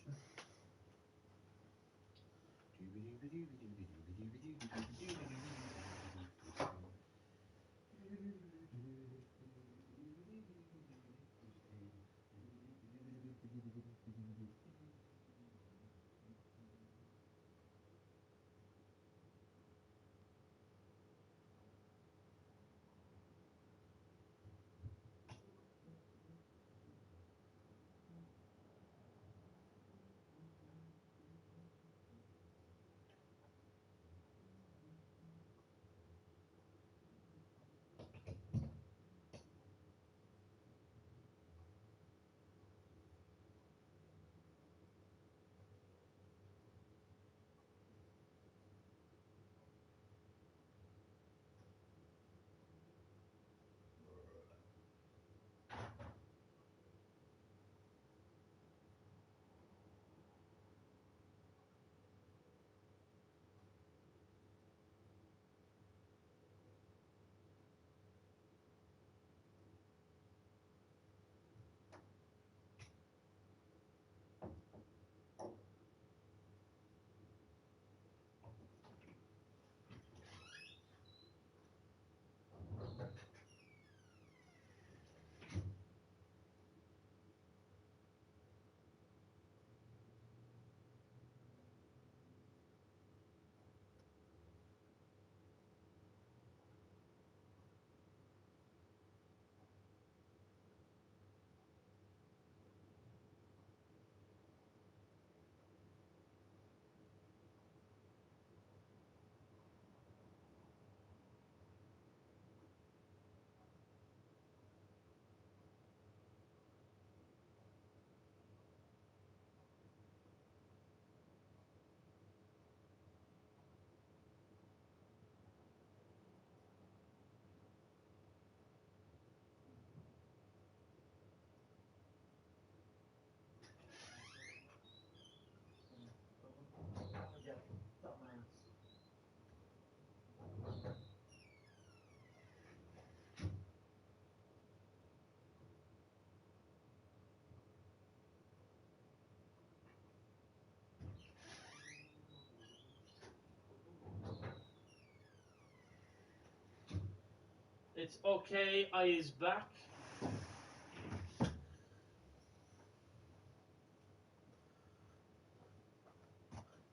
It's okay, I is back.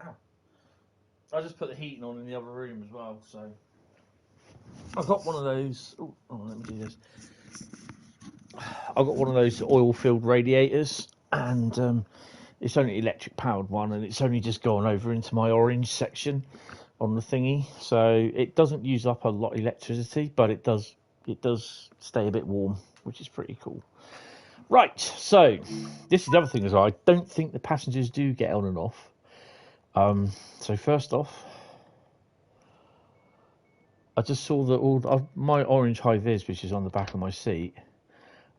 Ow. I just put the heating on in the other room as well, so I've got one of those. Oh, let me do this. I've got one of those oil-filled radiators, and it's only electric powered one, and it's only just gone over into my orange section on the thingy, so it doesn't use up a lot of electricity, but it does stay a bit warm, which is pretty cool. Right, so this is the other thing as well. I don't think the passengers do get on and off. So first off, I just saw that all my orange high vis, which is on the back of my seat,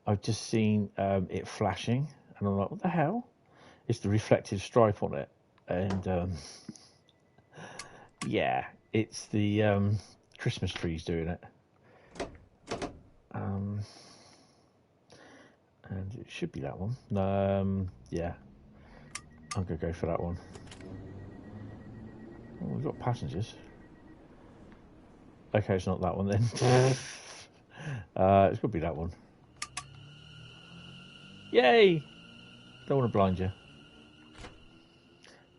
I've just seen it flashing, and I'm like, what the hell? It's the reflective stripe on it, and yeah, it's the Christmas trees doing it. And it should be that one. Yeah, I'm gonna go for that one. Oh, we've got passengers. Okay, it's not that one then. It's gonna be that one. Yay! Don't want to blind you.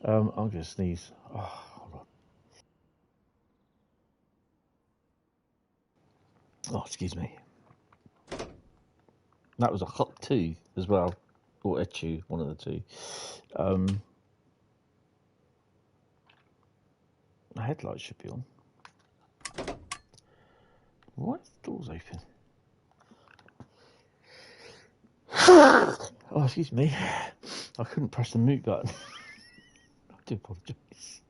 I'm gonna sneeze. Oh, hold on. Oh, excuse me. That was a hot two as well, or a chew, one of the two. The headlights should be on. Why is the doors open? Oh, excuse me. I couldn't press the mute button. I do apologise.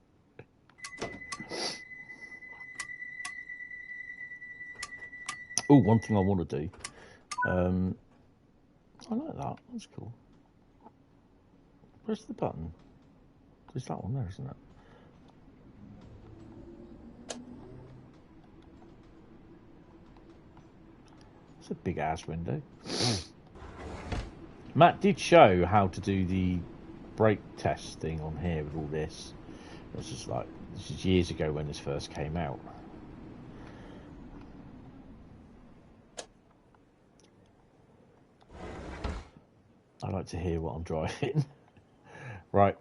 Oh, one thing I want to do. I like that. That's cool. Where's the button? There's that one there, isn't it? It's a big ass window. Matt did show how to do the brake test thing on here with all this. This is years ago when this first came out. I like to hear what I'm driving. Right.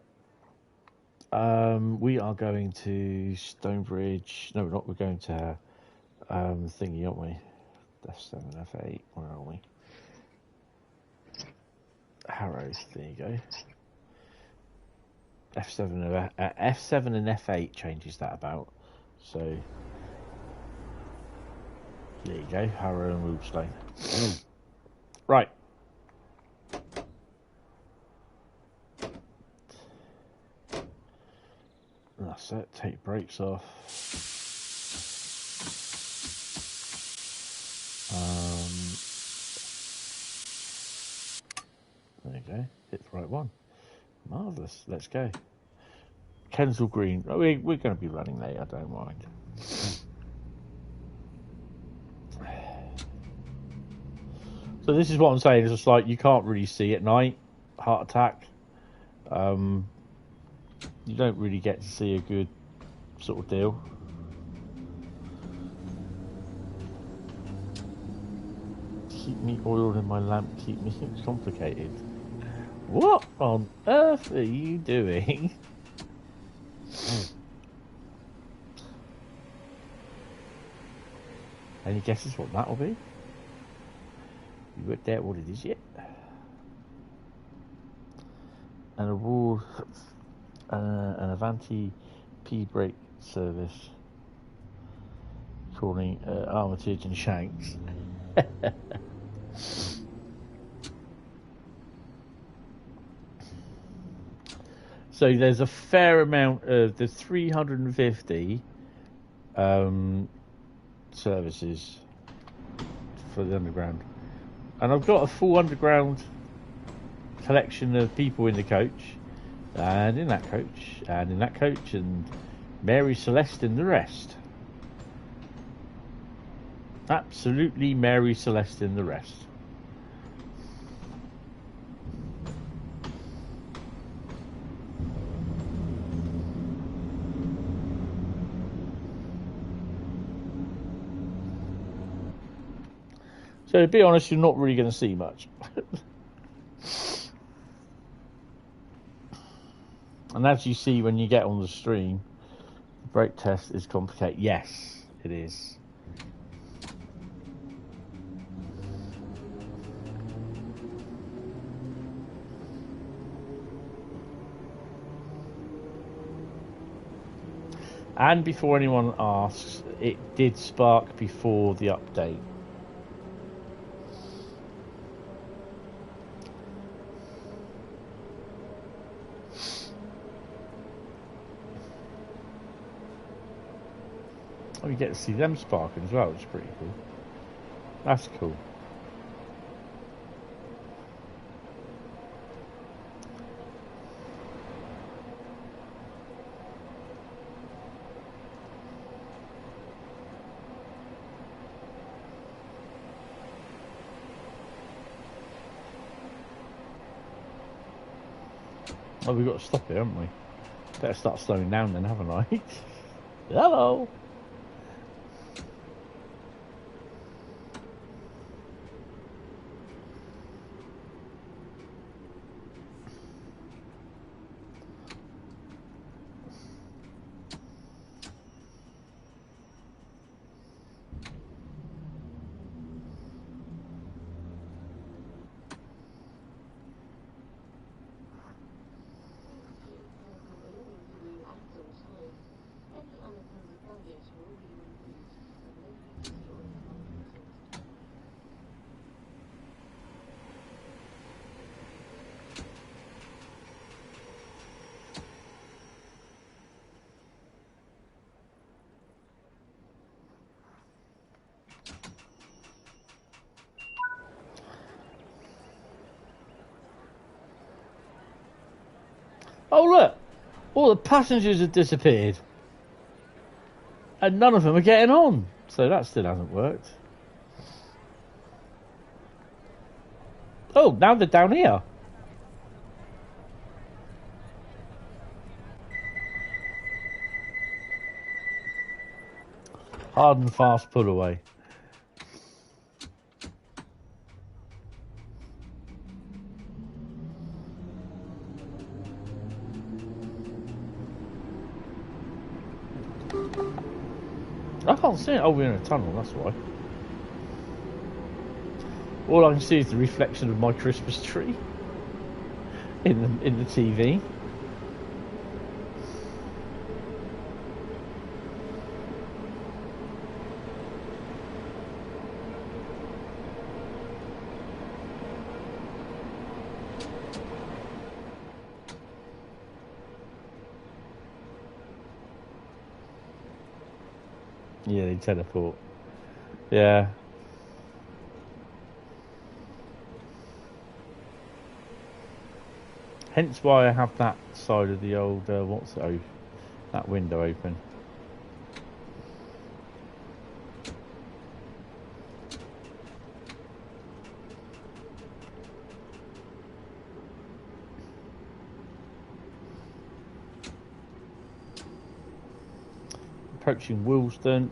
We are going to Stonebridge. No, we're not. We're going to thingy, aren't we? F7, F8. Where are we? Harrows. There you go. F7 and F8 changes that about. So there you go. Harrow and Wilbstone. Right. That's it. Take brakes off. There you go. Hit the right one. Marvellous. Let's go. Kensal Green. Oh, we're going to be running late. I don't mind. So this is what I'm saying. It's just like you can't really see at night. Heart attack. You don't really get to see a good sort of deal. Keep me oiled in my lamp. Keep me complicated. What on earth are you doing? Any guesses what that'll be? You worked out what it is yet? An award, an Avanti P-brake service, calling Armitage and Shanks. So there's a fair amount of the 350 services for the underground, and I've got a full underground collection of people in the coach, and in that coach, and in that coach, and Mary Celeste in the rest. Absolutely Mary Celeste in the rest. So to be honest, you're not really going to see much. And as you see when you get on the stream, the brake test is complicated. Yes, it is. And before anyone asks, it did spark before the update. Oh, you get to see them sparking as well, which is pretty cool. That's cool. Oh, we've got to stop here, haven't we? Better start slowing down then, haven't I? Hello! Oh look! All the passengers have disappeared. And none of them are getting on. So that still hasn't worked. Oh, now they're down here. Hard and fast pull away. I can't see it. Oh, we're in a tunnel, that's why. All I can see is the reflection of my Christmas tree in the TV. Yeah, they teleport. Yeah. Hence why I have that side of the old, that window open. Approaching Euston.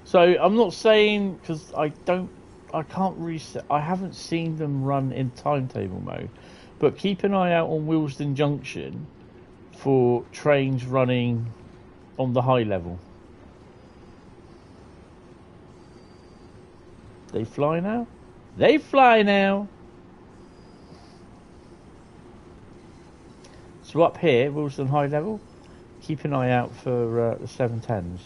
So I'm not saying, because I can't reset. I haven't seen them run in timetable mode, but keep an eye out on Euston Junction for trains running on the high level. They fly now? They fly now! So up here, Euston high level, keep an eye out for the 710s.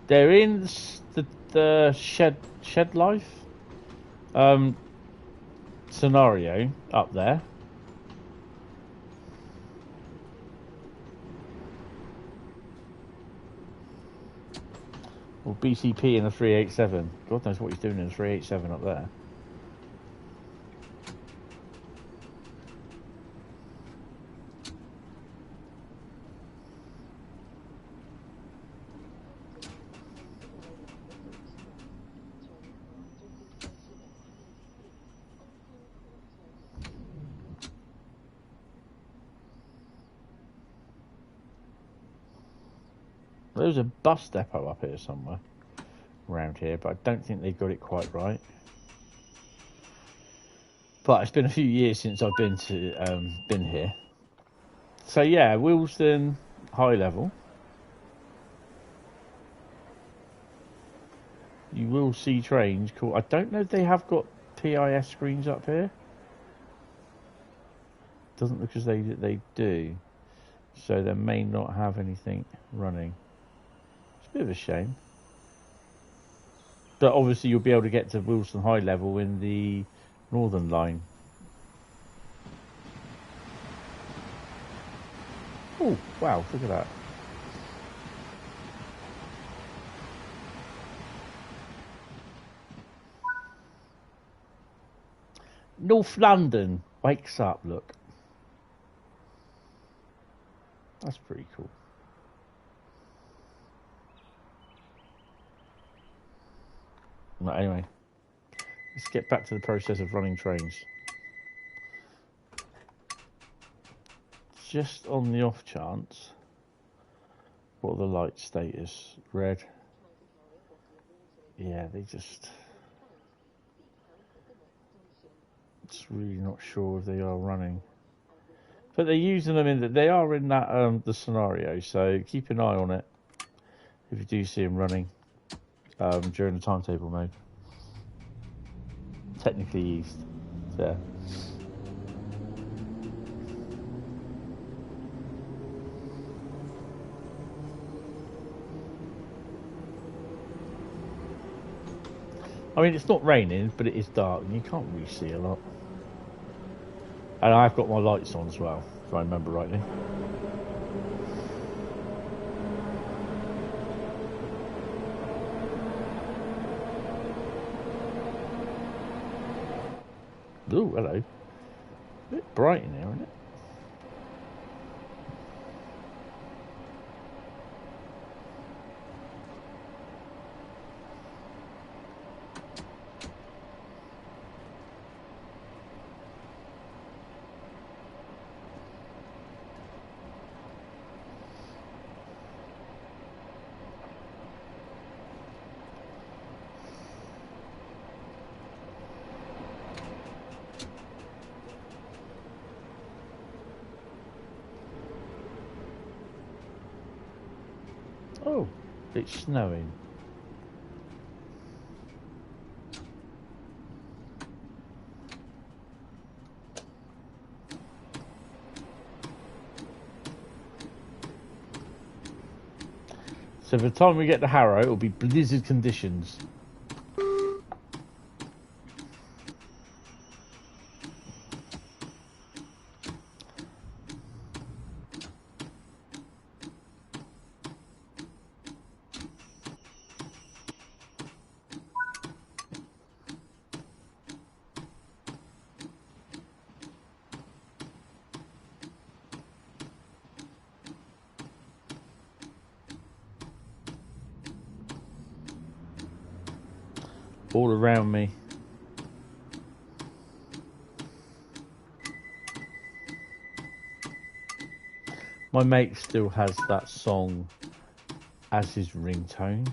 They're in the shed life scenario up there. Or BCP in a 387. God knows what he's doing in a 387 up there. There was a bus depot up here somewhere around here, but I don't think they've got it quite right. But it's been a few years since I've been here. So yeah, Willesden high level. You will see trains. Cool. I don't know if they have got PIS screens up here. Doesn't look as though they do. So they may not have anything running. It's a bit of a shame. But obviously you'll be able to get to Willesden high level in the Northern Line. Oh, wow, look at that. North London wakes up, look. That's pretty cool. Right, anyway, let's get back to the process of running trains. Just on the off chance, what are the light status? Red. Yeah, they just... really not sure if they are running. But they're using them in they are in that the scenario, so keep an eye on it if you do see them running during the timetable mode. Technically east. There. I mean, it's not raining, but it is dark, and you can't really see a lot. And I've got my lights on as well, if I remember rightly. Ooh, hello. A bit bright in here, isn't it? Oh, it's snowing. So by the time we get to Harrow, it'll be blizzard conditions. All around me. My mate still has that song as his ringtone.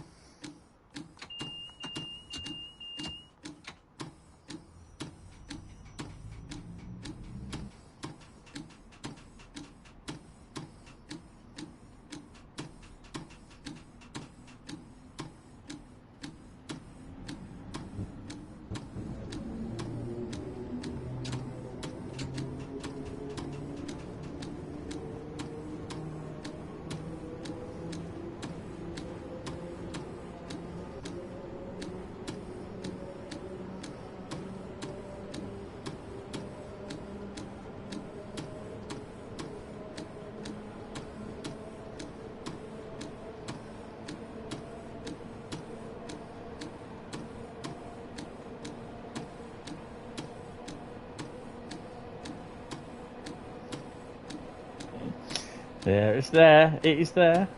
There, it's there. It is there.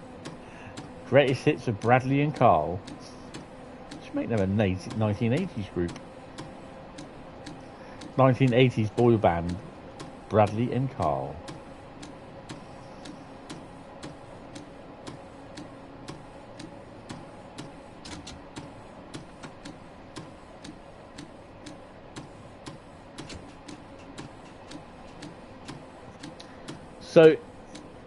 Greatest hits of Bradley and Carl. Should make them a 1980s group. 1980s boy band, Bradley and Carl. So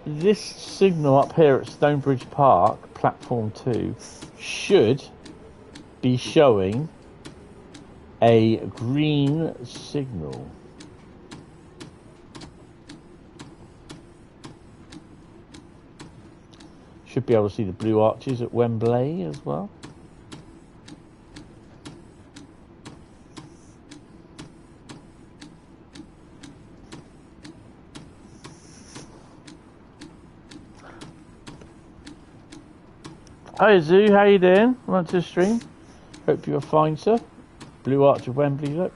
this signal up here at Stonebridge Park, platform 2, should be showing a green signal. Should be able to see the blue arches at Wembley as well. Hi Zoo, how you doing? Welcome to the stream. Hope you're fine, sir. Blue Arch of Wembley, look.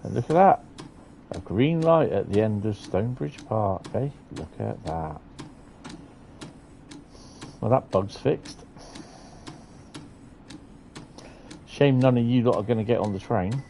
And look at that. A green light at the end of Stonebridge Park, eh? Look at that. Well, that bug's fixed. Shame none of you lot are going to get on the train.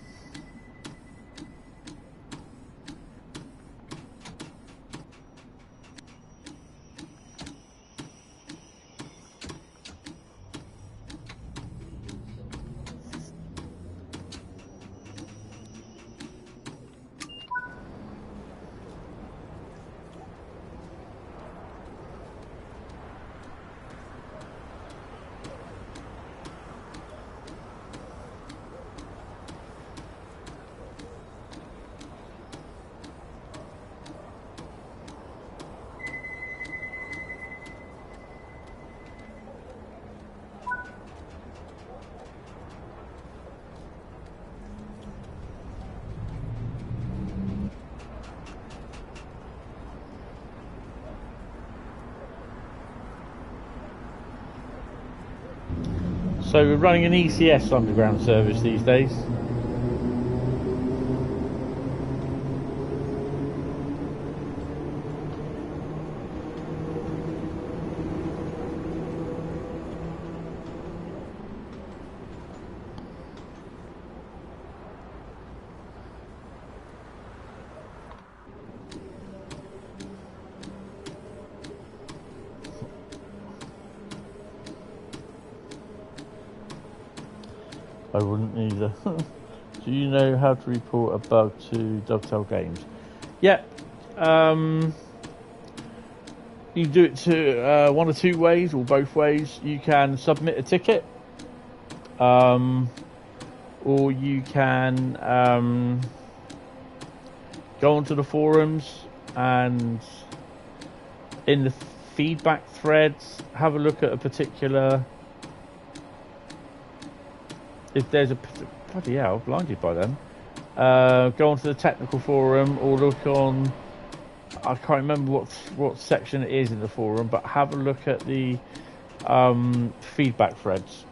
So we're running an ECS underground service these days. I wouldn't either. Do you know how to report a bug to Dovetail Games? Yeah. You can do it to one or two ways, or both ways. You can submit a ticket, or you can go onto the forums and in the feedback threads, have a look at a particular... If there's a... Bloody hell, blinded by them. Go onto the technical forum or look on... I can't remember what section it is in the forum, but have a look at the feedback threads.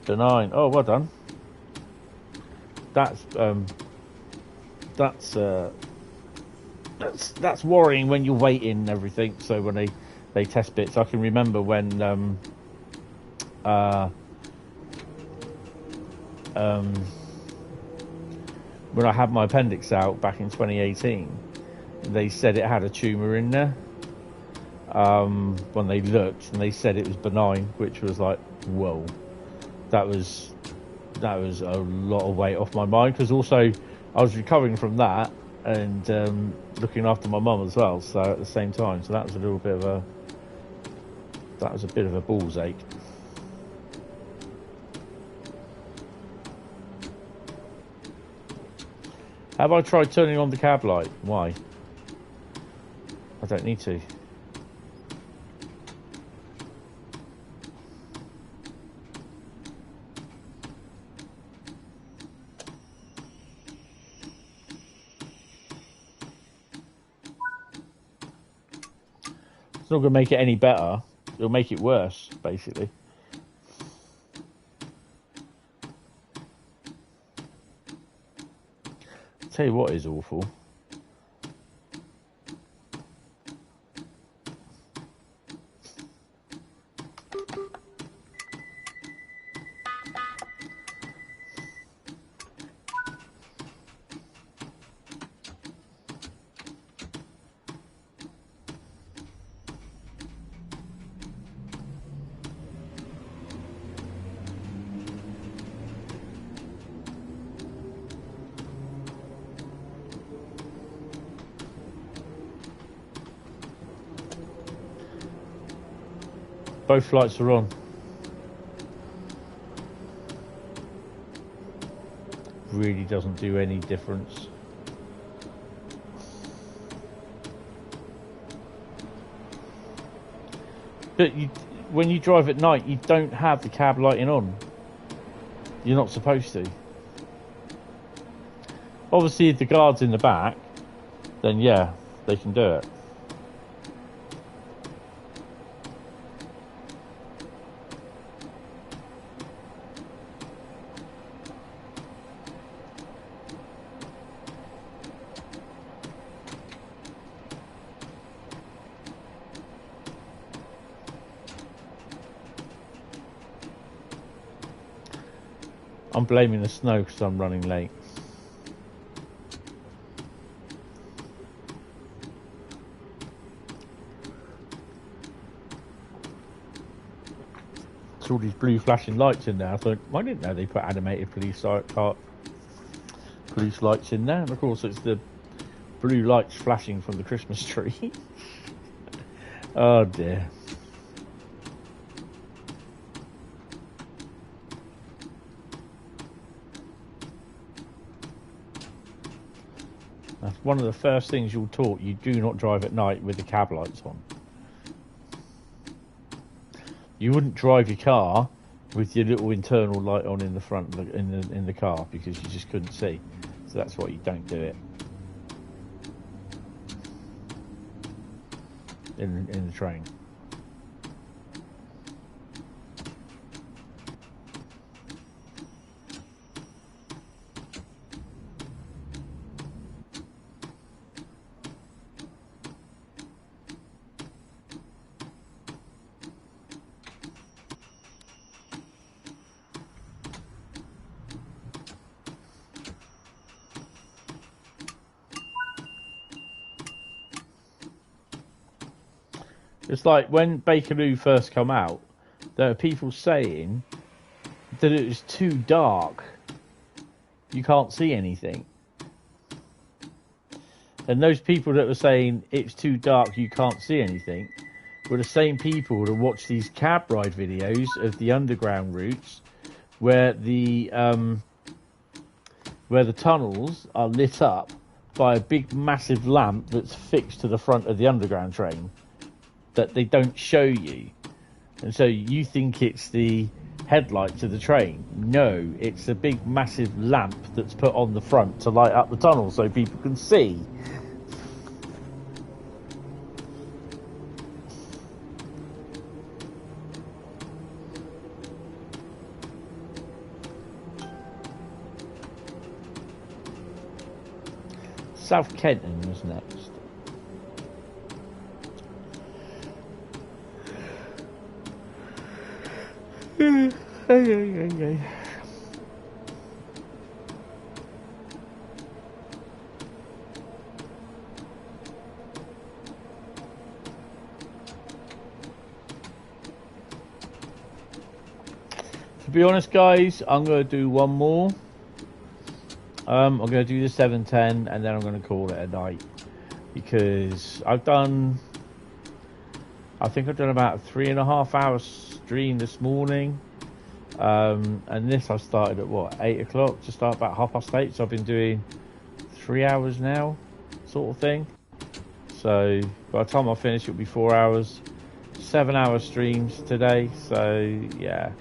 Benign. Oh, well done. That's worrying when you're waiting and everything. So when they test bits, I can remember when I had my appendix out back in 2018, they said it had a tumour in there. When they looked, and they said it was benign, which was like, whoa, that was a lot of weight off my mind, because also I was recovering from that and looking after my mum as well. So at the same time, so that was a bit of a balls ache. Have I tried turning on the cab light? Why? I don't need to. It's not going to make it any better. It'll make it worse, basically. Tell you what is awful. Both lights are on. Really doesn't do any difference. But when you drive at night, you don't have the cab lighting on. You're not supposed to. Obviously, if the guard's in the back, then yeah, they can do it. I'm blaming the snow because I'm running late. It's all these blue flashing lights in there. I thought, I didn't know they put animated police lights in there. And of course, it's the blue lights flashing from the Christmas tree. Oh dear. That's one of the first things you're taught. You do not drive at night with the cab lights on. You wouldn't drive your car with your little internal light on in the front in the car because you just couldn't see. So that's why you don't do it in the train. It's like when Bakerloo first come out, there are people saying that it was too dark. You can't see anything. And those people that were saying it's too dark, you can't see anything, were the same people that watch these cab ride videos of the underground routes where the tunnels are lit up by a big massive lamp that's fixed to the front of the underground train that they don't show you. And so you think it's the headlights of the train. No, it's a big massive lamp that's put on the front to light up the tunnel so people can see. South Kenton was next. To be honest, guys, I'm going to do one more. I'm going to do the 710 and then I'm going to call it a night because I think I've done about a 3.5 hour stream this morning. And this I started at what, 8 o'clock to start about 8:30, so I've been doing 3 hours now, sort of thing. So by the time I finish it'll be 4 hours. 7 hour streams today, so yeah.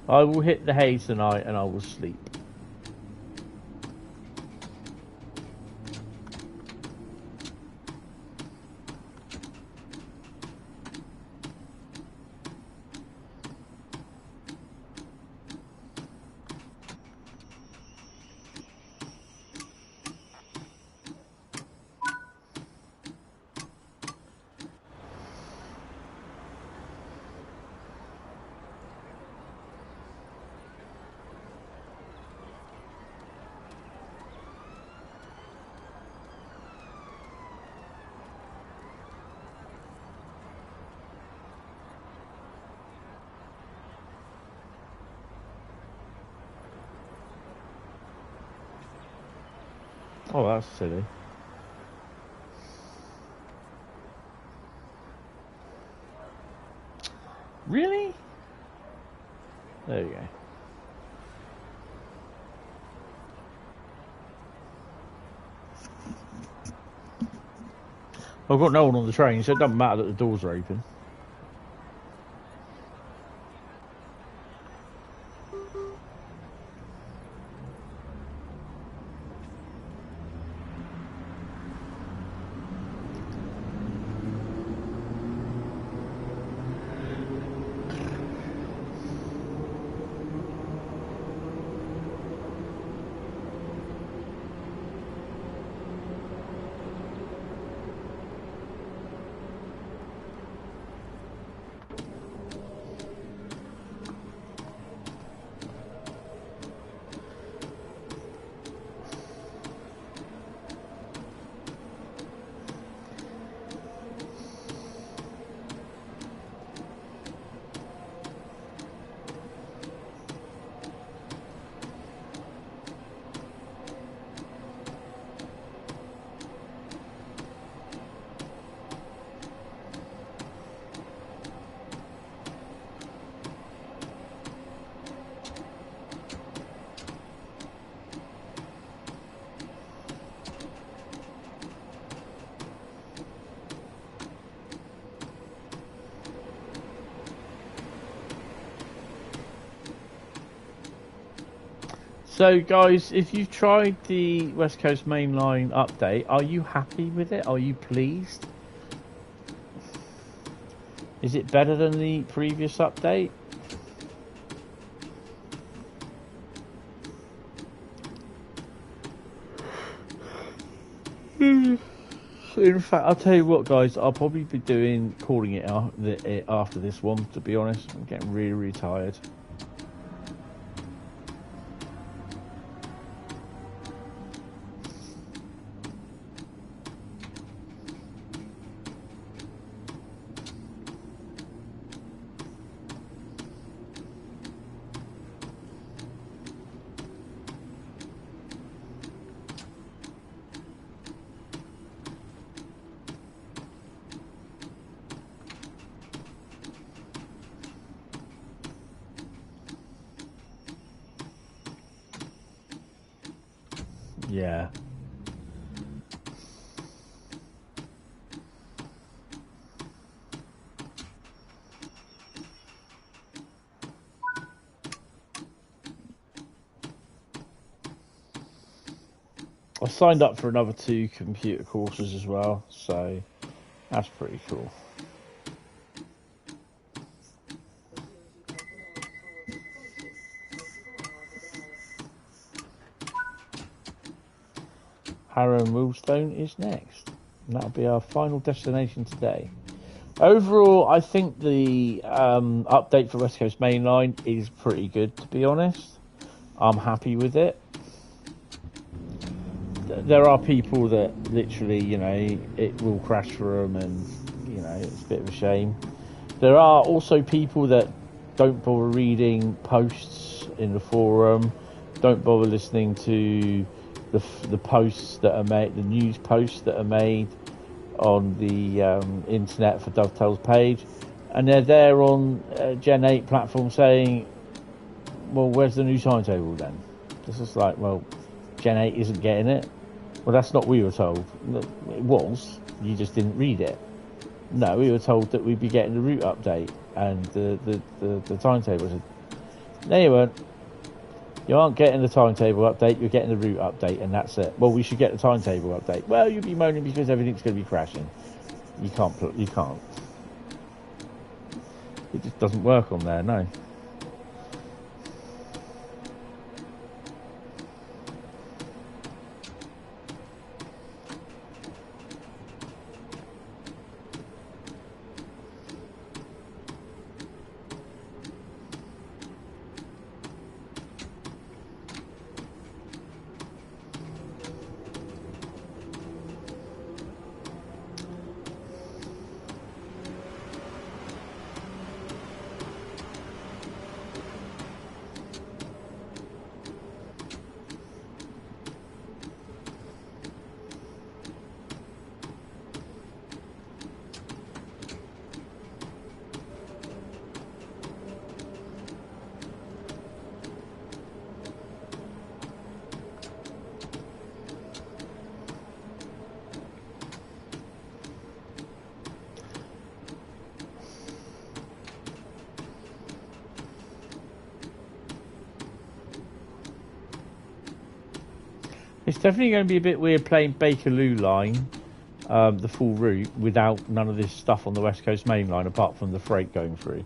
I will hit the hay tonight and I will sleep. Oh, that's silly. Really? There you go. I've got no one on the train, so it doesn't matter that the doors are open. So, guys, if you've tried the West Coast Mainline update, are you happy with it? Are you pleased? Is it better than the previous update? In fact, I'll tell you what, guys, I'll probably be calling it after this one, to be honest. I'm getting really, really tired. Yeah. I signed up for another 2 computer courses as well, so that's pretty cool. Harrow and Millstone is next, and that'll be our final destination today. Overall, I think the update for West Coast Mainline is pretty good, to be honest. I'm happy with it. There are people that literally, it will crash for them, and, it's a bit of a shame. There are also people that don't bother reading posts in the forum, don't bother listening to the posts that are made, the news posts that are made on the internet for Dovetail's page, and they're there on Gen 8 platform saying, well, where's the new timetable then? It's just like, well, Gen 8 isn't getting it. Well, that's not what we were told. It was, you just didn't read it. No, we were told that we'd be getting the route update and the timetable. No, you weren't. You aren't getting the timetable update, you're getting the route update, and that's it. Well, we should get the timetable update. Well, you'll be moaning because everything's going to be crashing. You can't. It just doesn't work on there, no. It's definitely going to be a bit weird playing Bakerloo line, the full route, without none of this stuff on the West Coast Mainline, apart from the freight going through.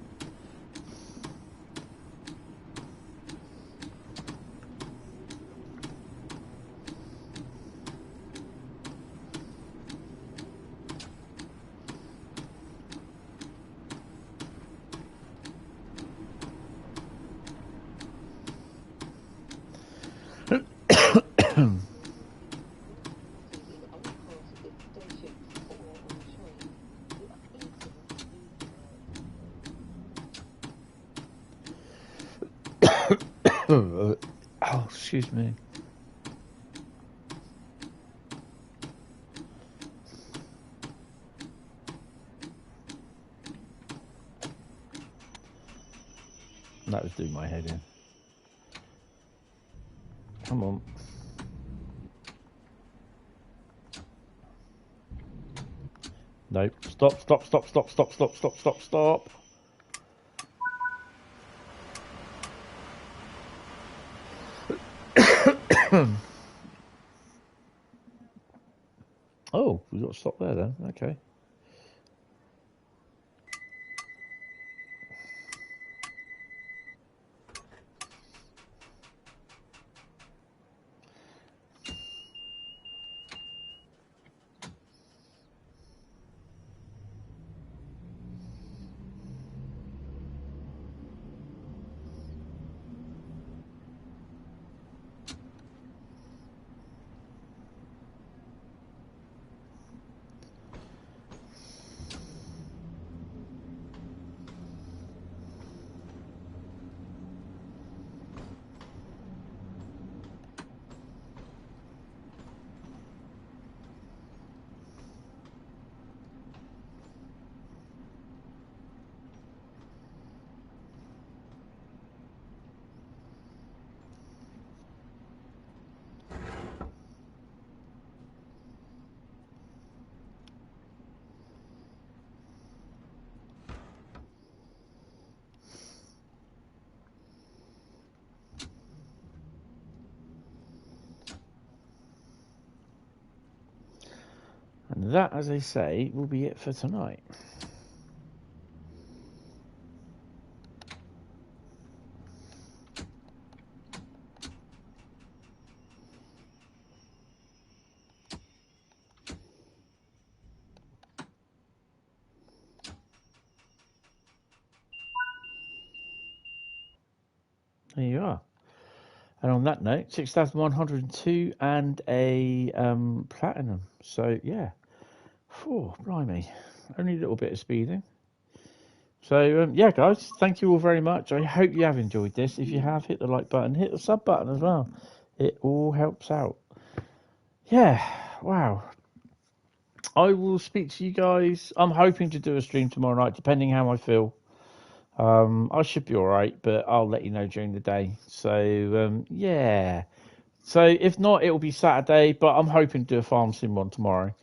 Oh, excuse me. That was doing my head in. Come on. Nope. Stop, stop, stop, stop, stop, stop, stop, stop, stop. Oh, we got to stop there then. Okay. And that, as I say, will be it for tonight. There you are. And on that note, 6,102 and a platinum. So, yeah. Blimey. Only a little bit of speeding. So, yeah, guys, thank you all very much. I hope you have enjoyed this. If you have, hit the like button. Hit the sub button as well. It all helps out. Yeah, wow. I will speak to you guys. I'm hoping to do a stream tomorrow night, depending how I feel. I should be all right, but I'll let you know during the day. So, yeah. So if not, it'll be Saturday, but I'm hoping to do a farm sim one tomorrow.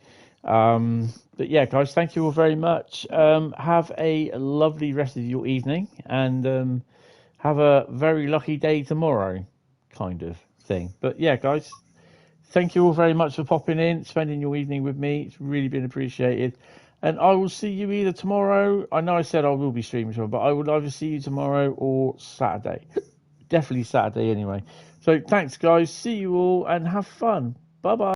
But yeah, guys, thank you all very much. Have a lovely rest of your evening, and have a very lucky day tomorrow, kind of thing. But yeah, guys, thank you all very much for popping in, spending your evening with me. It's really been appreciated. And I will see you either tomorrow. I know I said I will be streaming tomorrow, but I will either see you tomorrow or Saturday. Definitely Saturday anyway. So thanks, guys. See you all and have fun. Bye-bye.